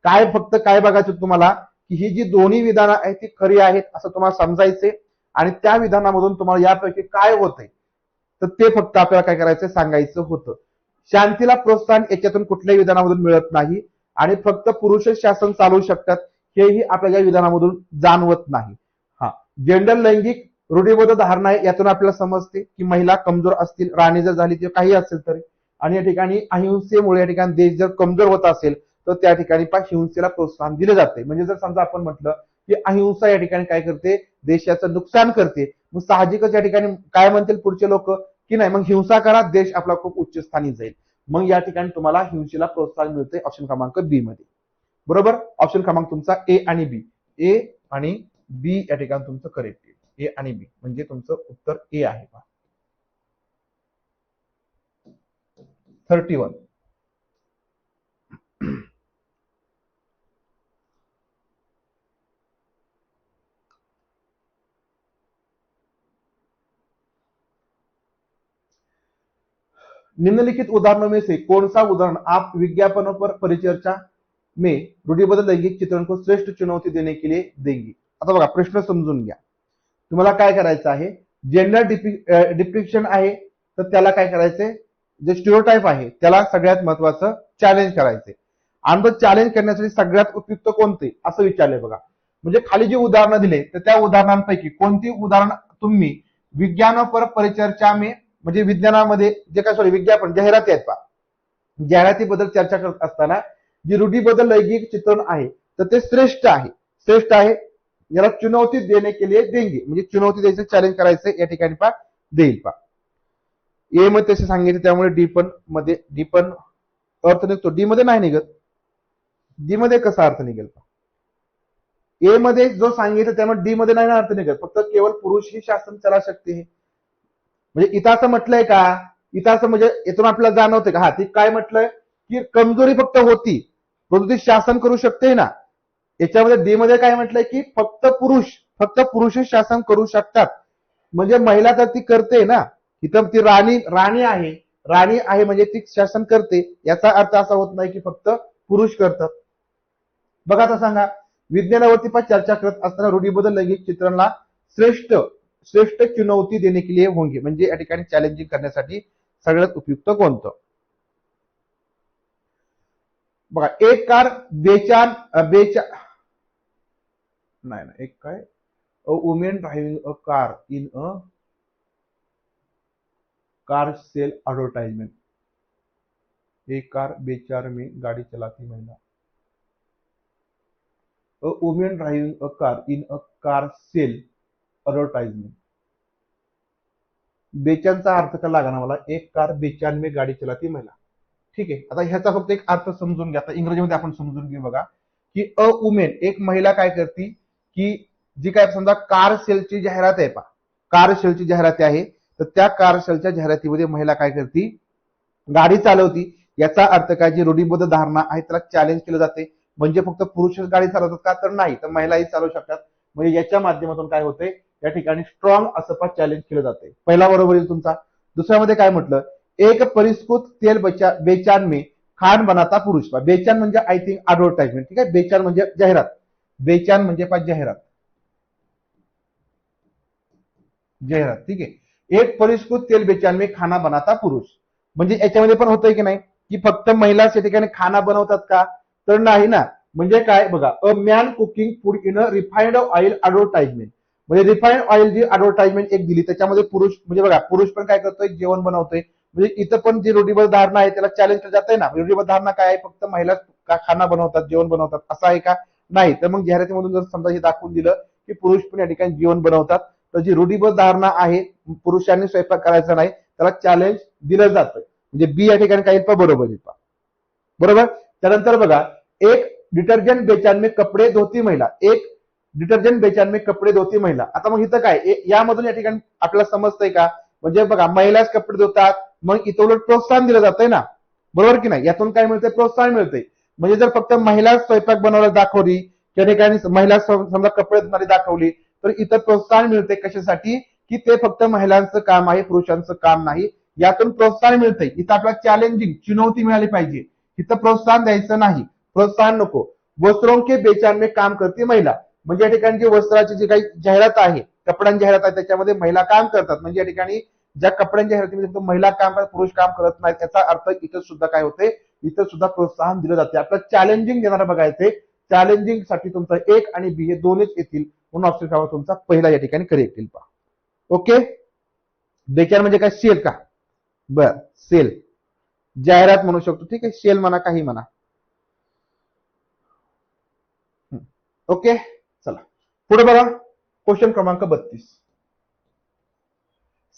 काय फक्त काय बघायचं तुम्हाला की ही जी दोन्ही विधानं आहेत ती खरी आहेत असं तुम्हाला समजायचे आणि त्या विधानामधून तुम्हाला यापैकी काय होतंय तर ते फक्त आपल्याला काय करायचं सांगायचं होतं. शांतीला प्रोत्साहन याच्यातून कुठल्याही विधानामधून मिळत नाही आणि फक्त पुरुषच शासन चालवू शकतात हेही आपल्या या विधानामधून जाणवत नाही. हा जेंडर लैंगिक रूढीबद्ध धारणा आहे यातून आपल्याला समजते की महिला कमजोर असतील, राणी जर झाली किंवा काही असेल तरी. आणि या ठिकाणी अहिंसेमुळे या ठिकाणी देश जर कमजोर होत असेल तर त्या ठिकाणी हिंसेला प्रोत्साहन दिले जाते. म्हणजे जर समजा आपण म्हटलं की अहिंसा या ठिकाणी काय करते, देशाचं नुकसान करते, मग साहजिकच या ठिकाणी काय म्हणतील पुढचे लोक की नाही मग हिंसा करा, देश आपला खूप उच्च स्थानी जाईल. मग या ठिकाणी तुम्हाला हिंसेला प्रोत्साहन मिळते ऑप्शन क्रमांक बी मध्ये. बरोबर. ऑप्शन क्रमांक तुमचा ए आणि बी, ए आणि बी या ठिकाणी तुमचं करेक्ट आहे. ए आणि बी म्हणजे तुमचं उत्तर ए आहे. 31. निम्नलिखित उदाहरणों में से कौन सा उदाहरण आप विज्ञापनों पर परिचर्चा में रूढ़िबद्ध लैंगिक चित्रण को श्रेष्ठ चुनौती देने के लिए देंगी. आता बघा प्रश्न समजून घ्या. तुम्हाला काय करायचं आहे, जेंडर डिपिक्शन आहे तर त्याला काय करायचंय, जे स्टिरियोटाइप आहे त्याला सगळ्यात महत्वाचं चॅलेंज करायचंय. आणि तो चॅलेंज करण्यासाठी सगळ्यात उपयुक्त कोणते असं विचारलंय बघा. म्हणजे खाली जी उदाहरणं दिले तर त्या उदाहरणांपैकी कोणती उदाहरण तुम्ही विज्ञान पर परिचर्चा में म्हणजे विज्ञानामध्ये जे काय विज्ञापन जाहिराती आहेत पहा, जाहिरातीबद्दल चर्चा करत असताना जी रूढीबद्ध लैंगिक चित्रण आहे तर ते श्रेष्ठ आहे, श्रेष्ठ आहे याला चुनौती देने के लिए देंगे. म्हणजे चुनौती द्यायचं, चॅलेंज करायचं या ठिकाणी पहा देईल पहा. ए मध्ये तसे सांगितले त्यामुळे डी पण अर्थ निघतो, डी मध्ये नाही निघत. डी मध्ये कसा अर्थ निघेल पहा. ए मध्ये जो सांगितलं त्यामुळे डी मध्ये नाही ना अर्थ निघत, फक्त केवळ पुरुष ही शासन चला शकते. म्हणजे इथं असं म्हटलंय का, इथं असं म्हणजे इथून आपल्याला जाणवते का, हा ती काय म्हटलंय की कमजोरी फक्त होती परंतु ती शासन करू शकते ना. याच्यामध्ये डी मध्ये काय म्हटलंय की फक्त पुरुषच शासन करू शकतात. म्हणजे महिला तर ती करते ना, इथं ती राणी आहे म्हणजे ती शासन करते, याचा अर्थ असा होत नाही की फक्त पुरुष करतात. बघा आता सांगा, विज्ञानावरती पण चर्चा करत असताना रूढीबद्ध लैंगिक चित्रणाला श्रेष्ठ श्रेष्ठ चुनौती देने के लिए होंगे, म्हणजे या ठिकाणी चॅलेंजिंग करण्यासाठी सगळ्यात उपयुक्त कोणतं. बघा, एक कार बेचान नाही ना, एक काय women driving a car in a car sale advertisement. एक कार बेचार में गाड़ी चलाती महिला. A women driving a car in a car sale advertisement. बेचानचा अर्थ का लागा ना मला, एक कार बेचान में गाडी चलाती महिला. ठीक आहे, आता ह्याचा फक्त एक अर्थ समजून घ्या. आता इंग्रजीमध्ये आपण समजून घेऊ. बघा की अ वुमेन एक महिला काय करते की जी काय समजा कार सेलची जाहिरात आहे पा, कार सेलची जाहिरात आहे, तर त्या कार सेलच्या जाहिरातीमध्ये महिला काय करते, गाडी चालवती. याचा अर्थ काय, जी रूढीबद्ध धारणा आहे त्याला चॅलेंज केलं जाते. म्हणजे फक्त पुरुषच गाडी चालवतात का, तर नाही, तर महिलाही चालवू शकतात. म्हणजे याच्या माध्यमातून काय होते, या ठिकाणी स्ट्रॉंग असं पण चॅलेंज केलं जाते. पहिला बरोबर येईल तुमचा. दुसऱ्यामध्ये काय म्हटलं, एक परिष्कृत तेल बेचान में खान बनाता पुरुष. बेचान म्हणजे आय थिंक ऍडव्हर्टाइजमेंट. ठीक आहे, बेचान म्हणजे जाहिरात, बेचान म्हणजे जाहिरात. ठीक आहे, एक परिष्कृत तेल बेचान में खाना बनाता पुरुष. म्हणजे याच्यामध्ये पण होतंय की नाही की फक्त महिलाच या ठिकाणी खाना बनवतात का, तर नाही ना. म्हणजे काय बघा, a man cooking food in a refined oil advertisement. म्हणजे रिफाइंड ऑइल जी ऍडव्हर्टाइजमेंट एक दिली त्याच्यामध्ये पुरुष, म्हणजे बघा पुरुष पण काय करतोय, जेवण बनवतोय. म्हणजे इथं पण जी रूढीबद्ध धारणा आहे त्याला चॅलेंज केलं जातंय ना. रूढीबद्ध धारणा काय आहे, फक्त महिला खाना बनवतात, जेवण बनवतात, असं आहे का, नाही. तर मग जाहिरातीमधून जर समजा हे दाखवून दिलं की पुरुष पण या ठिकाणी जेवण बनवतात, तर जी रूढीबद्ध धारणा आहे पुरुषांनी स्वयंपाक करायचा नाही, त्याला चॅलेंज दिलं जातं. म्हणजे बी या ठिकाणी काही बरोबर येतं. बरोबर. त्यानंतर बघा, एक डिटर्जंट बेचान में कपडे धोती महिला. एक डिटर्जंट बेचान में कपडे धोती महिला. आता मग इथं काय, यामधून या ठिकाणी आपल्याला समजतंय का, म्हणजे बघा महिलाच कपडे धुतात, मग इथं उलट प्रोत्साहन दिलं जातंय ना, बरोबर की नाही. यातून काय मिळतंय, प्रोत्साहन मिळतंय. म्हणजे जर फक्त महिला स्वयंपाक बनवायला दाखवली, त्या ठिकाणी महिला समजा कपडे धुणारी दाखवली, तर इथं प्रोत्साहन मिळते. कशासाठी, की ते फक्त महिलांचं काम आहे, पुरुषांचं काम नाही. यातून प्रोत्साहन मिळतंय. इथं आपल्याला चॅलेंजिंग चुनौती मिळाली पाहिजे, इथं प्रोत्साहन द्यायचं नाही, प्रोत्साहन नको. वस्त्रों के बेचान में काम करते महिला. म्हणजे या ठिकाणी जी वस्त्राची जी काही जाहिरात आहे, कपड्यांची जाहिरात आहे, त्याच्यामध्ये महिला काम करतात. म्हणजे या ठिकाणी ज्या कपड्यांच्या जाहिरातीमध्ये महिला काम करतात, पुरुष काम करत नाहीत, याचा अर्थ इथं सुद्धा काय होते, इथं सुद्धा प्रोत्साहन दिलं जाते. आपलं चॅलेंजिंग देणारा बघायचंय. चॅलेंजिंग साठी तुमचं एक आणि बी हे दोनच येतील, म्हणून ऑप्शन काय तुमचा पहिला या ठिकाणी करेक्ट येईल पहा. ओके. बेचान म्हणजे काय, सेल का, बर सेल, जाहिरात म्हणू शकतो. ठीक आहे, सेल म्हणा, काही म्हणा. ओके, चला पुढे बघा. क्वेश्चन क्रमांक 32.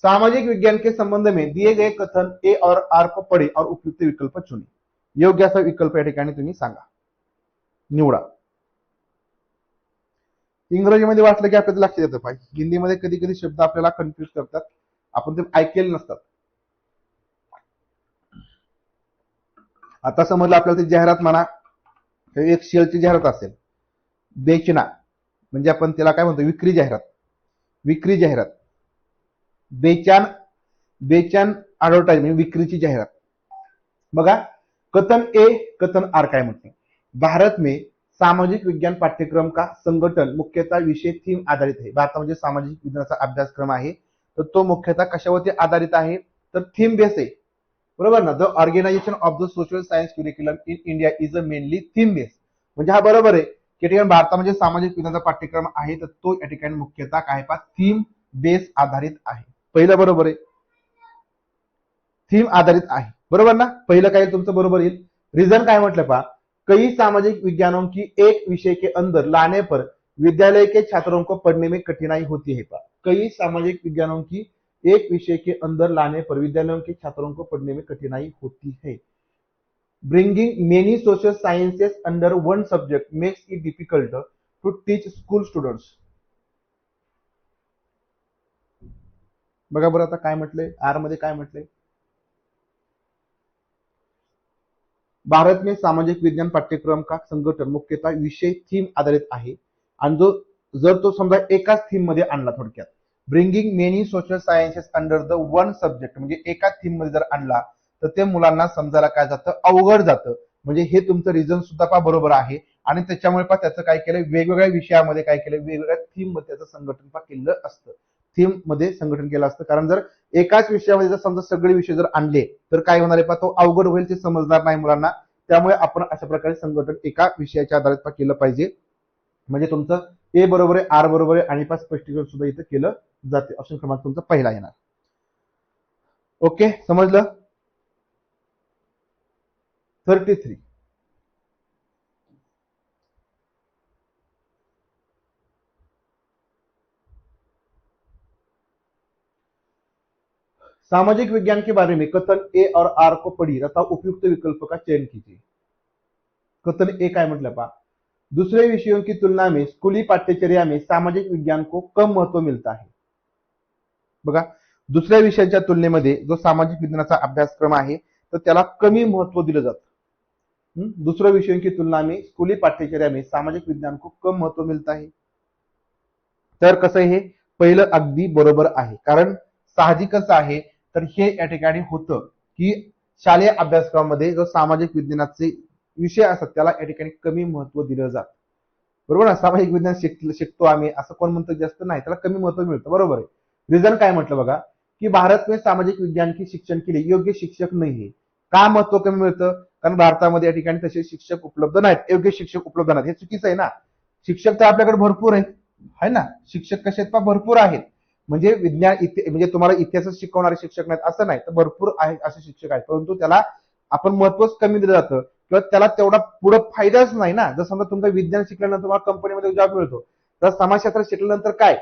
सामाजिक विज्ञान के संबंध में दिए गए कथन ए और आर को पढ़े और उपयुक्त विकल्प चुने. योग्य असा विकल्प या ठिकाणी तुम्ही सांगा, निवडा. इंग्रजीमध्ये वाचलं की आपल्याला लक्षात येतं पाहिजे. हिंदीमध्ये कधी कधी शब्द आपल्याला कन्फ्युज करतात, आपण ते ऐकलेले नसतात. आता समजलं आपल्याला ती जाहिरात म्हणा, एक सेलची जाहिरात असेल. बेचना म्हणजे आपण त्याला काय म्हणतो, विक्री जाहिरात, विक्री जाहिरात. बेचान बेचान ऍडव्हर्टाइजमेंट, विक्रीची जाहिरात. बघा, कथन ए कथन आर काय म्हणते, भारत में सामाजिक विज्ञान पाठ्यक्रम का संगठन मुख्यतः विषय थीम आधारित आहे. भारतामध्ये सामाजिक विज्ञानाचा अभ्यासक्रम आहे, तर तो मुख्यतः कशावरती आधारित आहे, तर थीम बेस आहे. बरोबर ना. The organisation of the social science curriculum in India is a mainly theme base. म्हणजे हा बरोबर आहे की ठिकाणी भारतामध्ये सामाजिक विज्ञानाचा पाठ्यक्रम आहे, तर तो या ठिकाणी मुख्यतः काय पा, थीम बेस आधारित आहे. पहिलं बरोबर आहे, थीम आधारित आहे. बरोबर ना, पहिलं काय तुमचं बरोबर येईल. रिझन काय म्हटलं पा, कई सामाजिक विज्ञानों की एक विषय के अंदर लाने पर विद्यालय के छात्रों को पढ़ने में कठिनाई होती है पा. कई सामाजिक विज्ञानों की एक विषय के अंदर लाने पर विद्यालयों के छात्रों को पढ़ने में कठिनाई होती है. Bringing many social sciences under one subject makes it difficult to teach school students. बघा बरं आता काय म्हटलंय, आर मध्ये काय म्हटलंय, भारत में सामाजिक विज्ञान पाठ्यक्रम का संघटन मुख्यतः विषय थीम आधारित आहे. आणि जर तो समजा एकाच थीम मध्ये आणला, थोडक्यात bringing many social sciences under the one subject, म्हणजे एकाच थीम मध्ये जर आणला तर ते मुलांना समजायला काय जातं, अवघड जातं. म्हणजे हे तुमचं रिझन सुद्धा पा बरोबर आहे. आणि त्याच्यामुळे पा त्याचं काय केलं, वेगवेगळ्या विषयामध्ये काय केलं, वेगवेगळ्या थीम मध्ये त्याचं संघटन पा केलं असतं, थीम मध्ये संघटन केलं असतं. कारण जर एकाच विषयामध्ये जर समजा सगळे विषय जर आणले तर काय होणार आहे पा, तो अवघड होईल, ते समजणार नाही मुलांना. त्यामुळे आपण अशा प्रकारे संघटन एका विषयाच्या आधारित पा केलं पाहिजे. म्हणजे तुमचं ए बरोबर आहे, आर बरोबर आहे आणि पा स्पष्टीकरण सुद्धा इथं केलं जाते. ऑप्शन क्रमांक तुमचा पहिला येणार. ओके, समजलं. 33 सामाजिक विज्ञान के बारे में कथन ए और आर को पढ़ी तथा उपयुक्त विकल्प का चयन कीजिए. कथन ए काय म्हटलं पा, दूसरे विषयों की तुलना में स्कूली पाठ्यचर्या में सामाजिक विज्ञान को कम महत्व मिलता है. बघा, दुसऱ्या विषयांच्या तुलनेमध्ये जो सामाजिक विज्ञानाचा अभ्यासक्रम आहे तर त्याला कमी महत्व दिलं जातं. दूसरे विषयों की तुलना में स्कूली पाठ्यचर्या में सामाजिक विज्ञान को कम महत्व मिलता है. तर कसं आहे, हे पहिलं अगदी बरोबर आहे. कारण साहजिकच आहे, तर हे या ठिकाणी होतं की शालेय अभ्यासक्रमामध्ये जो सामाजिक विज्ञानाचे विषय असतात त्याला या ठिकाणी कमी महत्व दिलं जातं. बरोबर ना, सामाजिक विज्ञान शिकतो आम्ही असं कोण म्हणतं, जास्त नाही, त्याला कमी महत्व मिळतं. बरोबर आहे. रिझन काय म्हटलं बघा, की भारत में सामाजिक विज्ञान की शिक्षण के लिए योग्य शिक्षक नाही है. का महत्व कमी मिळतं, कारण भारतामध्ये या ठिकाणी तसे शिक्षक उपलब्ध नाहीत, योग्य शिक्षक उपलब्ध नाहीत. हे चुकीचं आहे ना. शिक्षक तर आपल्याकडे भरपूर आहेत, है ना. शिक्षक कसे आहेत, भरपूर आहेत. म्हणजे विज्ञान म्हणजे तुम्हाला इतिहास शिकवणारे शिक्षक नाहीत असं नाही, तर भरपूर आहेत असे शिक्षक आहेत. परंतु त्याला आपण महत्वच कमी दिलं जातं किंवा त्याला तेवढा पुढे फायदाच नाही ना. जर समजा तुमचं विज्ञान शिकल्यानंतर तुम्हाला कंपनीमध्ये जॉब मिळतो, तर समाजशास्त्र शिकल्यानंतर काय,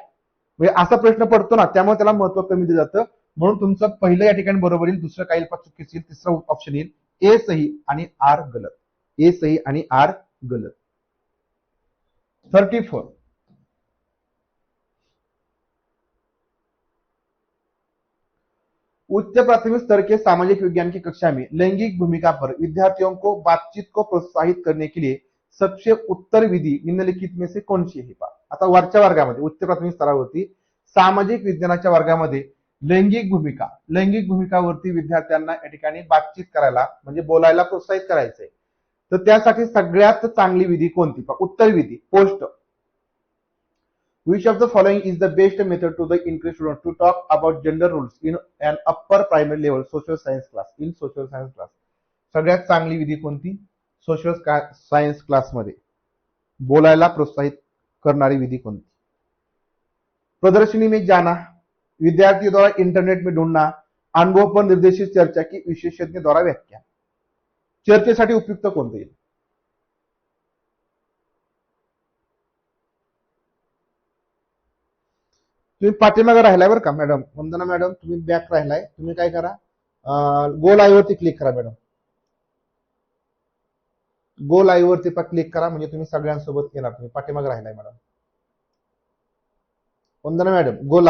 म्हणजे असा प्रश्न पडतो ना. त्यामुळे त्याला महत्व कमी दिलं जातं. म्हणून तुमचं पहिलं या ठिकाणी बरोबर येईल, दुसरं काही चुकीचं येईल, तिसरा ऑप्शन येईल ए सही आणि आर गलत. ए सही आणि आर गलत. 34 उच्च प्राथमिक स्तर के सामाजिक विज्ञान की कक्षा में लैंगिक भूमिका पर विद्यार्थियों को बातचीत को प्रोत्साहित करने के लिए सबसे उत्तर विधी निम्नलिखित में से कौन सी है. आता वरच्या वर्गामध्ये उच्च प्राथमिक स्तरावरती सामाजिक विज्ञानाच्या वर्गामध्ये लैंगिक भूमिकावरती विद्यार्थ्यांना या ठिकाणी बातचीत करायला म्हणजे बोलायला प्रोत्साहित करायचंय. तर त्यासाठी सगळ्यात चांगली विधी कोणती, उत्तर विधी post. Which of the following is the best method to the encourage students to talk about gender roles in an upper primary level social science class? In social science class सगळ्यात चांगली विधी कोणती, सोशल सायन्स क्लास मध्ये बोलायला प्रोत्साहित करणारी विधी कोणती. प्रदर्शनी में जाना, विद्यार्थियों द्वारा इंटरनेट में ढूंढना, अनुभव पर निर्देशित चर्चा की विशेषज्ञ द्वारा व्याख्या. चर्चेसाठी उपयुक्त कोणतं येईल. तुम्ही पाठीमागे राहिलाय बरं का मॅडम, वंदना मॅडम, तुम्ही बॅक राहिलाय. तुम्ही काय करा, गो लाईव्ह वरती क्लिक करा मॅडम. गो लाईव्ह वरती क्लिक करा, म्हणजे तुम्ही सगळ्यांसोबत येणार. तुम्ही पाठीमागे राहिलाय मॅडम. वंदना मॅडम, गो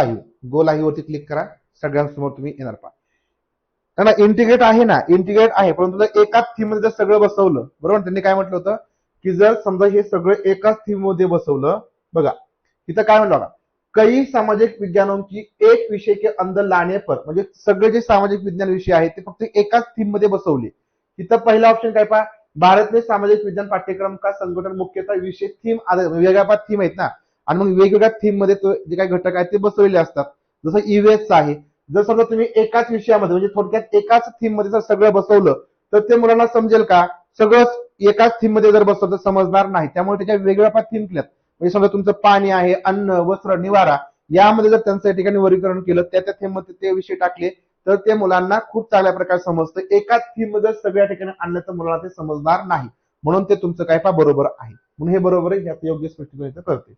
लाईव्ह वरती क्लिक करा, सगळ्यांसमोर तुम्ही येणार. पहा इंटिग्रेट आहे ना, इंटिग्रेट आहे, परंतु एकाच थीम मध्ये जर सगळं बसवलं, बरोबर. त्यांनी काय म्हटलं होतं की जर समजा हे सगळं एकाच थीम मध्ये बसवलं, बघा तिथं काय म्हटलं बघा, कई सामाजिक विज्ञानों की एक विषय के अंदर लाने पर, म्हणजे सगळे जे सामाजिक विज्ञान विषय आहेत ते फक्त एकाच थीम मध्ये बसवले. तिथं पहिला ऑप्शन काय पहा, भारत में सामाजिक विज्ञान पाठ्यक्रम का संघटन मुख्यतः विषय थीम वेगवेगळ्या थीम आहेत ना, आणि मग वेगवेगळ्या थीम मध्ये जे काही घटक आहेत ते बसवलेले असतात. जसं ईव्हीएस आहे, जर समजा तुम्ही एकाच विषयामध्ये म्हणजे थोडक्यात एकाच थीम मध्ये जर सगळं बसवलं तर ते मुलांना समजेल का, सगळंच एकाच थीम मध्ये जर बसवलं तर समजणार नाही. त्यामुळे त्याच्या वेगवेगळ्या थीम केल्यात. म्हणजे समजा तुमचं पाणी आहे, अन्न, वस्त्र, निवारा, यामध्ये जर त्यांचं या ठिकाणी वर्गीकरण केलं, त्या थीम मध्ये ते विषय टाकले तर ते मुलांना खूप चांगल्या प्रकारे समजतं. एकाच थीम मध्ये सगळ्या ठिकाणी आणलं तर मुलांना ते समजणार नाही. म्हणून ते तुमचं काय पा बरोबर आहे. म्हणून हे बरोबर आहे, यात योग्य स्पष्टीकरण करते.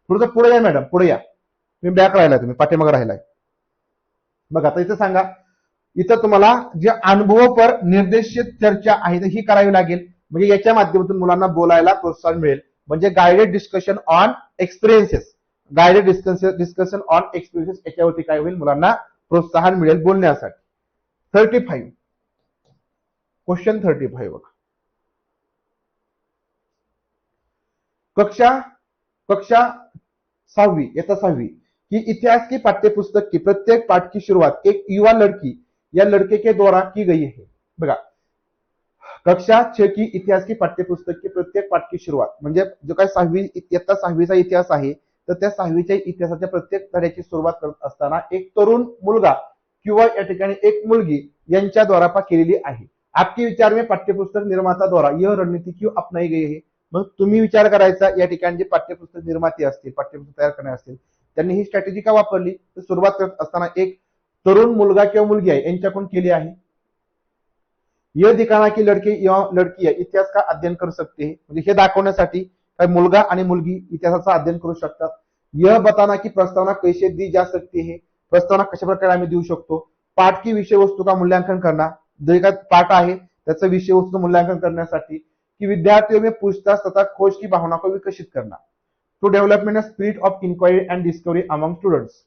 थोडं पुढे या मॅडम, पुढे या. तुम्ही बॅक राहिलाय, तुम्ही पाठीमागे राहिलाय. बघा आता इथं सांगा, इथं तुम्हाला जे अनुभव पर निर्देशित चर्चा आहे ही करावी लागेल. म्हणजे याच्या माध्यमातून मुलांना बोलायला प्रोत्साहन मिळेल. म्हणजे guided discussion on experiences, guided discussion on experiences, याच्यावरती काय होईल, मुलांना प्रोत्साहन मिळेल बोलण्यासाठी. 35 क्वेश्चन 35 बघा. कक्षा 6वी इयत्ता 6वी की इतिहास की पाठ्यपुस्तक की प्रत्येक पाठ की शुरुआत एक युवा लड़की या लड़के के द्वारा की गई है. बघा, कक्षा 6 की इतिहास की पाठ्यपुस्तक की प्रत्येक पाठ की सुरुवात म्हणजे जो काय 6वी इयत्ता 6वीचा इतिहास आहे, तर त्या 6वीच्या इतिहासाच्या प्रत्येक धड्याची सुरुवात करत असताना एक तरुण मुलगा किंवा या ठिकाणी एक मुलगी यांच्याद्वारा केलेली आहे. आपके विचार में पाठ्यपुस्तक निर्माता द्वारा यह रणनीति क्यों अपनाई गई है. मग तुम्ही विचार करायचा, या ठिकाणी जे पाठ्यपुस्तक निर्माते असतील, पाठ्यपुस्तक तयार करणारे असतील, त्यांनी ही स्ट्रॅटेजी का वापरली, तर सुरुवात करत असताना एक तरुण मुलगा किंवा मुलगी आहे यांच्याकडून केली आहे. यह दिखाना की लड़के या लड़की इतिहास का अध्ययन कर सकते हैं, म्हणजे हे दाखवण्यासाठी काय मुलगा आणि मुलगी इतिहासाचा अध्ययन करू शकतात. यह बताना की प्रस्तावना कैसे दी जा सकती है, प्रस्तावना कशा प्रकारे आम्ही देऊ शकतो. पाठ की विषय वस्तू का मूल्यांकन करना, जो का पाठ आहे त्याचं विषय वस्तू मूल्यांकन करण्यासाठी, कि विद्यार्थियों में पूछताछ तथा खोज की भावना को विकसित करना, to development spirit of inquiry and discovery among students.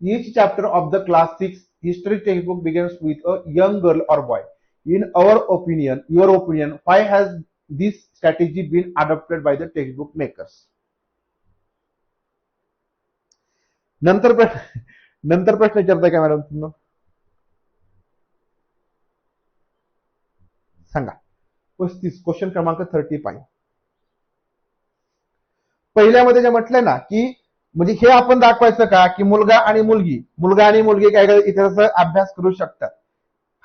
Each chapter of the class 6 history textbook begins with a young girl or boy. In your opinion, why has this strategy been adopted by the textbook makers? नंतर प्रश्न विचारताय का madam तुम्ही, सांगा. 35 question क्रमांक 35. पहिल्यामध्ये जे म्हटलंय ना की म्हणजे हे आपण दाखवायचं का की मुलगा आणि मुलगी काय इतिहासाचा अभ्यास करू शकतात,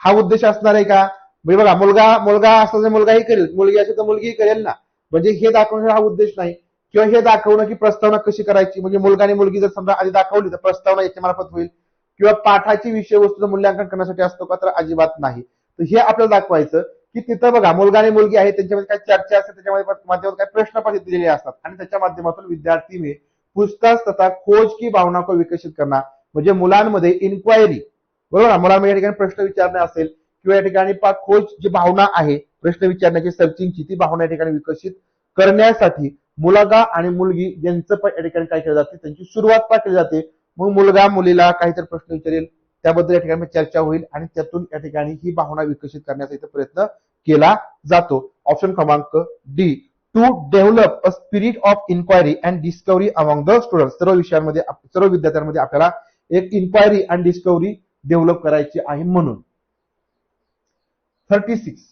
हा उद्देश असणार आहे का. म्हणजे बघा, मुलगा असला तर मुलगाही करेल, मुलगी असेल तर मुलगीही करेल ना, म्हणजे हे दाखवण्याचा हा उद्देश नाही. किंवा हे दाखवणं की प्रस्तावना कशी करायची, म्हणजे मुलगा आणि मुलगी जर समजा आधी दाखवली तर प्रस्तावना याच्या मार्फत होईल. किंवा पाठाची विषय वस्तूचं मूल्यांकन करण्यासाठी असतो का, तर अजिबात नाही. तर हे आपल्याला दाखवायचं की तिथं बघा मुलगा आणि मुलगी आहे, त्यांच्यामध्ये काय चर्चा असते, त्याच्यामध्ये माध्यमातून काय प्रश्न पण दिलेले असतात आणि त्याच्या माध्यमातून विद्यार्थी पूछताछ तथा खोज की भावना को विकसित करना, म्हणजे मुलांमध्ये इन्क्वायरी, बरोबर ना, मुलांमध्ये या ठिकाणी प्रश्न विचारणे असेल किंवा या ठिकाणी खोज जी भावना आहे प्रश्न विचारण्याची, सर्चिंगची, ती भावना या ठिकाणी विकसित करण्यासाठी मुलगा आणि मुलगी यांचं पण या ठिकाणी काय केलं जाते, त्यांची सुरुवात पण केली जाते. मग मुलगा मुलीला काहीतरी प्रश्न विचारेल, त्याबद्दल या ठिकाणी चर्चा होईल आणि त्यातून या ठिकाणी ही भावना विकसित करण्याचा इथे प्रयत्न केला जातो. ऑप्शन क्रमांक D, to develop a spirit of inquiry and discovery among the students. सर्व विद्यार्थ्यांमध्ये आपल्याला एक इन्क्वायरी अँड डिस्कवरी डेव्हलप करायची आहे म्हणून. 36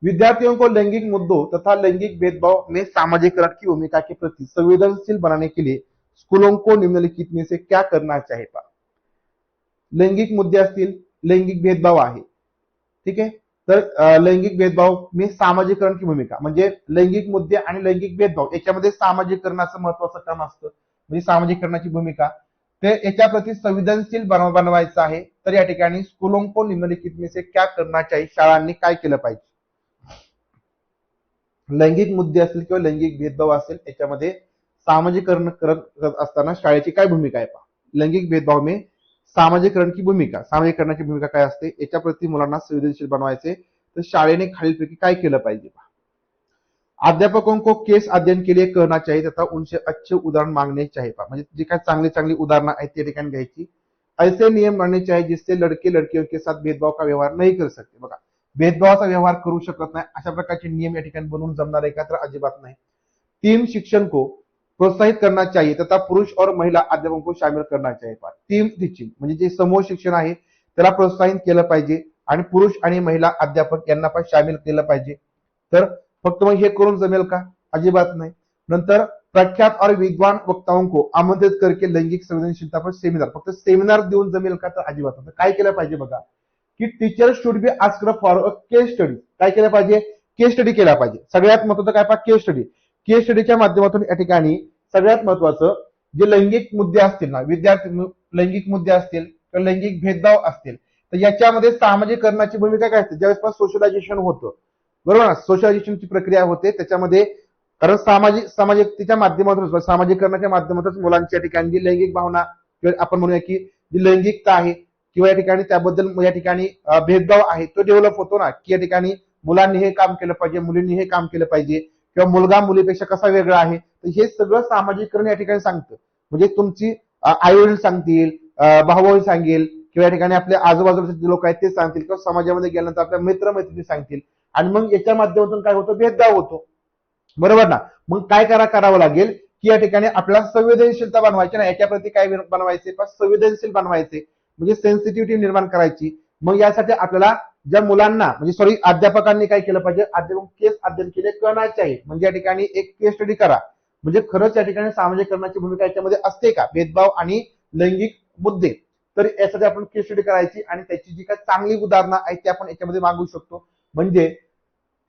विद्यार्थियों को लैंगिक मुद्दों तथा लैंगिक भेदभाव में सामाजिकरण की भूमिका के प्रति संवेदनशील बनाने के लिए स्कूलों को निम्नलिखित में से क्या करना चाहिए. लैंगिक मुद्दे असतील, लैंगिक भेदभाव आहे, ठीक आहे. तर लैंगिक भेदभाव में सामाजिकरण की भूमिका, म्हणजे लैंगिक मुद्दे आणि लैंगिक भेदभाव याच्यामध्ये सामाजिकरणाचं महत्वाचं काम असतं, म्हणजे सामाजिकरणाची भूमिका, ते याच्याप्रती संवेदनशील बनवायचं आहे. तर या ठिकाणी स्कूलों को निम्नलिखित में से क्या करना चाहिए, शाळांनी काय केलं पाहिजे. लैंगिक मुद्दे असतील किंवा लैंगिक भेदभाव असेल याच्यामध्ये सामाजिकरण करत असताना शाळेची काय भूमिका आहे पहा. लैंगिक भेदभाव में सामाजिकरण की भूमिका, सामाजिकरणाची भूमिका काय असते, याच्याप्रती मुलांना संवेदनशील बनवायचे, तर शाळेने खालीलपैकी काय केलं पाहिजे. अध्यापकों को केस अध्ययन के लिए कहना चाहिए तथा उनसे अच्छे उदाहरण मांगने चाहिए. म्हणजे जे काय चांगली उदाहरणं आहेत त्या ठिकाणी घ्यायची. ऐसे नियम बनने चाहिए जिससे लड़के लड़कियों के साथ भेदभाव का व्यवहार नहीं कर सकते. बघा, भेदभावाचा व्यवहार करू शकत नाही अशा प्रकारचे नियम या ठिकाणी बनवून जमणार आहे का, तर अजिबात नाही. टीम शिक्षण को प्रोत्साहित करना चाहिए तथा पुरुष और महिला अध्यापकों को शामिल करना चाहिए. टीम टीचिंग म्हणजे जे समूह शिक्षण आहे त्याला प्रोत्साहित केलं पाहिजे आणि पुरुष आणि महिला अध्यापक यांना पण शामिल केलं पाहिजे. तर फक्त मग हे करून जमेल का, अजिबात नाही. नंतर प्रख्यात और विद्वान वक्ताओं को आमंत्रित करके लैंगिक संवेदनशीलता पर सेमिनार, फक्त सेमिनार देऊन जमेल का, तर अजिबात नाही. काय केलं पाहिजे बघा, की teacher should be asked for a case study. काय केलं पाहिजे, केस स्टडी केला पाहिजे. सगळ्यात महत्वाचं काय पहा, केस स्टडी. केस स्टडीच्या माध्यमातून या ठिकाणी सगळ्यात महत्वाचं जे लैंगिक मुद्दे असतील ना, लैंगिक मुद्दे असतील किंवा लैंगिक भेदभाव असतील, तर याच्यामध्ये सामाजिकरणाची भूमिका काय असते. ज्यावेळेस सोशलायझेशन होतं, बरोबर ना, सोशलायझेशनची प्रक्रिया होते, त्याच्यामध्ये कारण सामाजिकतेच्या माध्यमातून, सामाजिकरणाच्या माध्यमातून मुलांच्या ठिकाणी जी लैंगिक भावना किंवा आपण म्हणूया की जी लैंगिकता आहे किंवा या ठिकाणी त्याबद्दल या ठिकाणी भेदभाव आहे तो डेव्हलप होतो ना, की या ठिकाणी मुलांनी हे काम केलं पाहिजे, मुलींनी हे काम केलं पाहिजे, किंवा मुलगा मुलीपेक्षा कसा वेगळा आहे, तर हे सगळं सामाजिकरण या ठिकाणी सांगतं. म्हणजे तुमची आई वडील सांगतील, भाऊ सांगेल, किंवा या ठिकाणी आपल्या आजूबाजूचे जे लोक आहेत ते सांगतील, किंवा समाजामध्ये गेल्यानंतर आपल्या मित्रमैत्रिणी सांगतील, आणि मग याच्या माध्यमातून काय होतं, भेदभाव होतो. बरोबर ना. मग काय करावं लागेल, की या ठिकाणी आपल्याला संवेदनशीलता बनवायची ना, याच्याप्रती काय बनवायचे, संवेदनशील बनवायचे, म्हणजे सेन्सिटिव्हिटी निर्माण करायची. मग यासाठी आपल्याला ज्या मुलांना म्हणजे अध्यापकांनी काय केलं पाहिजे, केस अध्ययन केले कळण्याचे आहे. म्हणजे या ठिकाणी एक केस स्टडी करा, म्हणजे खरंच या ठिकाणी सामाजिकरणाची भूमिका याच्यामध्ये असते का, भेदभाव आणि लैंगिक मुद्दे. तर यासाठी आपण केस स्टडी करायची आणि त्याची जी काही चांगली उदाहरणं आहेत ते आपण याच्यामध्ये मागू शकतो. म्हणजे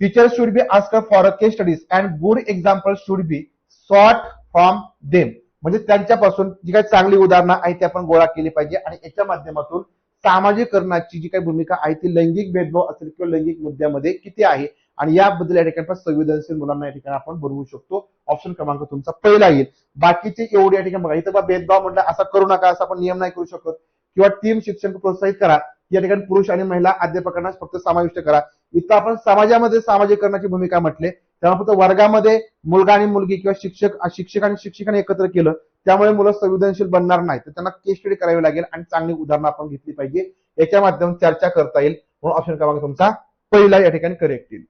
teachers should be asked for a case studies and good example should be sought from them. म्हणजे त्यांच्यापासून जी काही चांगली उदाहरणं आहेत ती आपण गोळा केली पाहिजे, आणि याच्या माध्यमातून सामाजिकरणाची जी काही भूमिका आहे ती लैंगिक भेदभाव असेल किंवा लैंगिक मुद्द्यामध्ये किती आहे, आणि याबद्दल या ठिकाणी संवेदनशील मुलांना या ठिकाणी आपण बनवू शकतो. ऑप्शन क्रमांक तुमचा पहिला येईल. बाकीचे एवढे या ठिकाणी बघा, इथं बा भेदभाव म्हटलं असं करू नका असं आपण नियम नाही करू शकत, किंवा टीम शिक्षण प्रोत्साहित करा, या ठिकाणी पुरुष आणि महिला अध्यापकांना फक्त समाविष्ट करा. इथं आपण समाजामध्ये सामाजिकरणाची भूमिका म्हटले, तेव्हा फक्त वर्गामध्ये मुलगा आणि मुलगी किंवा शिक्षक आणि शिक्षकांनी एकत्र केलं त्यामुळे मुलं संवेदनशील बनणार नाही, तर त्यांना केस स्टडी करावी लागेल आणि चांगली उदाहरणं आपण घेतली पाहिजे, याच्या माध्यमातून चर्चा करता येईल. म्हणून ऑप्शन क्रमांक तुमचा पहिला या ठिकाणी करेक्ट येईल.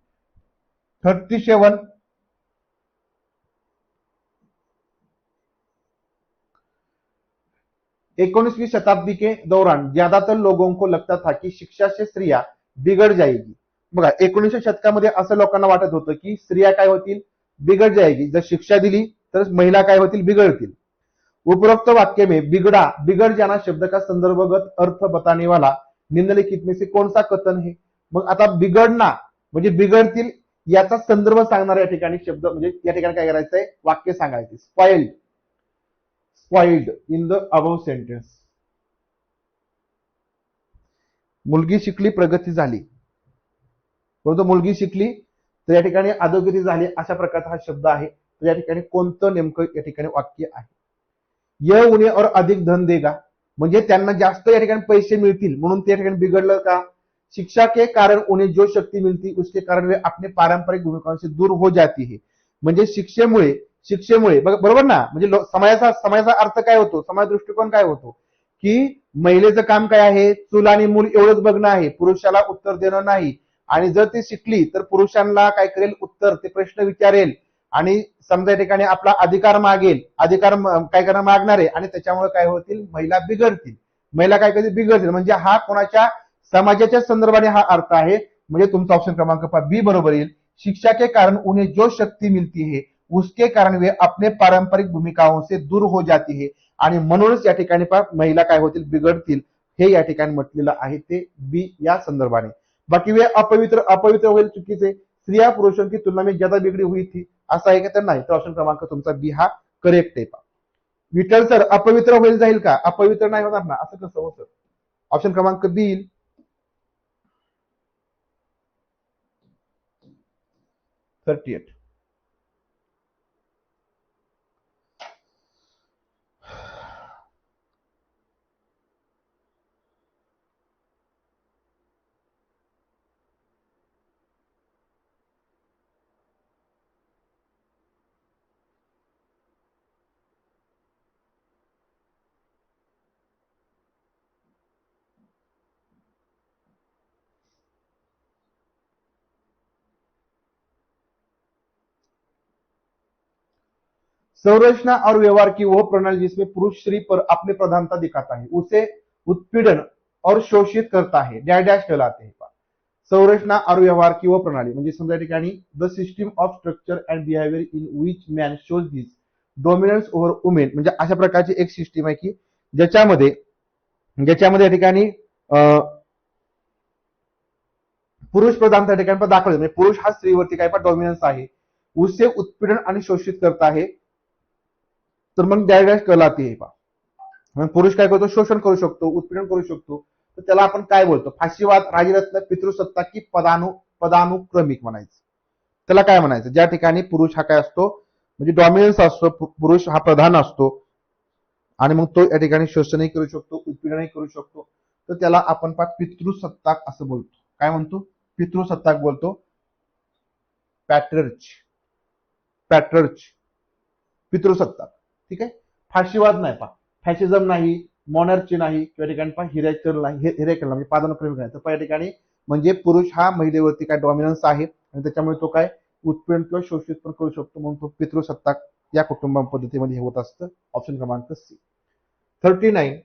37 19वीं शताब्दी के दौरान ज्यादातर लोगों को लगता था कि शिक्षा से स्त्रियां बिगड़ जाएगी. बघा 19च्या शतकामध्ये असं लोकांना वाटत होतं की स्त्रिया काय होतील, बिगड़ जाएगी. जर शिक्षा दिली तर महिला काय होतील, बिगड़तील. उपरोक्त वाक्य में बिगड़ जाना शब्द का संदर्भगत अर्थ बताने वाला निम्नलिखित में से कौन सा कथन है. मग आता बिघडना म्हणजे बिघडतील याचा संदर्भ सांगणारा या ठिकाणी शब्द, म्हणजे या ठिकाणी काय करायचंय, वाक्य सांगायचे. Spoiled in the above sentence. मुलगी शिकली प्रगती झाली, परंतु मुलगी शिकली तर या ठिकाणी अधोगती झाली, अशा प्रकारचा हा शब्द आहे. तर या ठिकाणी कोणतं नेमकं या ठिकाणी वाक्य आहे. यह उन्हें और अधिक धन देगा, म्हणजे त्यांना जास्त या ठिकाणी पैसे मिळतील म्हणून त्या ठिकाणी बिघडलं का. शिक्षा के कारण उन्हें जो शक्ती मिलती उसके कारण वे अपने पारंपरिक भूमिकाओं से दूर हो जाती है. म्हणजे शिक्षेमुळे बरोबर ना. म्हणजे समाजाचा अर्थ काय होतो, समाज दृष्टिकोन काय होतो, की महिलेचं काम काय आहे, चूल आणि मूल एवढंच बघणं आहे, पुरुषाला उत्तर देणं नाही. आणि जर ती शिकली तर पुरुषांना काय करेल, उत्तर, ते प्रश्न विचारेल, आणि समजा या ठिकाणी आपला अधिकार काय करणं मागणार आहे, आणि त्याच्यामुळे काय होतील, महिला बिघडतील. महिला काय कधी बिघडतील, म्हणजे हा कोणाच्या, समाजाच्या संदर्भाने हा अर्थ आहे. म्हणजे तुमचा ऑप्शन क्रमांक बी बरोबर येईल. शिक्षा के कारण उन्हें जो शक्ती मिलती है उसके कारण वे अपने पारंपरिक भूमिकाओं से दूर हो जाती है, आणि म्हणूनच या ठिकाणी महिला काय होतील, बिघडतील. हे या ठिकाणी म्हटलेलं आहे ते बी या संदर्भाने. बाकी वे अपवित्र होईल, चुकीचे. स्त्रिया पुरुषों की तुलना में ज्यादा बिगड़ी हुई थी, असं आहे का, तर नाही. तर ऑप्शन क्रमांक तुमचा बी हा करेक्ट आहे. विठ्ठल सर अपवित्र होईल जाईल का, अपवित्र नाही होणार ना, असं कसं होतं. ऑप्शन क्रमांक बी येईल. 38. संरचना और व्यवहार की वह प्रणाली जिसमें पुरुष स्त्री पर अपनी प्रधानता दिखाता है उसे उत्पीड़न और शोषित करता है, डॅश डॅश कहलाते हैं. संरचना और व्यवहार की वह प्रणाली म्हणजे समजा या ठिकाणी the system of structure and behaviour in which man shows this dominance over women. म्हणजे अशा प्रकारची एक सिस्टीम आहे की ज्याच्यामध्ये या ठिकाणी पुरुष प्रधानता ठिकाणी पण दाखवले, म्हणजे पुरुष हा स्त्रीवरती काय पण डॉमिनन्स आहे, उसे उत्पीडन आणि शोषित करता आहे, तर मग डॅश डॅश कहलाती है. पुरुष काय करतो, शोषण करू शकतो, उत्पीडन करू शकतो, तर त्याला आपण काय बोलतो, फाशीवाद, राजरत्न, पितृसत्ता की पदानुक्रमिक म्हणायचं. त्याला काय म्हणायचं, ज्या ठिकाणी पुरुष हा काय असतो, म्हणजे डॉमिनन्स असतो, पुरुष हा प्रधान असतो, आणि मग तो या ठिकाणी शोषणही करू शकतो, उत्पीडनही करू शकतो. तर त्याला आपण पितृसत्ताक असं बोलतो. काय म्हणतो? पितृसत्ताक बोलतो. पॅट्रिर्च, पॅट्रिर्च, पितृसत्ताक. ठीक आहे. फाशीवाद नाही फॅशिझम नाही, मॉनर्ची नाही, किंवा ठिकाणी हिरेकल नाही, हिरेकल म्हणजे पादानुक्रमिक नाही. तर या ठिकाणी म्हणजे पुरुष हा महिलेवरती काय डॉमिनन्स आहे आणि त्याच्यामुळे तो काय उत्पीडन किंवा शोषित पण करू शकतो, म्हणून तो पितृसत्ताक या कुटुंब पद्धतीमध्ये होत असतं. ऑप्शन क्रमांक सी. 39.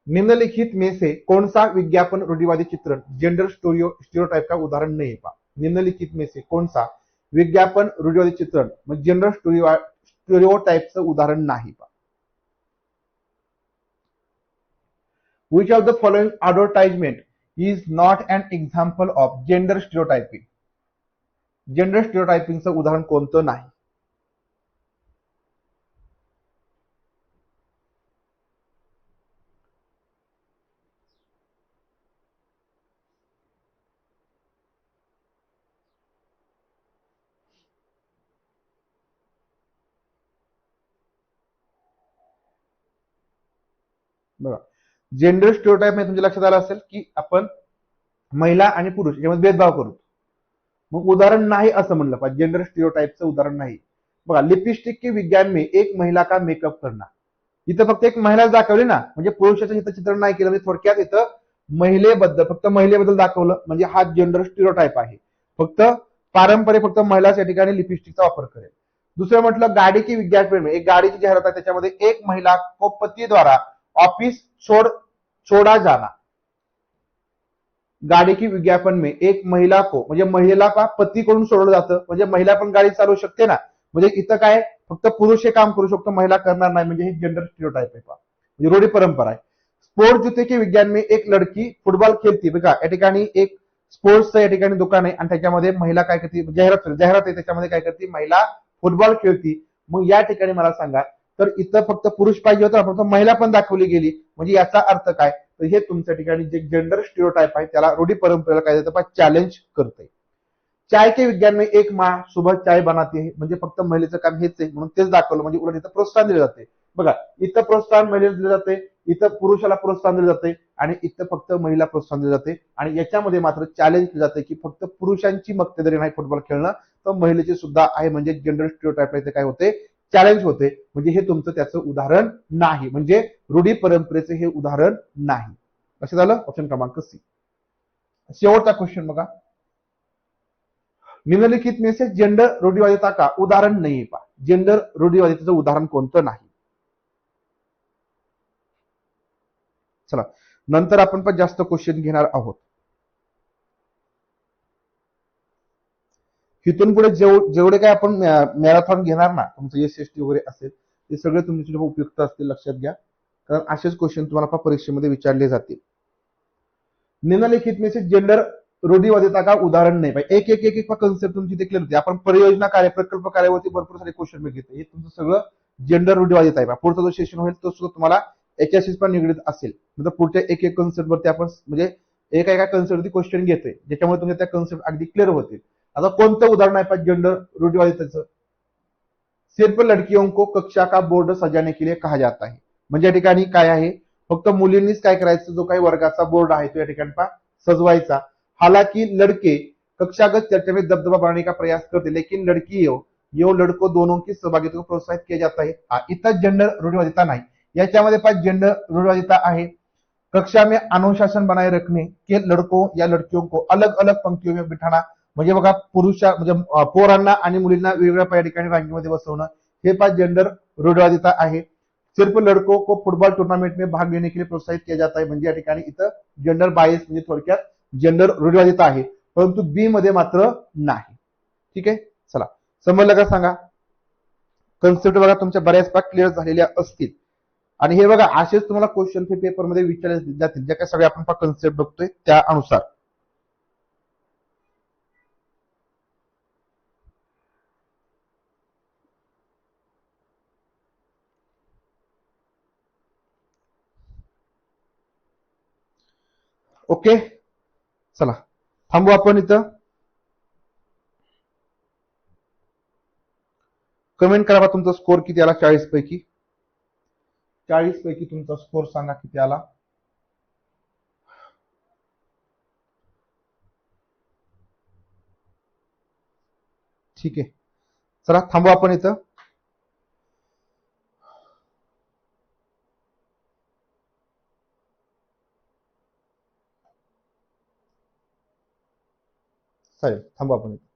निम्नलिखित में से कौन सा विज्ञापन रूढ़िवादी चित्रण जेंडर स्टीरियोटाइप का उदाहरण नहीं है? निम्नलिखित में से कौन सा विज्ञापन रूढ़िवादी चित्रण म्हणजे जेंडर स्टीरियोटाइपचं उदाहरण नाही? Which of the following advertisement is not an example of gender stereotyping? Gender स्टीरियोटाइपिंगचं उदाहरण कोणतं नाही? बघा, जेंडर स्टीरियोटाइप मध्ये तुमच्या लक्षात आलं असेल की आपण महिला आणि पुरुष यामध्ये भेदभाव करू. मग उदाहरण नाही असं म्हणलं पाहिजे, जेंडर स्टीरियोटाइपचं उदाहरण नाही. बघा, लिपस्टिक के विज्ञान में एक महिला का मेकअप करना, इथं फक्त एक महिला दाखवली ना, म्हणजे पुरुषाचं इथं चित्रण नाही केलं. म्हणजे थोडक्यात इथं फक्त महिलेबद्दल दाखवलं, म्हणजे हा जेंडर स्टीरियोटाइप आहे. फक्त पारंपरिक फक्त महिलाच या ठिकाणी लिपस्टिकचा वापर करेल. दुसरं म्हटलं गाडी की विज्ञापन में, एक गाडीची जाहिरात आहे, त्याच्यामध्ये एक महिला को पती द्वारा ऑफिस छोड़ा जाना. गाड़ी की विज्ञापन में एक महिला को म्हणजे महिलेला पती कडून सोडलं जातं, म्हणजे महिला पण गाडी चालवू शकते ना. म्हणजे इथं काय फक्त पुरुष हे काम करू शकतो, महिला करणार नाही, म्हणजे हे जेंडर स्टीरियोटाइप आहे, म्हणजे रूढी परंपरा आहे. स्पोर्ट्स जूते के विज्ञान में एक लड़की फुटबॉल खेळती. बघा, या ठिकाणी एक स्पोर्ट्सचं या ठिकाणी दुकान आहे आणि त्याच्यामध्ये महिला काय करते, जाहिरात आहे, त्याच्यामध्ये काय करते, महिला फुटबॉल खेळती. मग या ठिकाणी मला सांगा, तर इथं फक्त पुरुष पाहिजे होता, फक्त महिला पण दाखवली गेली, म्हणजे याचा अर्थ काय? तर हे तुमच्या ठिकाणी जे जेंडर स्टीरियोटाइप आहे त्याला रूढी परंपरेला काय देतं, चॅलेंज करते. चाय के विज्ञान में एक माँ सुबह चाय बनाती है, म्हणजे फक्त महिलेचं काम हेच आहे म्हणून तेच दाखवलं, म्हणजे उलट इथं प्रोत्साहन दिलं जाते. बघा, इथं प्रोत्साहन महिलेला दिलं जाते, इथं पुरुषाला प्रोत्साहन दिलं जाते आणि इथं फक्त महिला प्रोत्साहन दिलं जाते. आणि याच्यामध्ये मात्र चॅलेंज केलं जाते की फक्त पुरुषांची मक्तेदारी नाही फुटबॉल खेळणं, तर महिलेची सुद्धा आहे, म्हणजे जेंडर स्टीरियोटाइप इथे काय होते, चॅलेंज होते. म्हणजे हे तुमचं त्याचं उदाहरण नाही, म्हणजे रूढी परंपरेचे हे उदाहरण नाही. लक्षात आलं? ऑप्शन क्रमांक सी. शेवटचा क्वेश्चन बघा, निम्नलिखित में से जेंडर रूढ़िवादिता का उदाहरण नहीं पा. जेंडर रूढ़िवादितेचं उदाहरण कोणतं नाही? चला, नंतर आपण पण जास्त क्वेश्चन घेणार आहोत. इथून पुढे जेवढे काय आपण मॅरेथॉन घेणार ना, तुमचं एसएसटी वगैरे असेल, ते सगळे तुमच्यासाठी उपयुक्त असतील, लक्षात घ्या, कारण असेच क्वेश्चन तुम्हाला परीक्षेमध्ये विचारले जातील. निम्नलिखित में से जेंडर रूढ़िवादिता का उदाहरण नाही पाहिजे. एक एक एक एक कन्सेप्ट तुमची ते क्लिअर होती. आपण परियोजना कार्य प्रकल्प कार्यावरती भरपूर सारे क्वेश्चन बघितले. हे तुमचं सगळं जेंडर रूढ़िवादिता आहे. पुढचा जो सेशन होईल तो सुद्धा तुम्हाला याच्याशीच पण निगडीत असेल. म्हणजे पुढच्या एक एक कन्सेप्ट वरती आपण म्हणजे एका एका कन्सेप्ट वरती क्वेश्चन घेतोय, ज्याच्यामुळे तुमच्या त्या कन्सेप्ट अगदी क्लिअर होतील. आता कोणतं उदाहरण आहे पाहिजे जेंडर रूढ़िवादितेचं? सिर्फ लड़कियों को कक्षा का बोर्ड सजाने के लिए कहा जाता है. म्हणजे या ठिकाणी काय आहे, फक्त मुलींनीच काय करायचं, जो काही वर्गाचा बोर्ड आहे तो या ठिकाणी सजवायचा. हालांकि लड़के कक्षागत चर्चा में दबदबा बढ़ाने का प्रयास करते, लेकिन लड़कियों लड़कों दोनों की सहभागिता को प्रोत्साहित किया जाता है. इथं जेंडर रूढ़िवादिता नाही. याच्यामध्ये पास जेंडर रूढ़िवादिता आहे, कक्षा में अनुशासन बनाए रखने के लड़कों या लड़कियों को अलग अलग पंक्तियों में बिठाना. म्हणजे बघा, म्हणजे पोरांना आणि मुलींना वेगवेगळ्या ठिकाणी रांगेमध्ये बसवणं, हे पास जेंडर रूढ़िवादिता आहे. सिर्फ लड़कों को फुटबॉल टूर्नामेंट में भाग लेने के लिए प्रोत्साहित किया जाता है. म्हणजे या ठिकाणी इथं जेंडर बायस म्हणजे थोडक्यात जेंडर रूढ़िवादिता आहे, परंतु बी मध्ये मात्र नाही. ठीक आहे, चला, समजलं का सांगा? कन्सेप्ट बघा तुमच्या बऱ्याच भाग क्लिअर झालेल्या असतील. आणि हे बघा, असेच तुम्हाला क्वेश्चन पेपर मध्ये विचारले जातील, ज्या काय सगळे आपण कन्सेप्ट बघतोय त्यानुसार. ओके, चला थांबू आपण इथं. कमेंट करा तुमचा स्कोर किती आला 40 पैकी. 40 पैकी तुमचा स्कोर सांगा किती आला. ठीक आहे, चला थांबू आपण इथं. चालेल, थांबू आपण इथं.